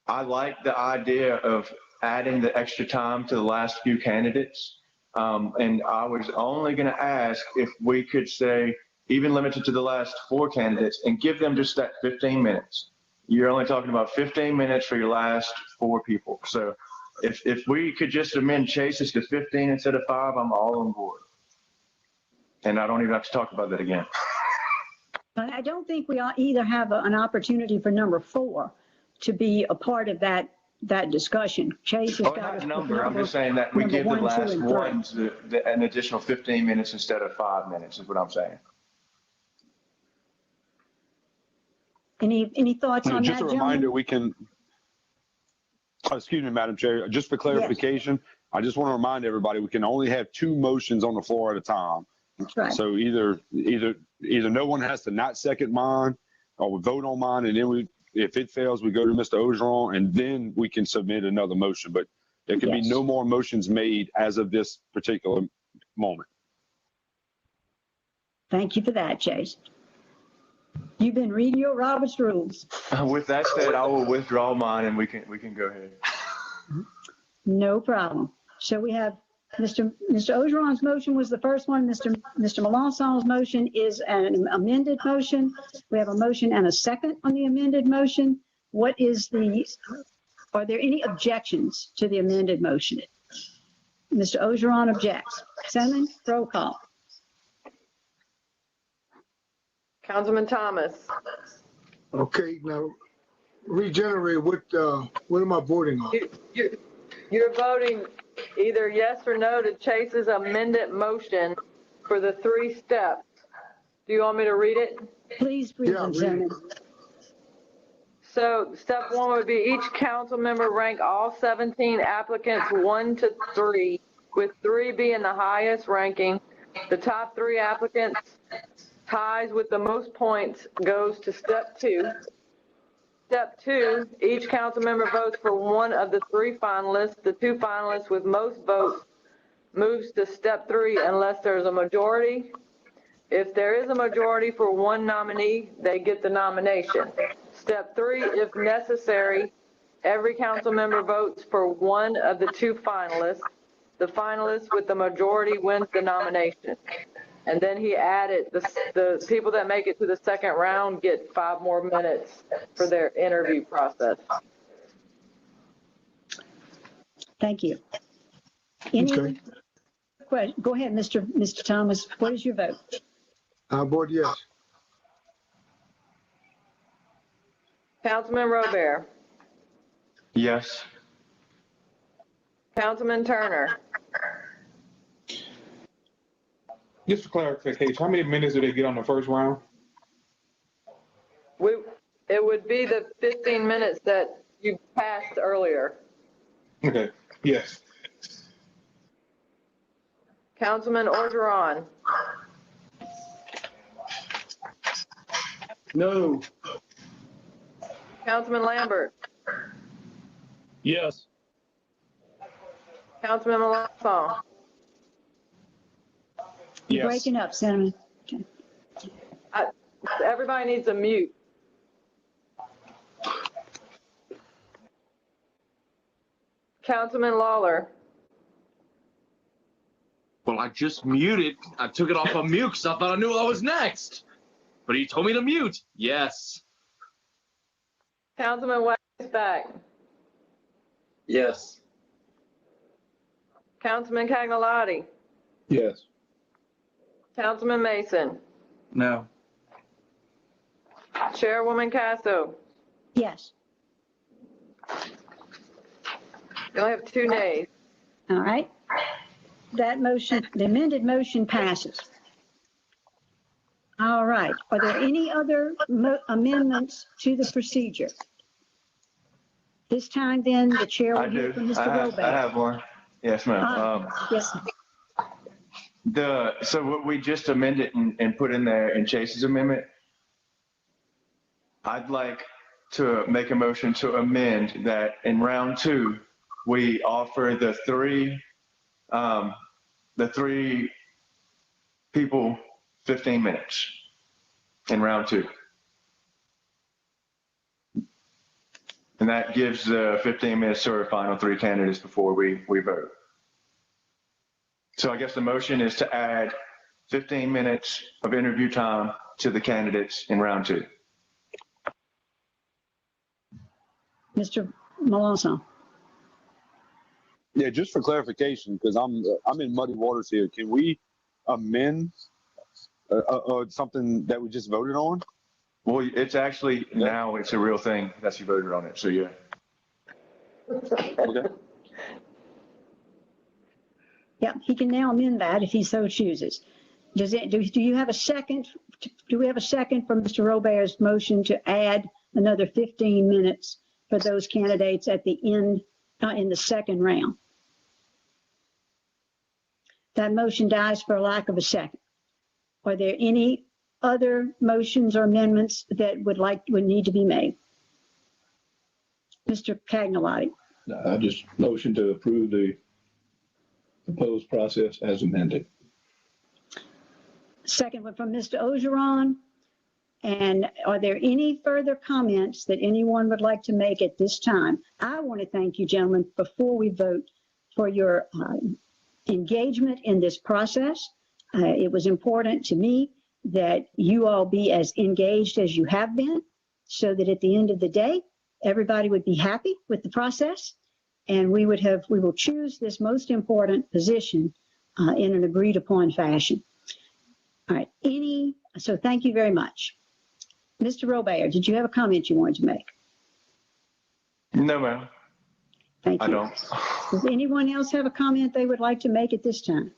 I like the idea of adding the extra time to the last few candidates. And I was only going to ask if we could say, even limited to the last 4 candidates, and give them just that 15 minutes. You're only talking about 15 minutes for your last 4 people. So if we could just amend Chase's to 15 instead of 5, I'm all on board. And I don't even have to talk about that again. But I don't think we either have an opportunity for number 4 to be a part of that discussion. Chase has got a number. I'm just saying that we give the last ones an additional 15 minutes instead of 5 minutes is what I'm saying. Any thoughts on that, Just a reminder, we can, excuse me, Madam Chair, just for clarification, yes. I just want to remind everybody, we can only have 2 motions on the floor at a time. That's right. So either no one has to not second mine, or we vote on mine, and then if it fails, we go to Mr. Ogeron, and then we can submit another motion. But there can be no more motions made as of this particular moment. Thank you for that, Chase. You've been reading your Robert's rules. With that said, I will withdraw mine, and we can go ahead. No problem. So we have Mr. Ogeron's motion was the first one. Mr. Melancon's motion is an amended motion. We have a motion and a second on the amended motion. Are there any objections to the amended motion? Mr. Ogeron objects. Senator, roll call. Councilman Thomas. Okay, now regenerate, what am I voting on? You're voting either yes or no to Chase's amended motion for the 3 steps. Do you want me to read it? Please read them, Senator. So step 1 would be each council member rank all 17 applicants 1 to 3, with 3 being the highest ranking. The top 3 applicants ties with the most points goes to step 2. Step 2, each council member votes for 1 of the 3 finalists. The 2 finalists with most votes moves to step 3 unless there's a majority. If there is a majority for 1 nominee, they get the nomination. Step 3, if necessary, every council member votes for 1 of the 2 finalists. The finalist with the majority wins the nomination. And then he added the people that make it to the second round get 5 more minutes for their interview process. Thank you. Okay. Go ahead, Mr. Thomas. What is your vote? I vote yes. Councilman Robert. Yes. Councilman Turner. Just for clarification, how many minutes do they get on the first round? It would be the 15 minutes that you passed earlier. Okay, yes. Councilman Orgeron. No. Councilman Lambert. Yes. Councilman Melanson. You're breaking up, Senator. Okay. Everybody needs a mute. Councilman Lawler. Well, I just muted. I took it off of mute because I thought I knew what was next. But he told me to mute. Yes. Councilman Weisbach. Yes. Councilman Cagnolati. Yes. Councilman Mason. No. Chairwoman Casso. Yes. You only have 2 nays. All right. That motion, the amended motion passes. All right. Are there any other amendments to the procedure? This time then, the chair will hear from Mr. Robach. I have one. Yes, ma'am. Yes, sir. So what we just amended and put in there in Chase's amendment, I'd like to make a motion to amend that in round 2, we offer the 3 people 15 minutes in round 2. And that gives 15 minutes to our final 3 candidates before we vote. So I guess the motion is to add 15 minutes of interview time to the candidates in round 2. Mr. Melanson. Yeah, just for clarification, because I'm in muddy waters here. Can we amend something that we just voted on? Well, it's actually now it's a real thing that you voted on it. So yeah. Okay. Yeah, he can now amend that if he so chooses. Do you have a second? Do we have a second for Mr. Robert's motion to add another 15 minutes for those candidates at the end in the second round? That motion dies for lack of a second. Are there any other motions or amendments that would need to be made? Mr. Cagnolati. I just motion to approve the proposed process as amended. Second one from Mr. Ogeron. And are there any further comments that anyone would like to make at this time? I want to thank you, gentlemen, before we vote, for your engagement in this process. It was important to me that you all be as engaged as you have been, so that at the end of the day, everybody would be happy with the process, and we will choose this most important position in an agreed upon fashion. All right, so thank you very much. Mr. Robert, did you have a comment you wanted to make? No, ma'am. Thank you. I don't. Does anyone else have a comment they would like to make at this time?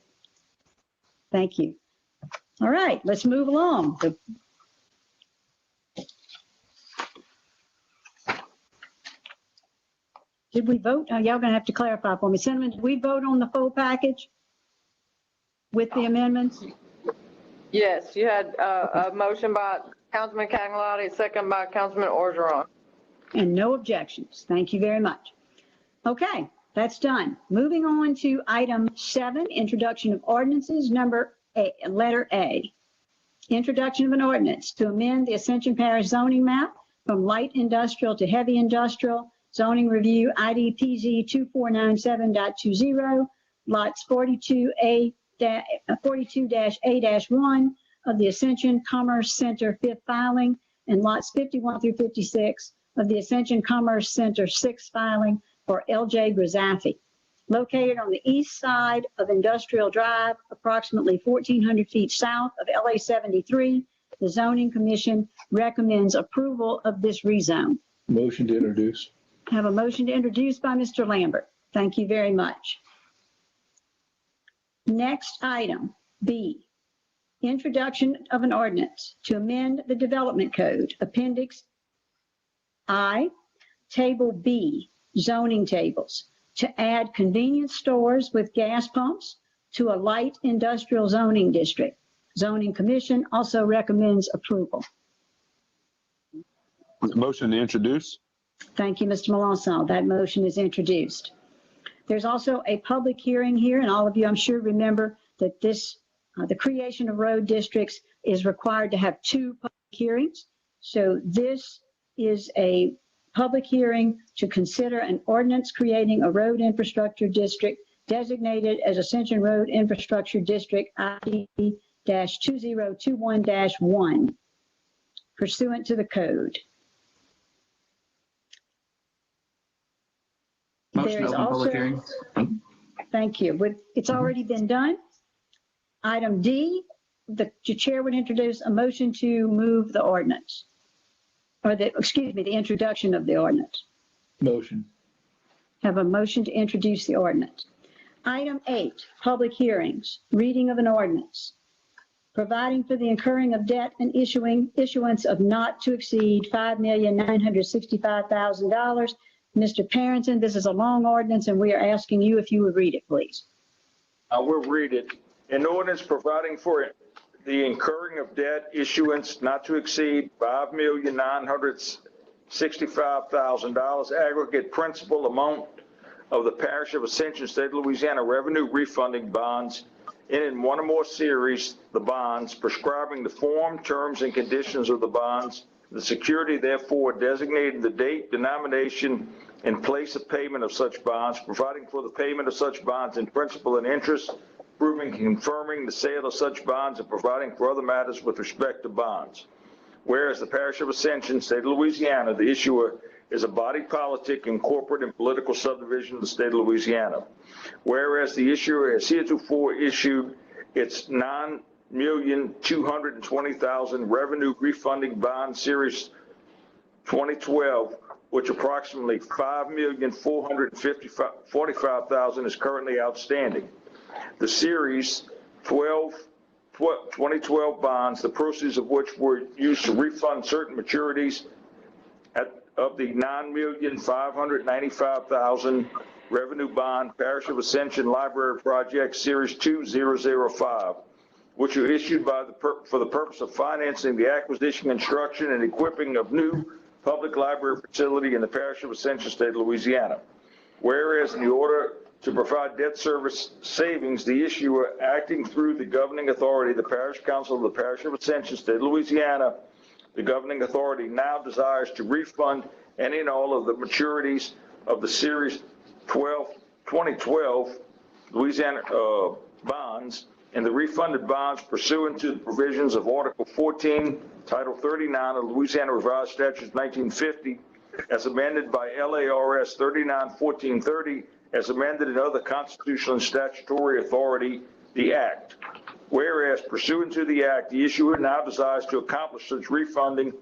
Thank you. All right, let's move along. Did we vote? Y'all gonna have to clarify for me. Cinnamon, did we vote on the full package with the amendments? Yes, you had a motion by Councilman Cagnalotti, second by Councilman Orgeron. And no objections. Thank you very much. Okay, that's done. Moving on to item 7, introduction of ordinances, letter A. Introduction of an ordinance to amend the Ascension Parish zoning map from light industrial to heavy industrial, zoning review IDPZ 2497.20, lots 42-A-1 of the Ascension Commerce Center 5th filing, and lots 51 through 56 of the Ascension Commerce Center 6th filing for LJ Grazafi. Located on the east side of Industrial Drive, approximately 1,400 feet south of LA 73, the Zoning Commission recommends approval of this rezone. Motion to introduce. I have a motion to introduce by Mr. Lambert. Thank you very much. Next item, B, introduction of an ordinance to amend the Development Code, Appendix I, Table B, zoning tables, to add convenience stores with gas pumps to a light industrial zoning district. Zoning Commission also recommends approval. Motion to introduce. Thank you, Mr. Melanson. That motion is introduced. There's also a public hearing here, and all of you, I'm sure, remember that the creation of road districts is required to have 2 public hearings. So this is a public hearing to consider an ordinance creating a road infrastructure district designated as Ascension Road Infrastructure District ID-2021-1 pursuant to the code. Motion to open public hearing. Thank you. It's already been done. Item D, the chair would introduce a motion to move the ordinance, or the introduction of the ordinance. Motion. Have a motion to introduce the ordinance. Item 8, public hearings, reading of an ordinance, providing for the incurring of debt and issuance of not to exceed $5,965,000. Mr. Parrington, this is a long ordinance, and we are asking you if you would read it, please. I will read it. An ordinance providing for the incurring of debt issuance not to exceed $5,965,000 aggregate principal amount of the Parish of Ascension, State of Louisiana revenue refunding bonds in one or more series, the bonds, prescribing the form, terms, and conditions of the bonds, the security therefore designating the date, denomination, and place of payment of such bonds, providing for the payment of such bonds in principal and interest, approving and confirming the sale of such bonds, and providing for other matters with respect to bonds. Whereas the Parish of Ascension, State of Louisiana, the issuer is a body politic and corporate and political subdivision of the State of Louisiana. Whereas the issuer has heretofore issued its $9,220,000 revenue refunding bond series 2012, which approximately $5,445,000 is currently outstanding. The series 2012 bonds, the proceeds of which were used to refund certain maturities of the $9,595,000 revenue bond Parish of Ascension Library Project Series 2005, which were issued for the purpose of financing the acquisition, construction, and equipping of new public library facility in the Parish of Ascension, State of Louisiana. Whereas in the order to provide debt service savings, the issuer, acting through the governing authority, the Parish Council of the Parish of Ascension, State of Louisiana, the governing authority now desires to refund any and all of the maturities of the Series 2012 Louisiana bonds and the refunded bonds pursuant to the provisions of Article 14, Title 39 of Louisiana Revised Statutes 1950, as amended by LARS 39-1430, as amended in other constitutional and statutory authority, the Act. Whereas pursuant to the Act, the issuer now desires to accomplish such refunding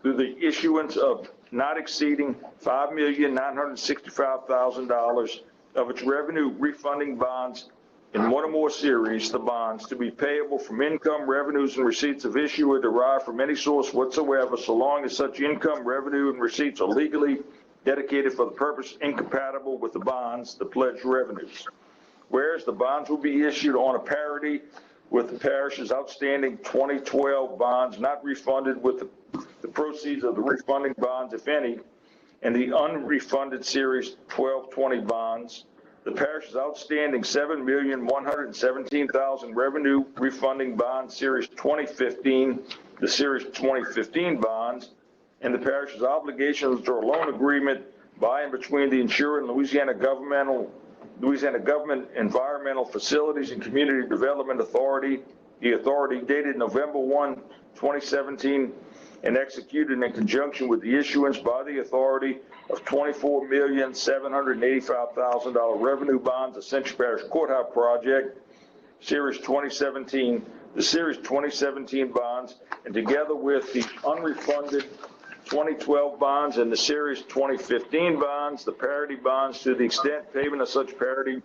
through the issuance of not exceeding $5,965,000 of its revenue refunding bonds in one or more series, the bonds to be payable from income, revenues, and receipts of issuer derived from any source whatsoever, so long as such income, revenue, and receipts are legally dedicated for the purpose incompatible with the bonds, the pledged revenues. Whereas the bonds will be issued on a parity with the parish's outstanding 2012 bonds not refunded with the proceeds of the refunding bonds, if any, and the unrefunded Series 1220 bonds, the parish's outstanding $7,117,000 revenue refunding bond Series 2015, the Series 2015 bonds, and the parish's obligations to a loan agreement by and between the insurer and Louisiana Government Environmental Facilities and Community Development Authority, the authority dated November 1, 2017, and executed in conjunction with the issuance by the authority of $24,785,000 revenue bonds, Ascension Parish Courthouse Project, Series 2017, the Series 2017 bonds, and together with the unrefunded 2012 bonds and the Series 2015 bonds, the parity bonds, to the extent payment of such parity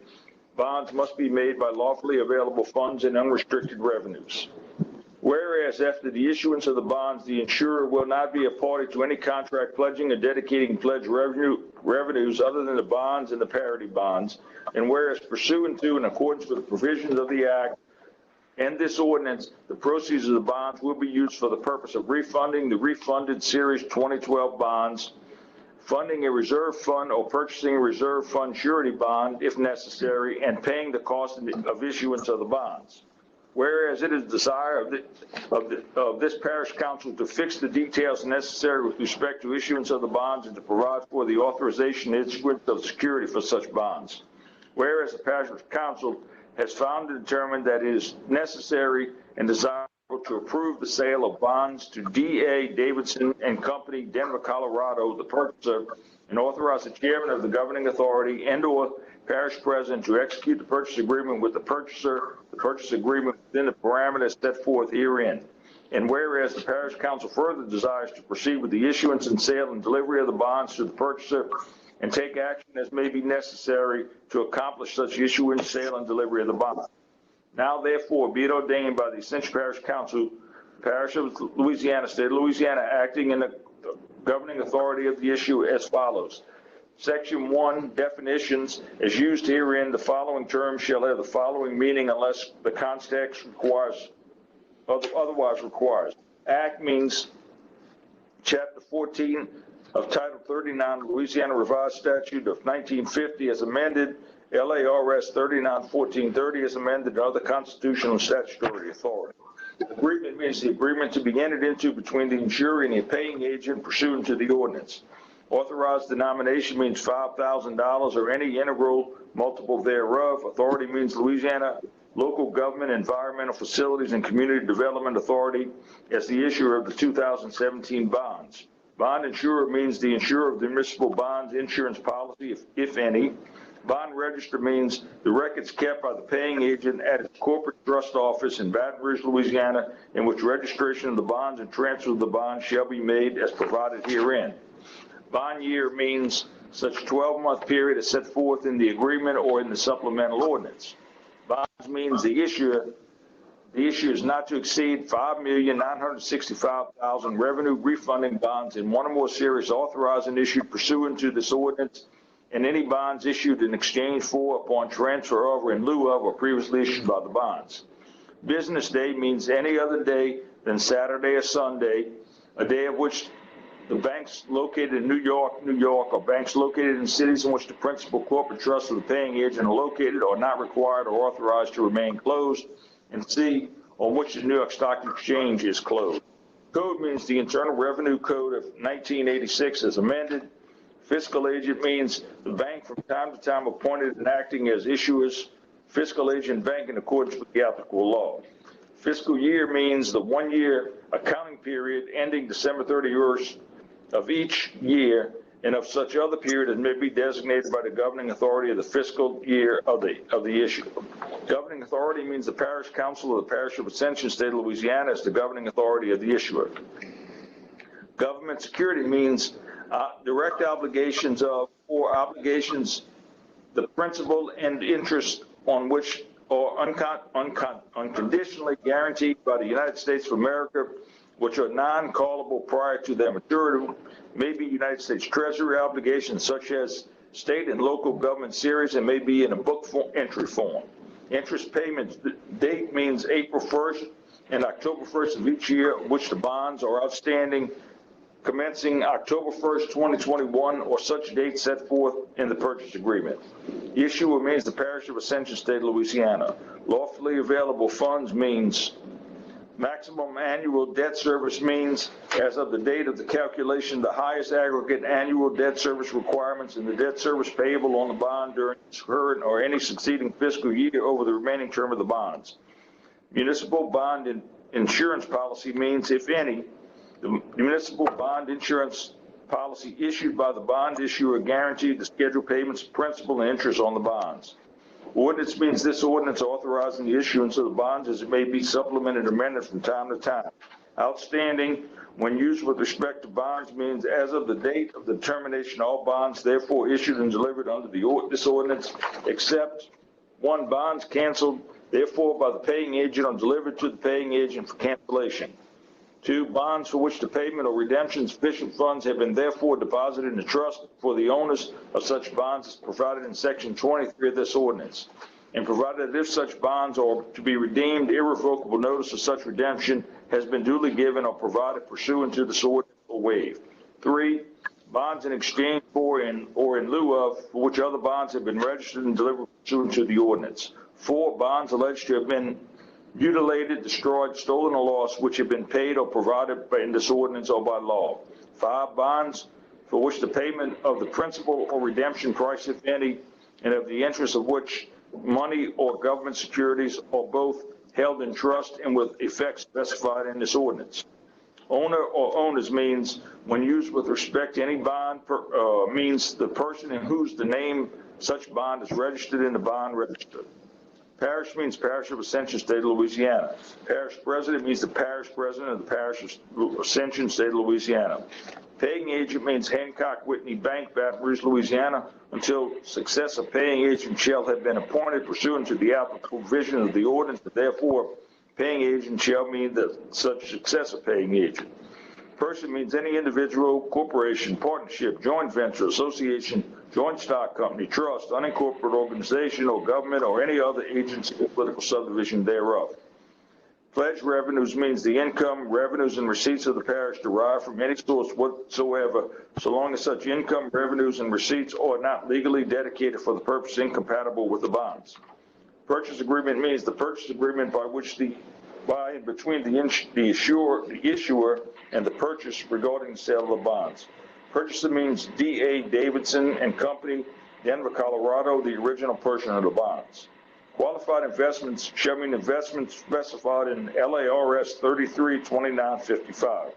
bonds must be made by lawfully available funds and unrestricted revenues. Whereas after the issuance of the bonds, the insurer will not be a party to any contract pledging or dedicating pledged revenues other than the bonds and the parity bonds. And whereas pursuant to, in accordance with the provisions of the Act and this ordinance, the proceeds of the bonds will be used for the purpose of refunding the refunded Series 2012 bonds, funding a reserve fund or purchasing a reserve fund surety bond if necessary, and paying the cost of issuance of the bonds. Whereas it is the desire of this parish council to fix the details necessary with respect to issuance of the bonds and to provide for the authorization and issuance of security for such bonds. Whereas the parish council has found and determined that it is necessary and desirable to approve the sale of bonds to D.A. Davidson and Company, Denver, Colorado, the purchaser, and authorize the chairman of the governing authority and/or parish president to execute the purchase agreement with the purchaser, the purchase agreement within the parameters set forth herein. And whereas the parish council further desires to proceed with the issuance and sale and delivery of the bonds to the purchaser and take action as may be necessary to accomplish such issuance, sale, and delivery of the bond. Now, therefore, be it ordained by the Ascension Parish Council, Parish of Louisiana, State of Louisiana, acting in the governing authority of the issue as follows. Section 1, definitions, as used herein, the following terms shall have the following meaning unless the context otherwise requires. Act means Chapter 14 of Title 39 Louisiana Revised Statute of 1950 as amended, LARS 39-1430 as amended, and other constitutional and statutory authority. Agreement means the agreement to be entered into between the insurer and the paying agent pursuant to the ordinance. Authorized denomination means $5,000 or any integral multiple thereof. Authority means Louisiana Local Government Environmental Facilities and Community Development Authority as the issuer of the 2017 bonds. Bond insurer means the insurer of the municipal bonds insurance policy, if any. Bond register means the records kept by the paying agent at its corporate trust office in Baton Rouge, Louisiana, in which registration of the bonds and transfer of the bonds shall be made as provided herein. Bond year means such 12-month period as set forth in the agreement or in the supplemental ordinance. Bonds means the issue is not to exceed $5,965,000 revenue refunding bonds in one or more series authorized and issued pursuant to this ordinance, and any bonds issued in exchange for, upon transfer of, or in lieu of, or previously issued by the bonds. Business day means any other day than Saturday or Sunday, a day of which the banks located in New York, or banks located in cities in which the principal corporate trusts of the paying agent are located or not required or authorized to remain closed, and C, on which the New York Stock Exchange is closed. Code means the Internal Revenue Code of 1986 as amended. Fiscal agent means the bank from time to time appointed and acting as issuers fiscal agent bank in accordance with the applicable law. Fiscal year means the 1-year accounting period ending December 31st of each year and of such other period as may be designated by the governing authority of the fiscal year of the issue. Governing authority means the parish council of the parish of Ascension, state of Louisiana, as the governing authority of the issuer. Government security means direct obligations of or obligations, the principal and interest on which or unconditionally guaranteed by the United States of America, which are non-callable prior to their maturity, may be United States Treasury obligations such as state and local government series, and may be in a book entry form. Interest payments date means April 1st and October 1st of each year, which the bonds are outstanding, commencing October 1st, 2021, or such date set forth in the purchase agreement. The issuer means the parish of Ascension, state of Louisiana. Lawfully available funds means maximum annual debt service means, as of the date of the calculation, the highest aggregate annual debt service requirements and the debt service payable on the bond during its current or any succeeding fiscal year over the remaining term of the bonds. Municipal bond insurance policy means, if any, the municipal bond insurance policy issued by the bond issuer guaranteed the scheduled payments of principal and interest on the bonds. Ordinance means this ordinance authorizing the issuance of the bonds as it may be supplemented or amended from time to time. Outstanding when used with respect to bonds means as of the date of the termination, all bonds therefore issued and delivered under this ordinance, except 1, bonds canceled therefore by the paying agent or delivered to the paying agent for cancellation. 2, bonds for which the payment or redemption sufficient funds have been therefore deposited in the trust for the owners of such bonds as provided in section 23 of this ordinance, and provided that if such bonds are to be redeemed, irrevocable notice of such redemption has been duly given or provided pursuant to this ordinance or waived. 3, bonds in exchange for or in lieu of for which other bonds have been registered and delivered pursuant to the ordinance. 4, bonds alleged to have been mutilated, destroyed, stolen, or lost, which have been paid or provided in this ordinance or by law. 5, bonds for which the payment of the principal or redemption price, if any, and of the interest of which money or government securities or both held in trust and with effects specified in this ordinance. Owner or owners means, when used with respect to any bond, means the person in whose the name such bond is registered in the bond register. Parish means parish of Ascension, state of Louisiana. Parish president means the parish president of the parish of Ascension, state of Louisiana. Paying agent means Hancock Whitney Bank, Baton Rouge, Louisiana, until successor paying agent shall have been appointed pursuant to the applicable provision of the ordinance, and therefore paying agent shall mean the such successor paying agent. Person means any individual, corporation, partnership, joint venture, association, joint stock company, trust, unincorporated organization, or government, or any other agency or political subdivision thereof. Pledge revenues means the income, revenues, and receipts of the parish derived from any source whatsoever, so long as such income, revenues, and receipts are not legally dedicated for the purpose incompatible with the bonds. Purchase agreement means the purchase agreement by which by and between the issuer and the purchase regarding the sale of the bonds. Purchaser means D.A. Davidson and Company, Denver, Colorado, the original purchaser of the bonds. Qualified investments shall mean investments specified in LARS 332955.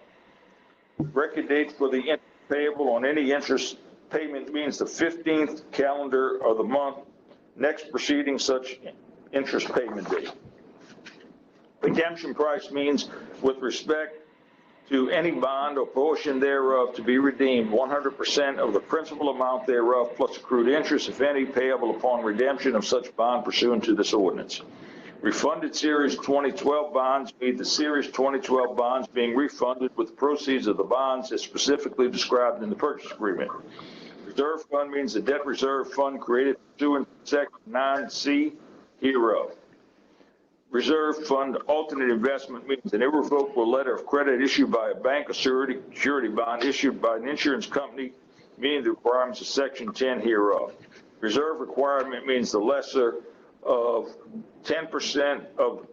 Record date for the interest payable on any interest payment means the 15th calendar of the month next preceding such interest payment date. Redemption price means with respect to any bond or portion thereof to be redeemed, 100% of the principal amount thereof plus accrued interest, if any, payable upon redemption of such bond pursuant to this ordinance. Refunded Series 2012 bonds mean the Series 2012 bonds being refunded with the proceeds of the bonds as specifically described in the purchase agreement. Reserve fund means the debt reserve fund created pursuant to Section 9C hereof. Reserve fund alternate investment means an irrevocable letter of credit issued by a bank or surety bond issued by an insurance company, meaning the requirements of Section 10 hereof. Reserve requirement means the lesser of 10% of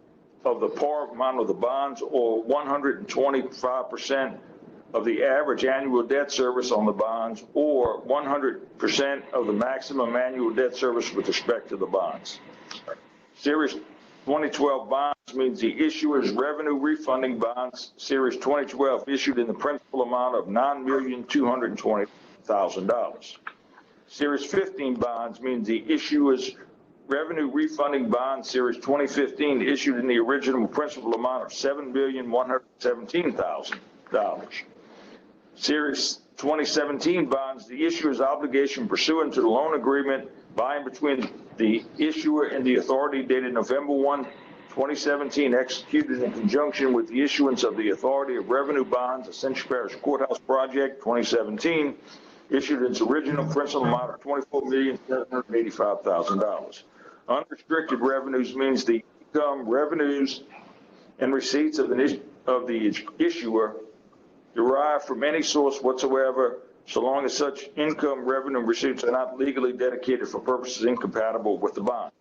the par amount of the bonds or 125% of the average annual debt service on the bonds or 100% of the maximum annual debt service with respect to the bonds. Series 2012 bonds means the issuer's revenue refunding bonds, Series 2012, issued in the principal amount of $9,220,000. Series 15 bonds means the issuer's revenue refunding bond, Series 2015, issued in the original principal amount of $7,117,000. Series 2017 bonds, the issuer's obligation pursuant to the loan agreement by and between the issuer and the authority dated November 1, 2017, executed in conjunction with the issuance of the Authority of Revenue Bonds, Ascension Parish Courthouse Project 2017, issued its original principal amount of $24,785,000. Unrestricted revenues means the income, revenues, and receipts of the issuer derived from any source whatsoever, so long as such income, revenue, and receipts are not legally dedicated for purposes incompatible with the bonds.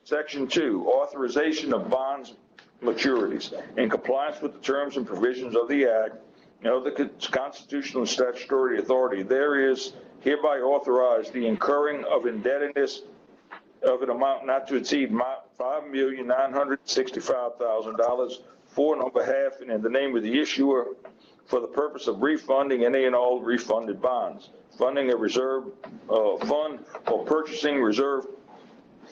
Section 2, authorization of bonds maturities. In compliance with the terms and provisions of the Act and of the constitutional and statutory authority, there is hereby authorized the incurring of indebtedness of an amount not to exceed $5,965,000 for and on behalf and in the name of the issuer for the purpose of refunding any and all refunded bonds, funding a reserve fund or purchasing reserve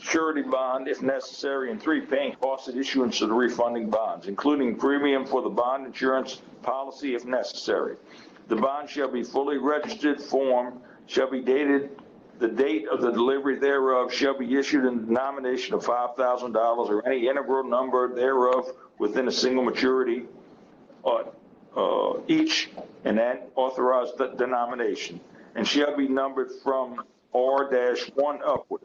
surety bond if necessary, and 3, paying costs of issuance of the refunding bonds, including premium for the bond insurance policy if necessary. The bond shall be fully registered form, shall be dated, the date of the delivery thereof shall be issued in the denomination of $5,000 or any integral number thereof within a single maturity each and an authorized denomination, and shall be numbered from R-1 upward.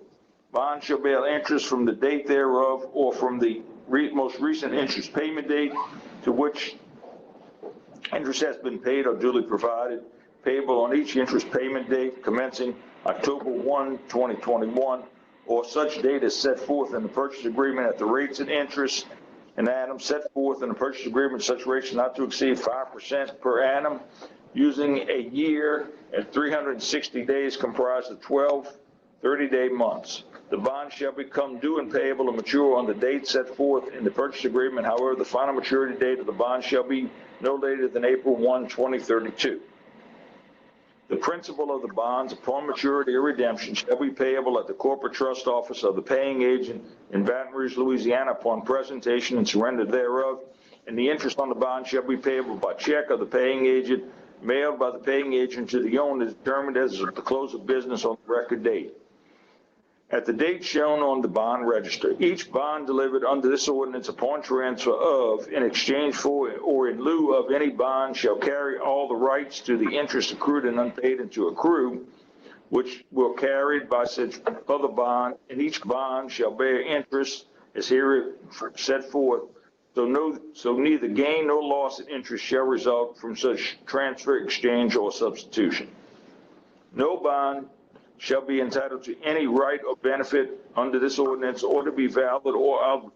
Bond shall bear interest from the date thereof or from the most recent interest payment date to which interest has been paid or duly provided, payable on each interest payment date commencing October 1, 2021, or such date as set forth in the purchase agreement at the rates and interest and annum set forth in the purchase agreement. Such rates not to exceed 5% per annum, using a year and 360 days comprised of 12 30-day months. The bond shall become due and payable and mature on the date set forth in the purchase agreement. However, the final maturity date of the bond shall be no later than April 1, 2032. The principal of the bonds upon maturity or redemption shall be payable at the corporate trust office of the paying agent in Baton Rouge, Louisiana upon presentation and surrender thereof, and the interest on the bond shall be payable by check of the paying agent mailed by the paying agent to the owner determined as of the close of business on the record date. At the date shown on the bond register, each bond delivered under this ordinance upon transfer of, in exchange for, or in lieu of any bond shall carry all the rights to the interest accrued and unpaid and to accrue, which will carried by such other bond, and each bond shall bear interest as here set forth. So neither gain nor loss in interest shall result from such transfer, exchange, or substitution. No bond shall be entitled to any right or benefit under this ordinance or to be valid or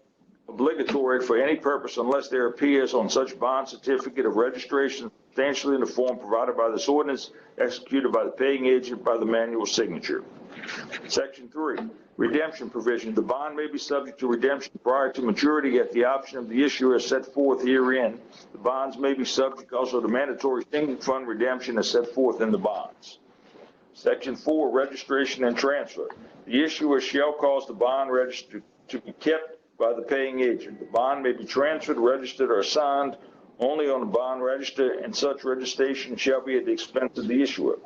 obligatory for any purpose unless there appears on such bond certificate of registration substantially in the form provided by this ordinance, executed by the paying agent by the manual signature. Section 3, redemption provision. The bond may be subject to redemption prior to maturity at the option of the issuer as set forth herein. The bonds may be subject also to mandatory single fund redemption as set forth in the bonds. Section 4, registration and transfer. The issuer shall cause the bond register to be kept by the paying agent. The bond may be transferred, registered, or assigned only on the bond register, and such registration shall be at the expense of the issuer.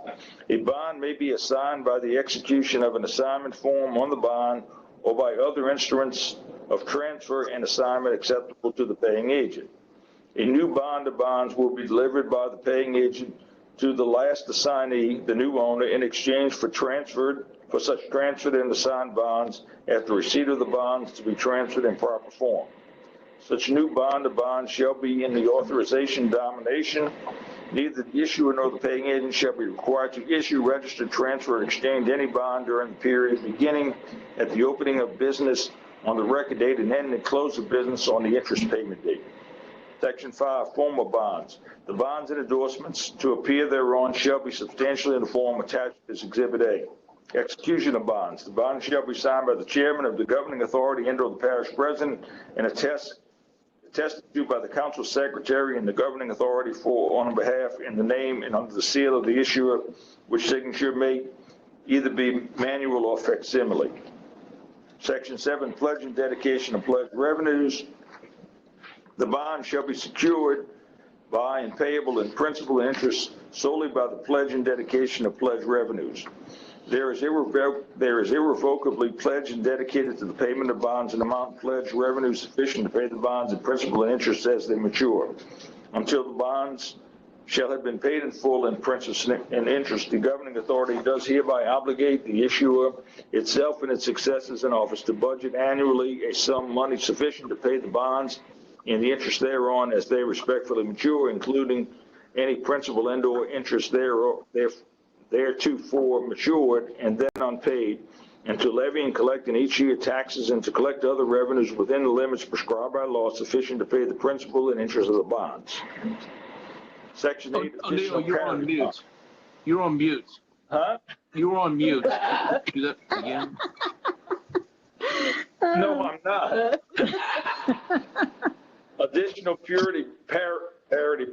A bond may be assigned by the execution of an assignment form on the bond or by other instruments of transfer and assignment acceptable to the paying agent. A new bond of bonds will be delivered by the paying agent to the last assignee, the new owner, in exchange for such transferred and assigned bonds after receipt of the bonds to be transferred in proper form. Such new bond of bonds shall be in the authorization domination. Neither the issuer nor the paying agent shall be required to issue, register, transfer, or exchange any bond during the period beginning at the opening of business on the record date and ending at close of business on the interest payment date. Section 5, form of bonds. The bonds and endorsements to appear thereon shall be substantially in the form attached as Exhibit A. Execution of bonds. The bond shall be signed by the chairman of the governing authority and/or the parish president and attested to by the council secretary and the governing authority on behalf in the name and under the seal of the issuer, which signature may either be manual or facsimile. Section 7, pledge and dedication of pledge revenues. The bond shall be secured by and payable in principal and interest solely by the pledge and dedication of pledge revenues. There is irrevocably pledged and dedicated to the payment of bonds an amount pledged revenue sufficient to pay the bonds in principal and interest as they mature. Until the bonds shall have been paid in full in principal and interest, the governing authority does hereby obligate the issuer itself and its successors in office to budget annually a sum of money sufficient to pay the bonds and the interest thereon as they respectfully mature, including any principal and/or interest theretofore matured and then unpaid, and to levy and collect in each year taxes and to collect other revenues within the limits prescribed by law sufficient to pay the principal and interest of the bonds. Section 8. Neil, you're on mute. You're on mute. Huh? You're on mute. Do that again. No, I'm not. Additional parity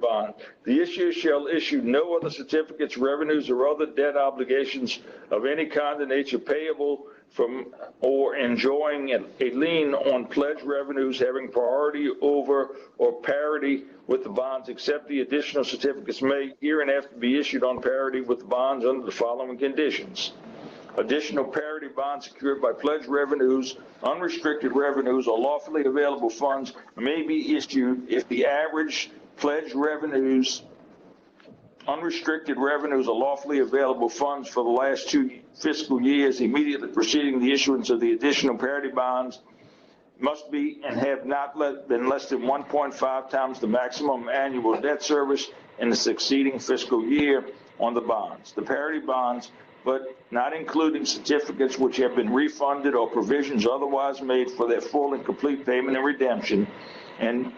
bond. The issuer shall issue no other certificates, revenues, or other debt obligations of any kind of nature payable from or enjoying a lien on pledged revenues having priority over or parity with the bonds, except the additional certificates may hereinafter be issued on parity with the bonds under the following conditions. Additional parity bonds secured by pledged revenues, unrestricted revenues, or lawfully available funds may be issued if the average pledged revenues, unrestricted revenues, or lawfully available funds for the last 2 fiscal years immediately preceding the issuance of the additional parity bonds must be and have not been less than 1.5 times the maximum annual debt service in the succeeding fiscal year on the bonds. The parity bonds, but not including certificates which have been refunded or provisions otherwise made for their full and complete payment and redemption, and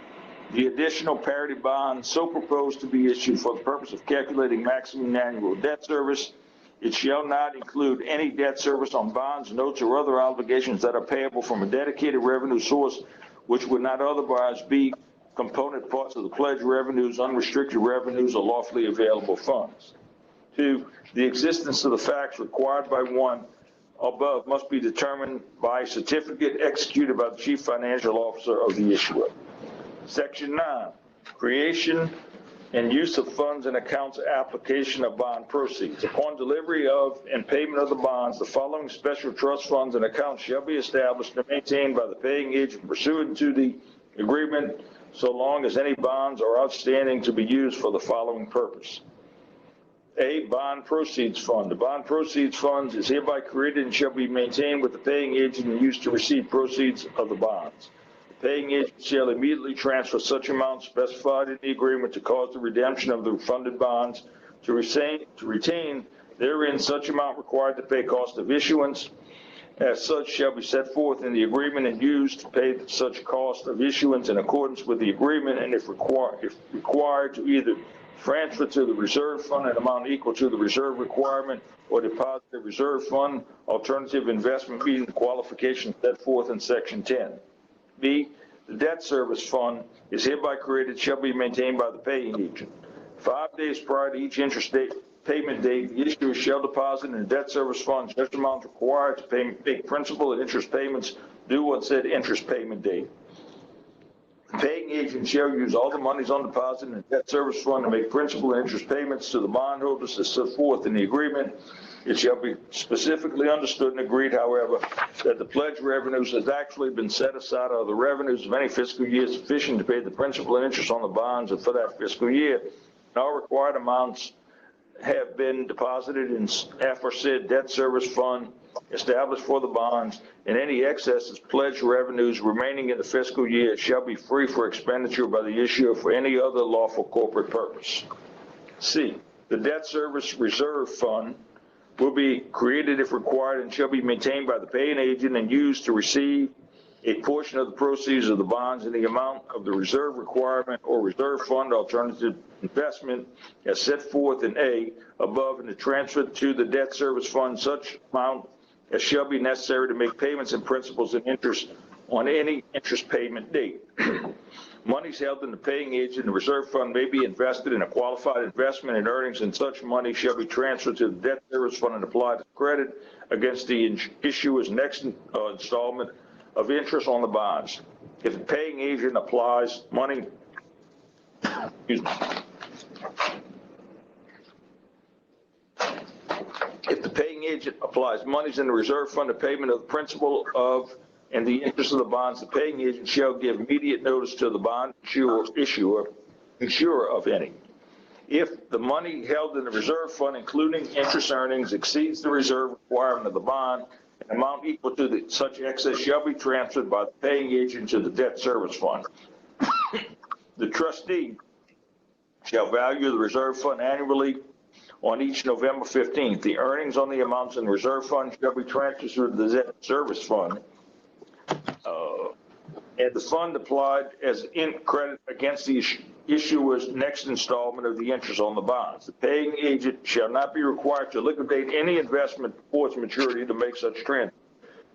the additional parity bond so proposed to be issued for the purpose of calculating maximum annual debt service. It shall not include any debt service on bonds, notes, or other obligations that are payable from a dedicated revenue source which would not otherwise be component parts of the pledged revenues, unrestricted revenues, or lawfully available funds. 2, the existence of the facts required by one above must be determined by a certificate executed by the chief financial officer of the issuer. Section 9, creation and use of funds and accounts application of bond proceeds. Upon delivery of and payment of the bonds, the following special trust funds and accounts shall be established and maintained by the paying agent pursuant to the agreement, so long as any bonds are outstanding to be used for the following purpose. A, bond proceeds fund. The bond proceeds fund is hereby created and shall be maintained with the paying agent and used to receive proceeds of the bonds. The paying agent shall immediately transfer such amount specified in the agreement to cause the redemption of the refunded bonds, to retain therein such amount required to pay cost of issuance, as such shall be set forth in the agreement and used to pay such cost of issuance in accordance with the agreement, and if required to either transfer to the reserve fund an amount equal to the reserve requirement or deposit the reserve fund alternative investment meeting the qualifications set forth in section 10. B, the debt service fund is hereby created, shall be maintained by the paying agent. 5 days prior to each interest payment date, the issuer shall deposit in the debt service fund such amount required to make principal and interest payments due on said interest payment date. The paying agent shall use all the monies on deposit in the debt service fund to make principal and interest payments to the bondholders as set forth in the agreement. It shall be specifically understood and agreed, however, that the pledged revenues has actually been set aside out of the revenues of any fiscal year sufficient to pay the principal and interest on the bonds and for that fiscal year. All required amounts have been deposited in aforesaid debt service fund established for the bonds, and any excesses pledged revenues remaining in the fiscal year shall be free for expenditure by the issuer for any other lawful corporate purpose. C, the debt service reserve fund will be created if required and shall be maintained by the paying agent and used to receive a portion of the proceeds of the bonds in the amount of the reserve requirement or reserve fund alternative investment as set forth in A above, and to transfer to the debt service fund such amount as shall be necessary to make payments and principals and interest on any interest payment date. Monies held in the paying agent and reserve fund may be invested in a qualified investment, and earnings in such money shall be transferred to the debt service fund and applied as credit against the issuer's next installment of interest on the bonds. If the paying agent applies money, excuse me. If the paying agent applies monies in the reserve fund to payment of the principal of and the interest of the bonds, the paying agent shall give immediate notice to the bond issuer of any. If the money held in the reserve fund, including interest earnings, exceeds the reserve requirement of the bond, an amount equal to such excess shall be transferred by the paying agent to the debt service fund. The trustee shall value the reserve fund annually on each November 15th. The earnings on the amounts in the reserve fund shall be transferred to the debt service fund, and the fund applied as in credit against the issuer's next installment of the interest on the bonds. The paying agent shall not be required to liquidate any investment before its maturity to make such transfer.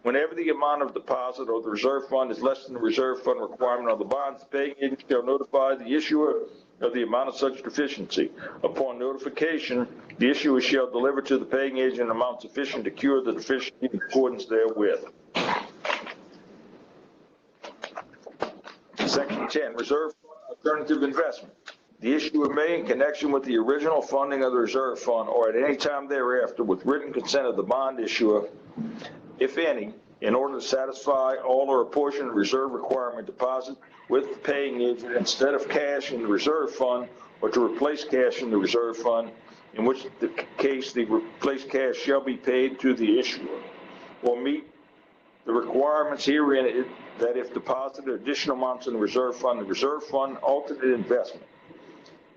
Whenever the amount of deposit or the reserve fund is less than the reserve fund requirement of the bonds, the paying agent shall notify the issuer of the amount of such deficiency. Upon notification, the issuer shall deliver to the paying agent an amount sufficient to cure the deficiency in accordance therewith. Section 10, reserve alternative investment. The issuer may, in connection with the original funding of the reserve fund or at any time thereafter, with written consent of the bond issuer, if any, in order to satisfy all or a portion of the reserve requirement, deposit with the paying agent instead of cash in the reserve fund, or to replace cash in the reserve fund, in which the case the replaced cash shall be paid to the issuer, or meet the requirements herein that if deposited additional amounts in the reserve fund alternate investment,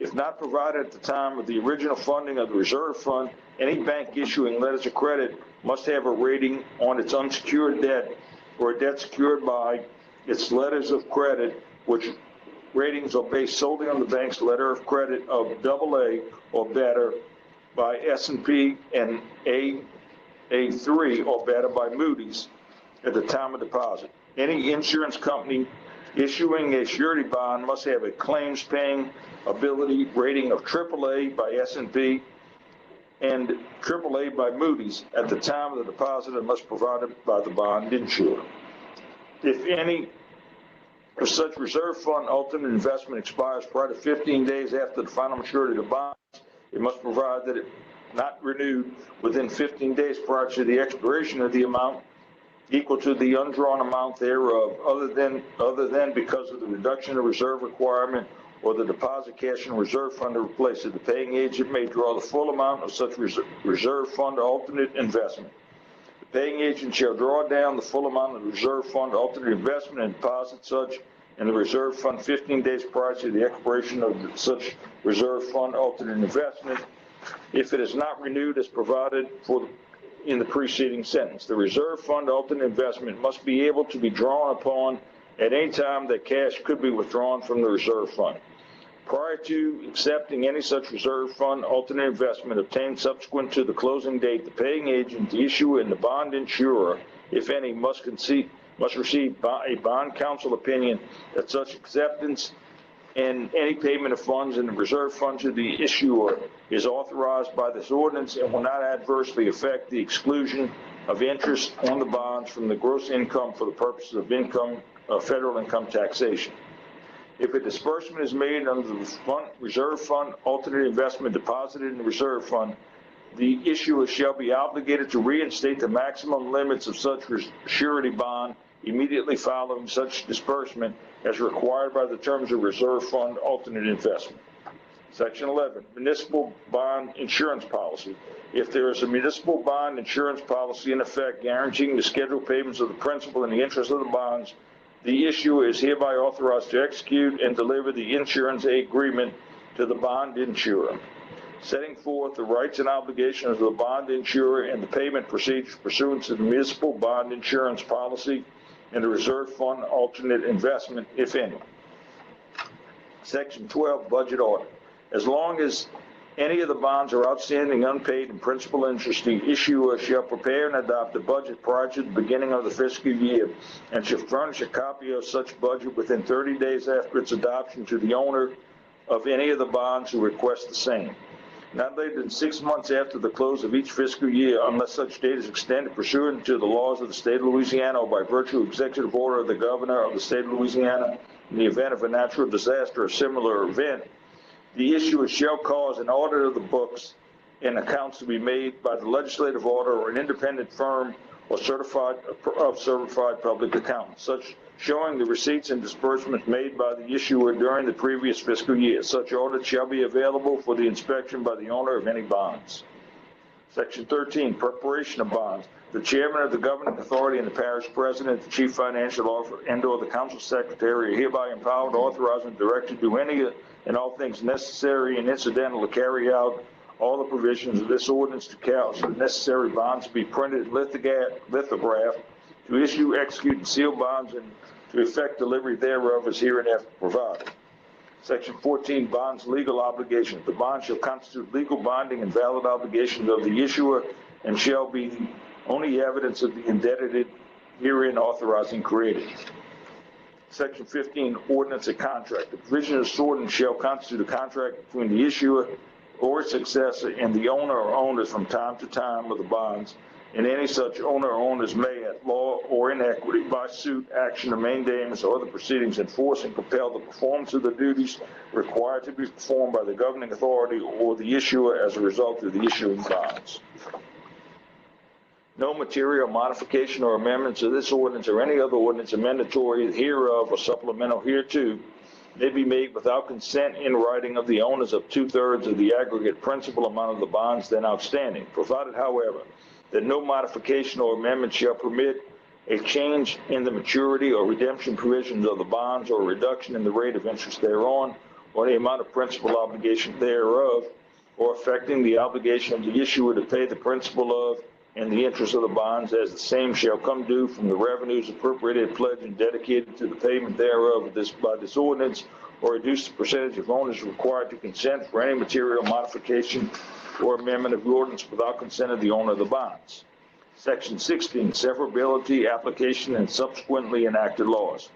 if not provided at the time of the original funding of the reserve fund, any bank issuing letters of credit must have a rating on its unsecured debt or a debt secured by its letters of credit, which ratings are based solely on the bank's letter of credit of AA or better by S&P and A3 or better by Moody's at the time of deposit. Any insurance company issuing a surety bond must have a claims paying ability rating of AAA by S&P and AAA by Moody's at the time of the deposit, unless provided by the bond insurer. If any of such reserve fund alternate investment expires prior to 15 days after the final maturity of the bonds, it must provide that it not renewed within 15 days prior to the expiration of the amount equal to the undrawn amount thereof, other than because of the reduction of reserve requirement or the deposit cash in reserve fund to replace it. The paying agent may draw the full amount of such reserve fund alternate investment. The paying agent shall draw down the full amount of the reserve fund alternate investment and deposit such in the reserve fund 15 days prior to the expiration of such reserve fund alternate investment if it is not renewed as provided for in the preceding sentence. The reserve fund alternate investment must be able to be drawn upon at any time that cash could be withdrawn from the reserve fund. Prior to accepting any such reserve fund alternate investment obtained subsequent to the closing date, the paying agent, the issuer, and the bond insurer, if any, must receive a bond counsel opinion that such acceptance and any payment of funds in the reserve fund to the issuer is authorized by this ordinance and will not adversely affect the exclusion of interest on the bonds from the gross income for the purposes of federal income taxation. If a disbursement is made under the reserve fund alternate investment deposited in the reserve fund, the issuer shall be obligated to reinstate the maximum limits of such surety bond immediately following such disbursement as required by the terms of reserve fund alternate investment. Section 11, municipal bond insurance policy. If there is a municipal bond insurance policy in effect guaranteeing the scheduled payments of the principal and the interest of the bonds, the issuer is hereby authorized to execute and deliver the insurance agreement to the bond insurer. setting forth the rights and obligations of the bond insurer and the payment procedures pursuant to the municipal bond insurance policy and the reserve fund alternate investment, if any. Section 12, budget order. As long as any of the bonds are outstanding, unpaid, and principal interest, the issuer shall prepare and adopt a budget prior to the beginning of the fiscal year and shall furnish a copy of such budget within 30 days after its adoption to the owner of any of the bonds who request the same. Not later than 6 months after the close of each fiscal year, unless such date is extended pursuant to the laws of the state of Louisiana or by virtue of executive order of the governor of the state of Louisiana, in the event of a natural disaster or similar event, the issuer shall cause an audit of the books and accounts to be made by the legislative order or an independent firm or certified public accountant, such showing the receipts and disbursements made by the issuer during the previous fiscal year. Such audit shall be available for the inspection by the owner of any bonds. Section 13, preparation of bonds. The chairman of the governing authority and the parish president, the chief financial officer, and/or the council secretary are hereby empowered, authorized, and directed to do any and all things necessary and incidental to carry out all the provisions of this ordinance to cause the necessary bonds to be printed, lithographed, to issue, execute, and seal bonds, and to effect delivery thereof as hereinafter provided. Section 14, bonds legal obligations. The bond shall constitute legal binding and valid obligations of the issuer and shall be the only evidence of the indebted herein authorizing created. Section 15, ordinance and contract. The provision of this ordinance shall constitute a contract between the issuer or its successor and the owner or owners from time to time of the bonds, and any such owner or owners may, at law or in equity, by suit, action, or mandamus or other proceedings, enforce and compel the performance of the duties required to be performed by the governing authority or the issuer as a result of the issuing bonds. No material modification or amendments of this ordinance or any other ordinance amendatory hereof or supplemental hereto may be made without consent in writing of the owners of 2/3 of the aggregate principal amount of the bonds then outstanding, provided, however, that no modification or amendment shall permit a change in the maturity or redemption provisions of the bonds or a reduction in the rate of interest thereon or the amount of principal obligation thereof, or affecting the obligation of the issuer to pay the principal of and the interest of the bonds, as the same shall come due from the revenues appropriated, pledged, and dedicated to the payment thereof by this ordinance, or reduce the percentage of owners required to consent for any material modification or amendment of the ordinance without consent of the owner of the bonds. Section 16, severability, application, and subsequently enacted laws.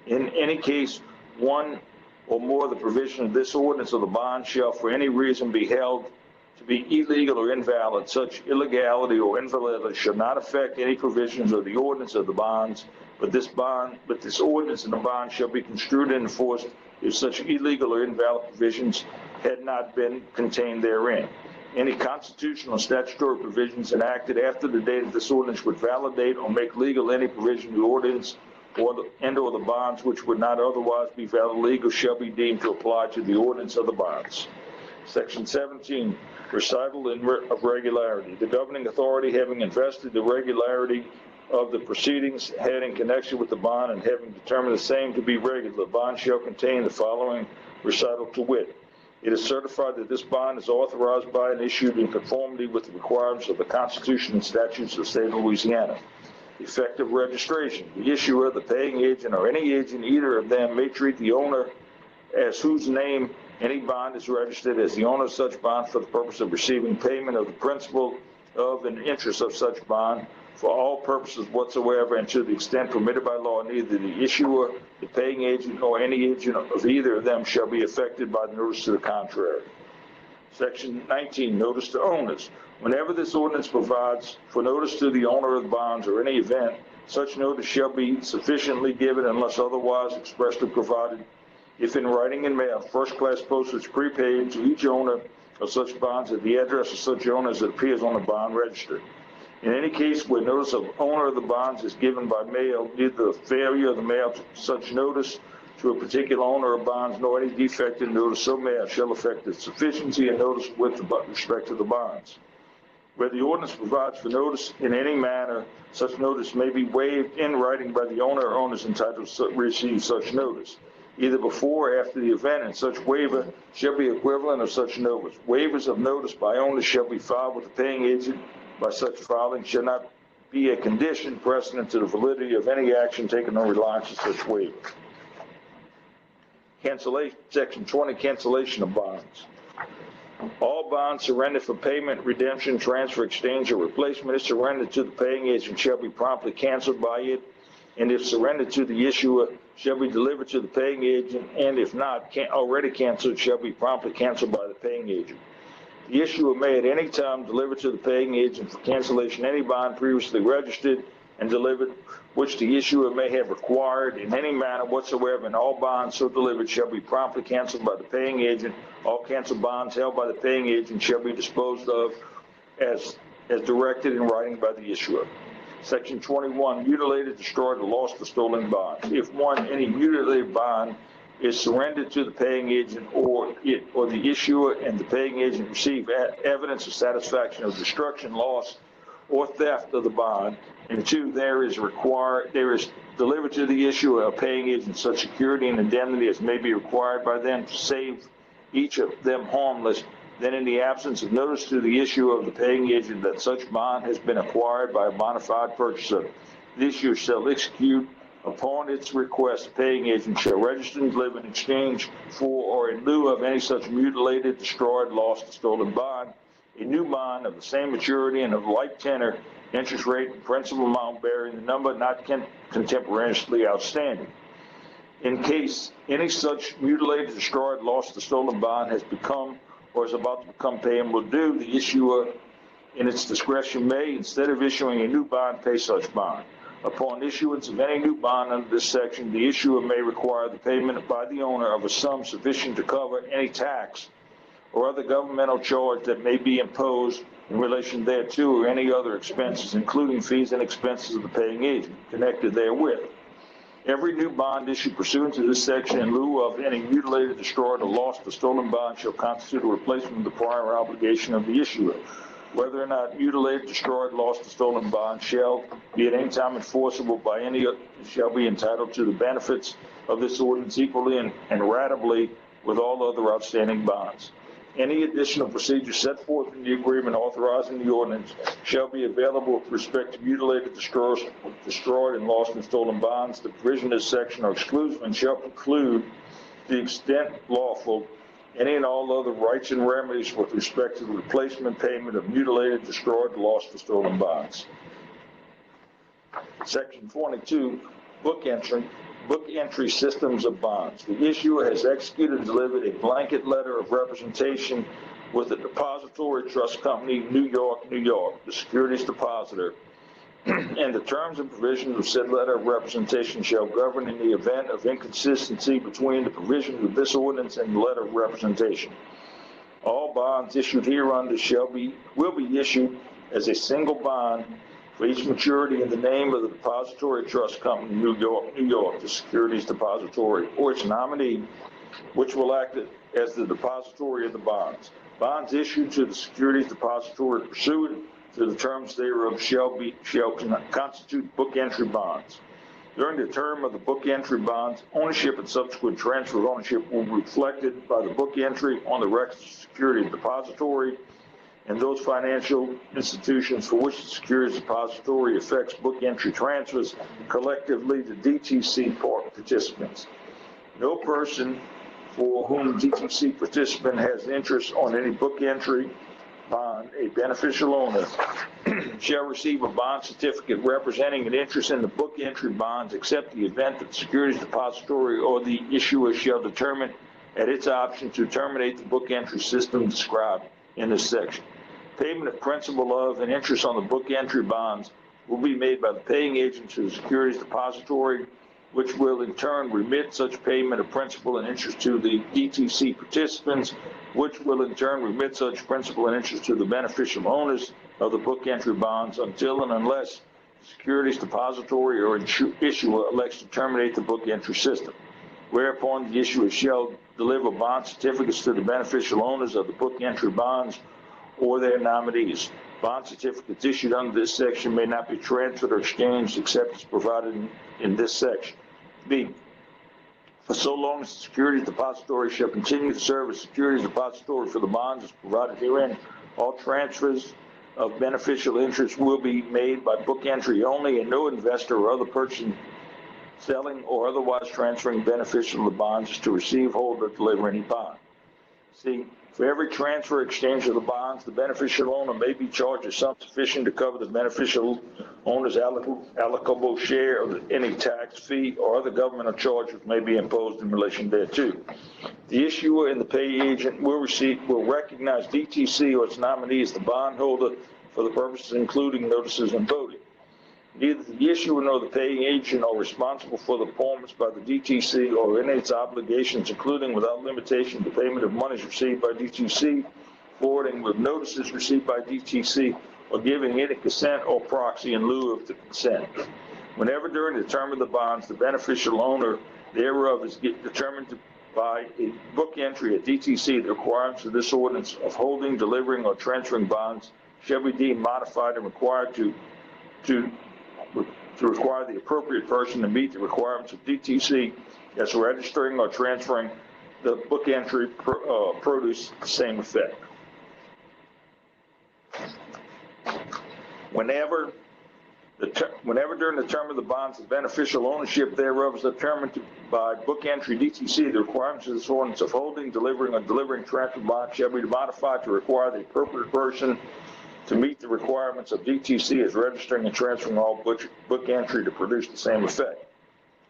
In any case, one or more of the provision of this ordinance of the bond shall for any reason be held to be illegal or invalid. Such illegality or invalidity shall not affect any provisions of the ordinance of the bonds, but this ordinance and the bond shall be construed and enforced if such illegal or invalid provisions had not been contained therein. Any constitutional or statutory provisions enacted after the date of this ordinance would validate or make legal any provision of the ordinance or the bonds which would not otherwise be valid legal shall be deemed to apply to the ordinance of the bonds. Section 17, recital of regularity. The governing authority, having invested the regularity of the proceedings had in connection with the bond and having determined the same to be regular, the bond shall contain the following recital to wit. It is certified that this bond is authorized by and issued in conformity with the requirements of the Constitution and statutes of the state of Louisiana. Effective registration. The issuer, the paying agent, or any agent, either of them, may treat the owner as whose name any bond is registered as the owner of such bond for the purpose of receiving payment of the principal of and interest of such bond for all purposes whatsoever and to the extent permitted by law. Neither the issuer, the paying agent, nor any agent of either of them shall be affected by the notice to the contrary. Section 19, notice to owners. Whenever this ordinance provides for notice to the owner of the bonds or any event, such notice shall be sufficiently given unless otherwise expressly provided. If in writing and mail, first-class postage prepaid to each owner of such bonds at the address of such owner as it appears on the bond register. In any case where notice of owner of the bonds is given by mail, neither the failure of the mail to such notice to a particular owner of bonds nor any defect in notice so mailed shall affect the sufficiency of notice with respect to the bonds. Where the ordinance provides for notice in any manner, such notice may be waived in writing by the owner or owners entitled to receive such notice. either before or after the event, and such waiver shall be equivalent of such notice. Waivers of notice by owners shall be filed with the paying agent. By such filing shall not be a condition precedent to the validity of any action taken on reliance on such waiver. Cancellation, Section 20, cancellation of bonds. All bonds surrendered for payment, redemption, transfer, exchange, or replacement is surrendered to the paying agent shall be promptly canceled by it, and if surrendered to the issuer, shall be delivered to the paying agent, and if not already canceled, shall be promptly canceled by the paying agent. The issuer may at any time deliver to the paying agent for cancellation any bond previously registered and delivered, which the issuer may have required in any manner whatsoever, and all bonds so delivered shall be promptly canceled by the paying agent. All canceled bonds held by the paying agent shall be disposed of as directed in writing by the issuer. Section 21, mutilated, destroyed, or lost or stolen bonds. If one, any mutilated bond is surrendered to the paying agent or the issuer and the paying agent receive evidence of satisfaction of destruction, loss, or theft of the bond, and two, there is delivered to the issuer or paying agent such security and indemnity as may be required by them to save each of them harmless, then in the absence of notice to the issuer of the paying agent that such bond has been acquired by a bona fide purchaser, the issuer shall execute upon its request, the paying agent shall register and deliver in exchange for or in lieu of any such mutilated, destroyed, lost, or stolen bond, a new bond of the same maturity and of like tenor, interest rate, and principal amount bearing the number not contemporaneously outstanding. In case any such mutilated, destroyed, lost, or stolen bond has become or is about to become payable due, the issuer in its discretion may, instead of issuing a new bond, pay such bond. Upon issuance of any new bond under this section, the issuer may require the payment by the owner of a sum sufficient to cover any tax or other governmental charge that may be imposed in relation thereto, or any other expenses, including fees and expenses of the paying agent connected therewith. Every new bond issued pursuant to this section in lieu of any mutilated, destroyed, or lost or stolen bond shall constitute a replacement of the prior obligation of the issuer. Whether or not mutilated, destroyed, lost, or stolen bond shall be at any time enforceable by any, shall be entitled to the benefits of this ordinance equally and ratably with all other outstanding bonds. Any additional procedure set forth in the agreement authorizing the ordinance shall be available with respect to mutilated, destroyed, and lost and stolen bonds. The provision of this section or exclusion shall preclude, to the extent lawful, any and all other rights and remedies with respect to the replacement payment of mutilated, destroyed, lost, or stolen bonds. Section 22, book entry systems of bonds. The issuer has executed and delivered a blanket letter of representation with the Depository Trust Company, New York, New York, the securities depositor, and the terms and provisions of said letter of representation shall govern in the event of inconsistency between the provisions of this ordinance and the letter of representation. All bonds issued hereunder will be issued as a single bond for each maturity in the name of the Depository Trust Company, New York, New York, the securities depository, or its nominee, which will act as the depository of the bonds. Bonds issued to the securities depository pursuant to the terms thereof shall constitute book entry bonds. During the term of the book entry bonds, ownership and subsequent transfer of ownership will be reflected by the book entry on the records of the securities depository, and those financial institutions for which the securities depository effects book entry transfers collectively the DTC participants. No person for whom DTC participant has interest on any book entry bond, a beneficial owner, shall receive a bond certificate representing an interest in the book entry bonds, except the event that the securities depository or the issuer shall determine at its option to terminate the book entry system described in this section. Payment of principal of and interest on the book entry bonds will be made by the paying agent to the securities depository, which will in turn remit such payment of principal and interest to the DTC participants, which will in turn remit such principal and interest to the beneficial owners of the book entry bonds until and unless the securities depository or issuer elects to terminate the book entry system, whereupon the issuer shall deliver bond certificates to the beneficial owners of the book entry bonds or their nominees. Bond certificates issued under this section may not be transferred or exchanged except as provided in this section. B, for so long as the securities depository shall continue to serve as securities depository for the bonds as provided herein. All transfers of beneficial interest will be made by book entry only, and no investor or other person selling or otherwise transferring beneficial of the bonds is to receive, hold, or deliver any bond. See, for every transfer exchange of the bonds, the beneficial owner may be charged a sum sufficient to cover the beneficial owner's allocable share of any tax, fee, or other governmental charge which may be imposed in relation thereto. The issuer and the payee agent will recognize DTC or its nominee as the bondholder for the purposes including notices and voting. Neither the issuer nor the paying agent are responsible for the performance by the DTC or any of its obligations, including without limitation the payment of monies received by DTC, forwarding with notices received by DTC, or giving any consent or proxy in lieu of the consent. Whenever during the term of the bonds, the beneficial owner thereof is determined by a book entry at DTC, the requirements of this ordinance of holding, delivering, or transferring bonds shall be deemed modified and required to require the appropriate person to meet the requirements of DTC as registering or transferring the book entry produce the same effect. Whenever during the term of the bonds, the beneficial ownership thereof is determined by book entry DTC, the requirements of this ordinance of holding, delivering, or delivering transfer bonds shall be modified to require the appropriate person to meet the requirements of DTC as registering and transferring all book entry to produce the same effect.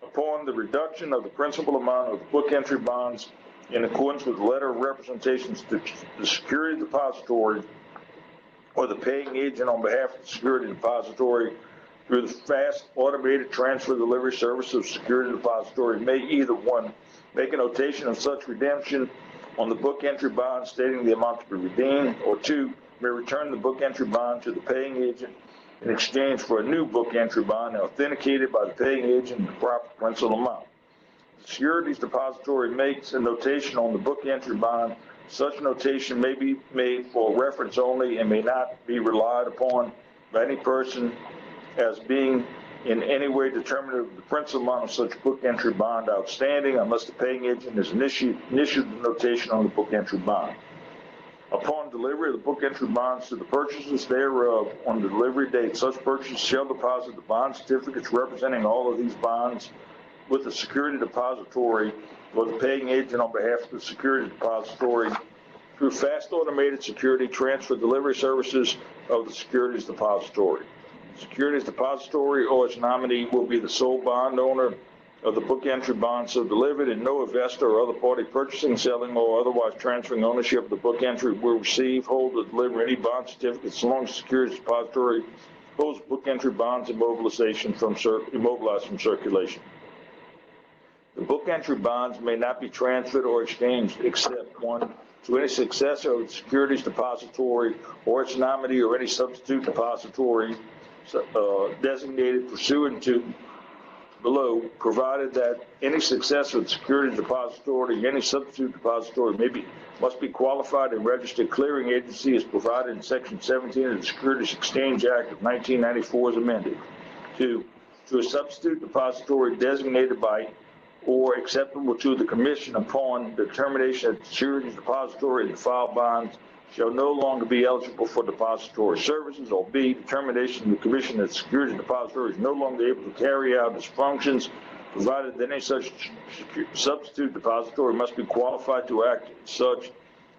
Upon the reduction of the principal amount of the book entry bonds in accordance with the letter of representations to the security depository or the paying agent on behalf of the security depository through the fast automated transfer delivery service of security depository may either one, make a notation of such redemption on the book entry bond stating the amount to be redeemed, or two, may return the book entry bond to the paying agent in exchange for a new book entry bond authenticated by the paying agent in the proper principal amount. The securities depository makes a notation on the book entry bond. Such notation may be made for reference only and may not be relied upon by any person as being in any way determinative of the principal amount of such book entry bond outstanding unless the paying agent has issued the notation on the book entry bond. Upon delivery of the book entry bonds to the purchasers thereof on the delivery date, such purchasers shall deposit the bond certificates representing all of these bonds with the security depository or the paying agent on behalf of the security depository through fast automated security transfer delivery services of the securities depository. Securities depository or its nominee will be the sole bond owner of the book entry bond so delivered, and no investor or other party purchasing, selling, or otherwise transferring ownership of the book entry will receive, hold, or deliver any bond certificates so long as the securities depository holds book entry bonds immobilized from circulation. The book entry bonds may not be transferred or exchanged except one, to any successor of the securities depository or its nominee or any substitute depository designated pursuant to below, provided that any successor of the securities depository, any substitute depository must be qualified and registered clearing agency as provided in Section 17 of the Securities Exchange Act of 1994 as amended. Two, to a substitute depository designated by or acceptable to the Commission upon determination that the securities depository and the filed bonds shall no longer be eligible for depository services, or B, determination of the Commission that the securities depository is no longer able to carry out its functions, provided that any such substitute depository must be qualified to act as such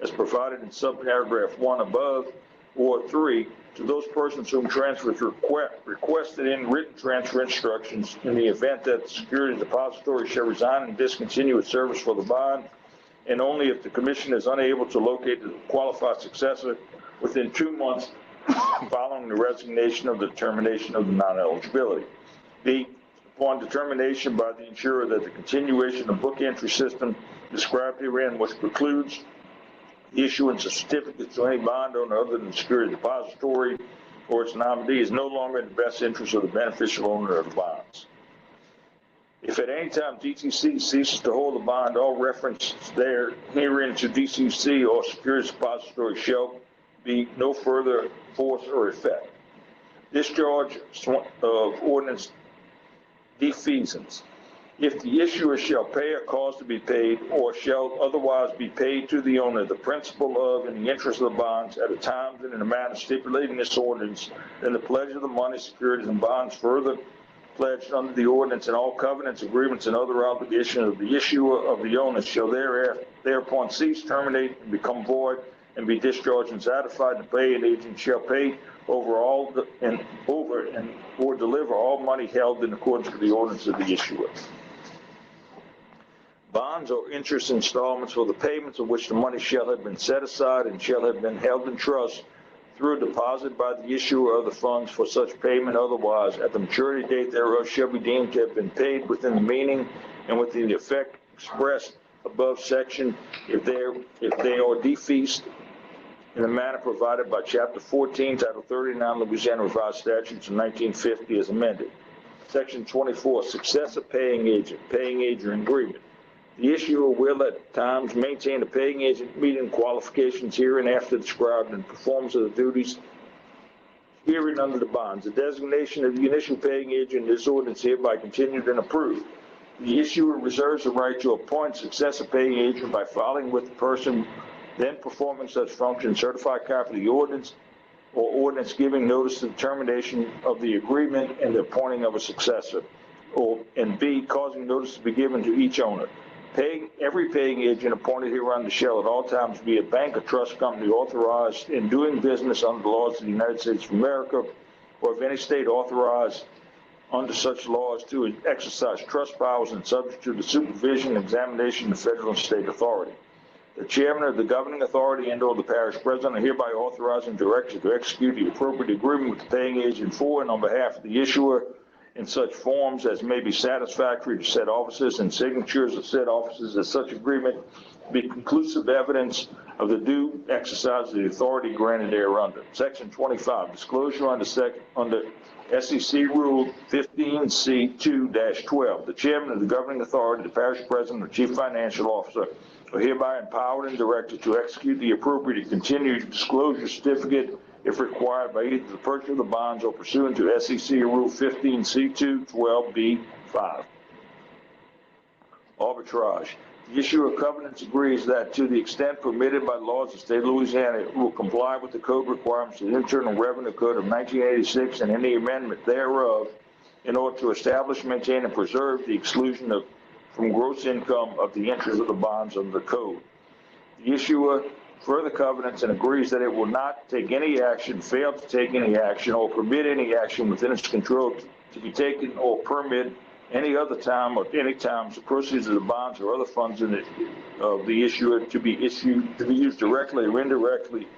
as provided in subparagraph 1 above, or 3, to those persons whom transfer is requested in written transfer instructions in the event that the securities depository shall resign and discontinue its service for the bond, and only if the Commission is unable to locate the qualified successor within 2 months following the resignation of the termination of the non-eligibility. B, upon determination by the insurer that the continuation of book entry system described herein, which precludes the issuance of certificates to any bond owner other than the security depository or its nominee, is no longer in the best interest of the beneficial owner of the bonds. If at any time DTC ceases to hold the bond, all reference herein to DTC or securities depository shall be no further force or effect. Discharge of ordinance defeasance. if the issuer shall pay or cause to be paid, or shall otherwise be paid to the owner the principal of and the interest of the bonds at a time and in a manner stipulated in this ordinance, then the pledge of the money, securities, and bonds further pledged under the ordinance and all covenants, agreements, and other obligations of the issuer of the owner shall thereupon cease, terminate, and become void, and be discharged and satisfied, and the paying agent shall pay over or deliver all money held in accordance with the ordinance of the issuer. Bonds or interest installments for the payments of which the money shall have been set aside and shall have been held in trust through a deposit by the issuer of the funds for such payment otherwise at the maturity date thereof shall be deemed to have been paid within the meaning and with the effect expressed above section if they are defeased in the manner provided by Chapter 14, Title 39, Louisiana Revised Statutes of 1950 as amended. Section 24, successor paying agent agreement. The issuer will at times maintain a paying agent meeting qualifications hereinafter described and performs of the duties herein under the bonds. The designation of the initial paying agent in this ordinance hereby continued and approved. The issuer reserves the right to appoint successor paying agent by filing with the person then performing such function certified copy of the ordinance or ordinance giving notice of the termination of the agreement and the appointing of a successor, and B, causing notice to be given to each owner. Every paying agent appointed hereunder shall at all times be a bank or trust company authorized in doing business under the laws of the United States of America or of any state authorized under such laws to exercise trust powers and subject to the supervision and examination of federal and state authority. The chairman of the governing authority and/or the parish president are hereby authorized and directed to execute the appropriate agreement with the paying agent for and on behalf of the issuer in such forms as may be satisfactory to said officers and signatures of said officers as such agreement be conclusive evidence of the due exercise of the authority granted thereunder. Section 25, disclosure under SEC Rule 15C2-12. The chairman of the governing authority, the parish president, or chief financial officer are hereby empowered and directed to execute the appropriate and continued disclosure certificate if required by either the purchase of the bonds or pursuant to SEC Rule 15C2-12B5. Arbitrage. The issuer of covenants agrees that to the extent permitted by the laws of the state of Louisiana, it will comply with the code requirements of the Internal Revenue Code of 1986 and any amendment thereof in order to establish, maintain, and preserve the exclusion from gross income of the interest of the bonds under the code. The issuer further covenants and agrees that it will not take any action, fail to take any action, or permit any action within its control to be taken or permit any other time or any times the proceeds of the bonds or other funds of the issuer to be used directly or indirectly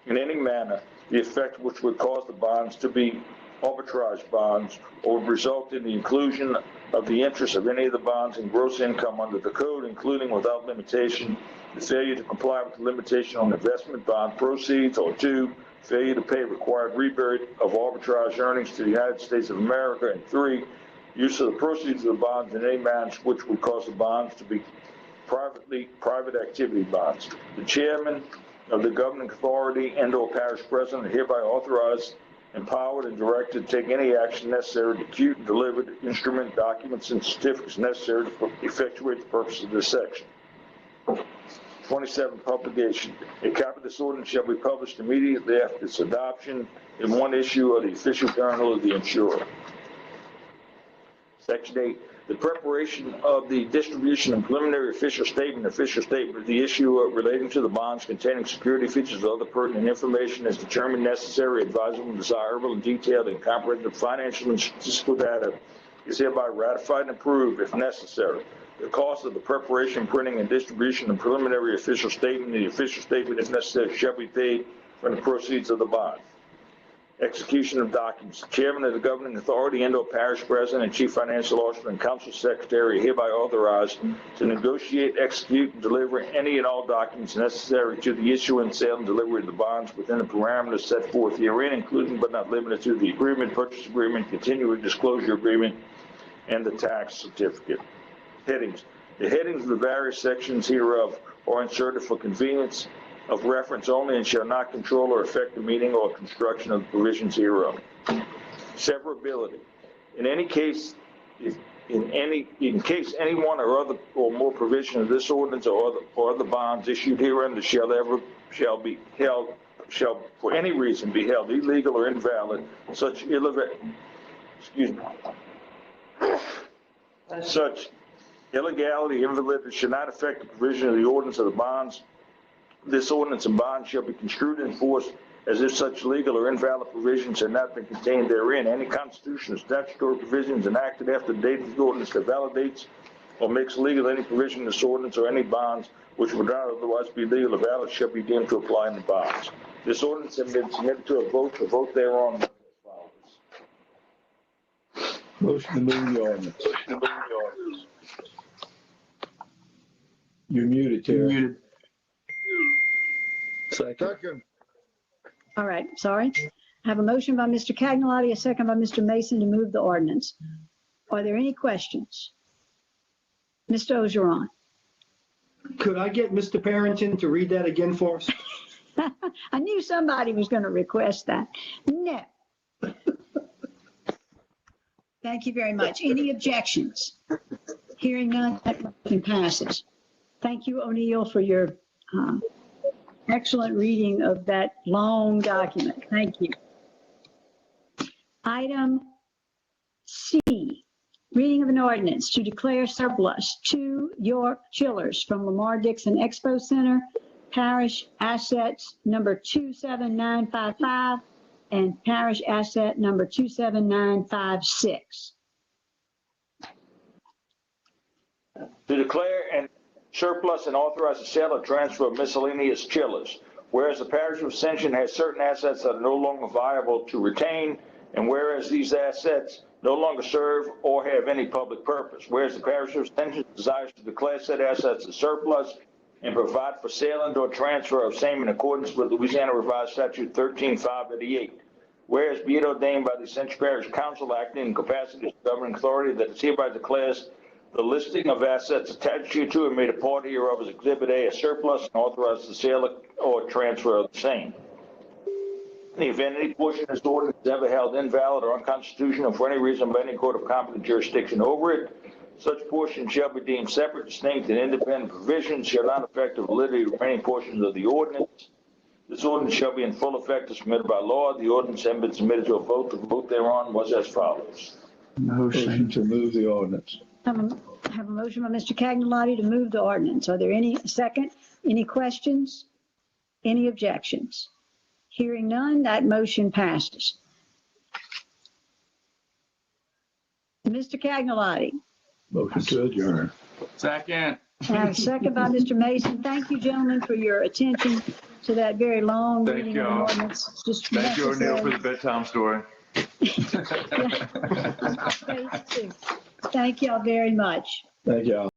in any manner, the effect which would cause the bonds to be arbitrage bonds or result in the inclusion of the interest of any of the bonds in gross income under the code, including without limitation the failure to comply with the limitation on investment bond proceeds, or 2, failure to pay required rebate of arbitrage earnings to the United States of America, and 3, use of the proceeds of the bonds in any manner which would cause the bonds to be private activity bonds. The chairman of the governing authority and/or parish president are hereby authorized, empowered, and directed to take any action necessary to execute and deliver the instrument, documents, and certificates necessary to effectuate the purpose of this section. 27, publication. A copy of this ordinance shall be published immediately after its adoption in one issue of the official journal of the insurer. Section 8, the preparation of the distribution and preliminary official statement of the issuer relating to the bonds containing security features or other pertinent information as determined necessary, advisable, desirable, and detailed and comprehensive financial and statistical data is hereby ratified and approved if necessary. The cost of the preparation, printing, and distribution of preliminary official statement, the official statement, if necessary, shall be paid from the proceeds of the bond. Execution of documents. The chairman of the governing authority and/or parish president and chief financial officer and council secretary are hereby authorized to negotiate, execute, and deliver any and all documents necessary to the issuance, sale, and delivery of the bonds within the parameters set forth herein, including but not limited to the agreement, purchase agreement, continuing disclosure agreement, and the tax certificate. Headings. The headings of the various sections hereof are inserted for convenience of reference only and shall not control or affect the meaning or construction of the provisions hereof. Severability. In any case, in case any one or other or more provision of this ordinance or other bonds issued hereunder shall for any reason be held illegal or invalid, such illegality, invalidity should not affect the provision of the ordinance or the bonds. This ordinance and bond shall be construed and enforced as if such legal or invalid provisions had not been contained therein. Any constitutional or statutory provisions enacted after the date of the ordinance that validates or makes legal any provision in this ordinance or any bonds which would not otherwise be legal or valid shall be deemed to apply in the bonds. This ordinance has been submitted to a vote. The vote thereon as follows. Motion to move the ordinance. You're muted, Terry. Muted. Second. All right, sorry. I have a motion by Mr. Cagnolati, a second by Mr. Mason to move the ordinance. Are there any questions? Mr. Ogeron. Could I get Mr. Parrington to read that again for us? I knew somebody was going to request that. No. Thank you very much. Any objections? Hearing none, that motion passes. Thank you, O'Neill, for your excellent reading of that long document. Thank you. Item C, reading of an ordinance to declare surplus 2 York chillers from Lamar Dixon Expo Center, Parish Assets number 27955 and Parish Asset number 27956. To declare and surplus and authorize the sale or transfer of miscellaneous chillers. Whereas the parish of Ascension has certain assets that are no longer viable to retain, and whereas these assets no longer serve or have any public purpose. Whereas the parish of Ascension desires to declare said assets as surplus and provide for sale and or transfer of same in accordance with Louisiana Revised Statute 13588. Whereas be it ordained by the Ascension Parish Council acting in capacity as governing authority that it hereby declares the listing of assets attached to and made a part hereof as Exhibit A as surplus and authorizes the sale or transfer of the same. In the event any portion of this ordinance is ever held invalid or unconstitutional for any reason by any court of competent jurisdiction over it, such portion shall be deemed separate, distinct, and independent provisions shall not affect the validity of the remaining portions of the ordinance. This ordinance shall be in full effect as permitted by law. The ordinance has been submitted to a vote. The vote thereon was as follows. Motion to move the ordinance. I have a motion by Mr. Cagnolati to move the ordinance. Are there any second? Any questions? Any objections? Hearing none, that motion passes. Mr. Cagnolati. Motion to adjourn. Second. I have a second by Mr. Mason. Thank you, gentlemen, for your attention to that very long Thank reading you of an all. ordinance. It's just Thank you, O'Neill, for necessary. the bedtime story. Thank you all very much. Thank y'all.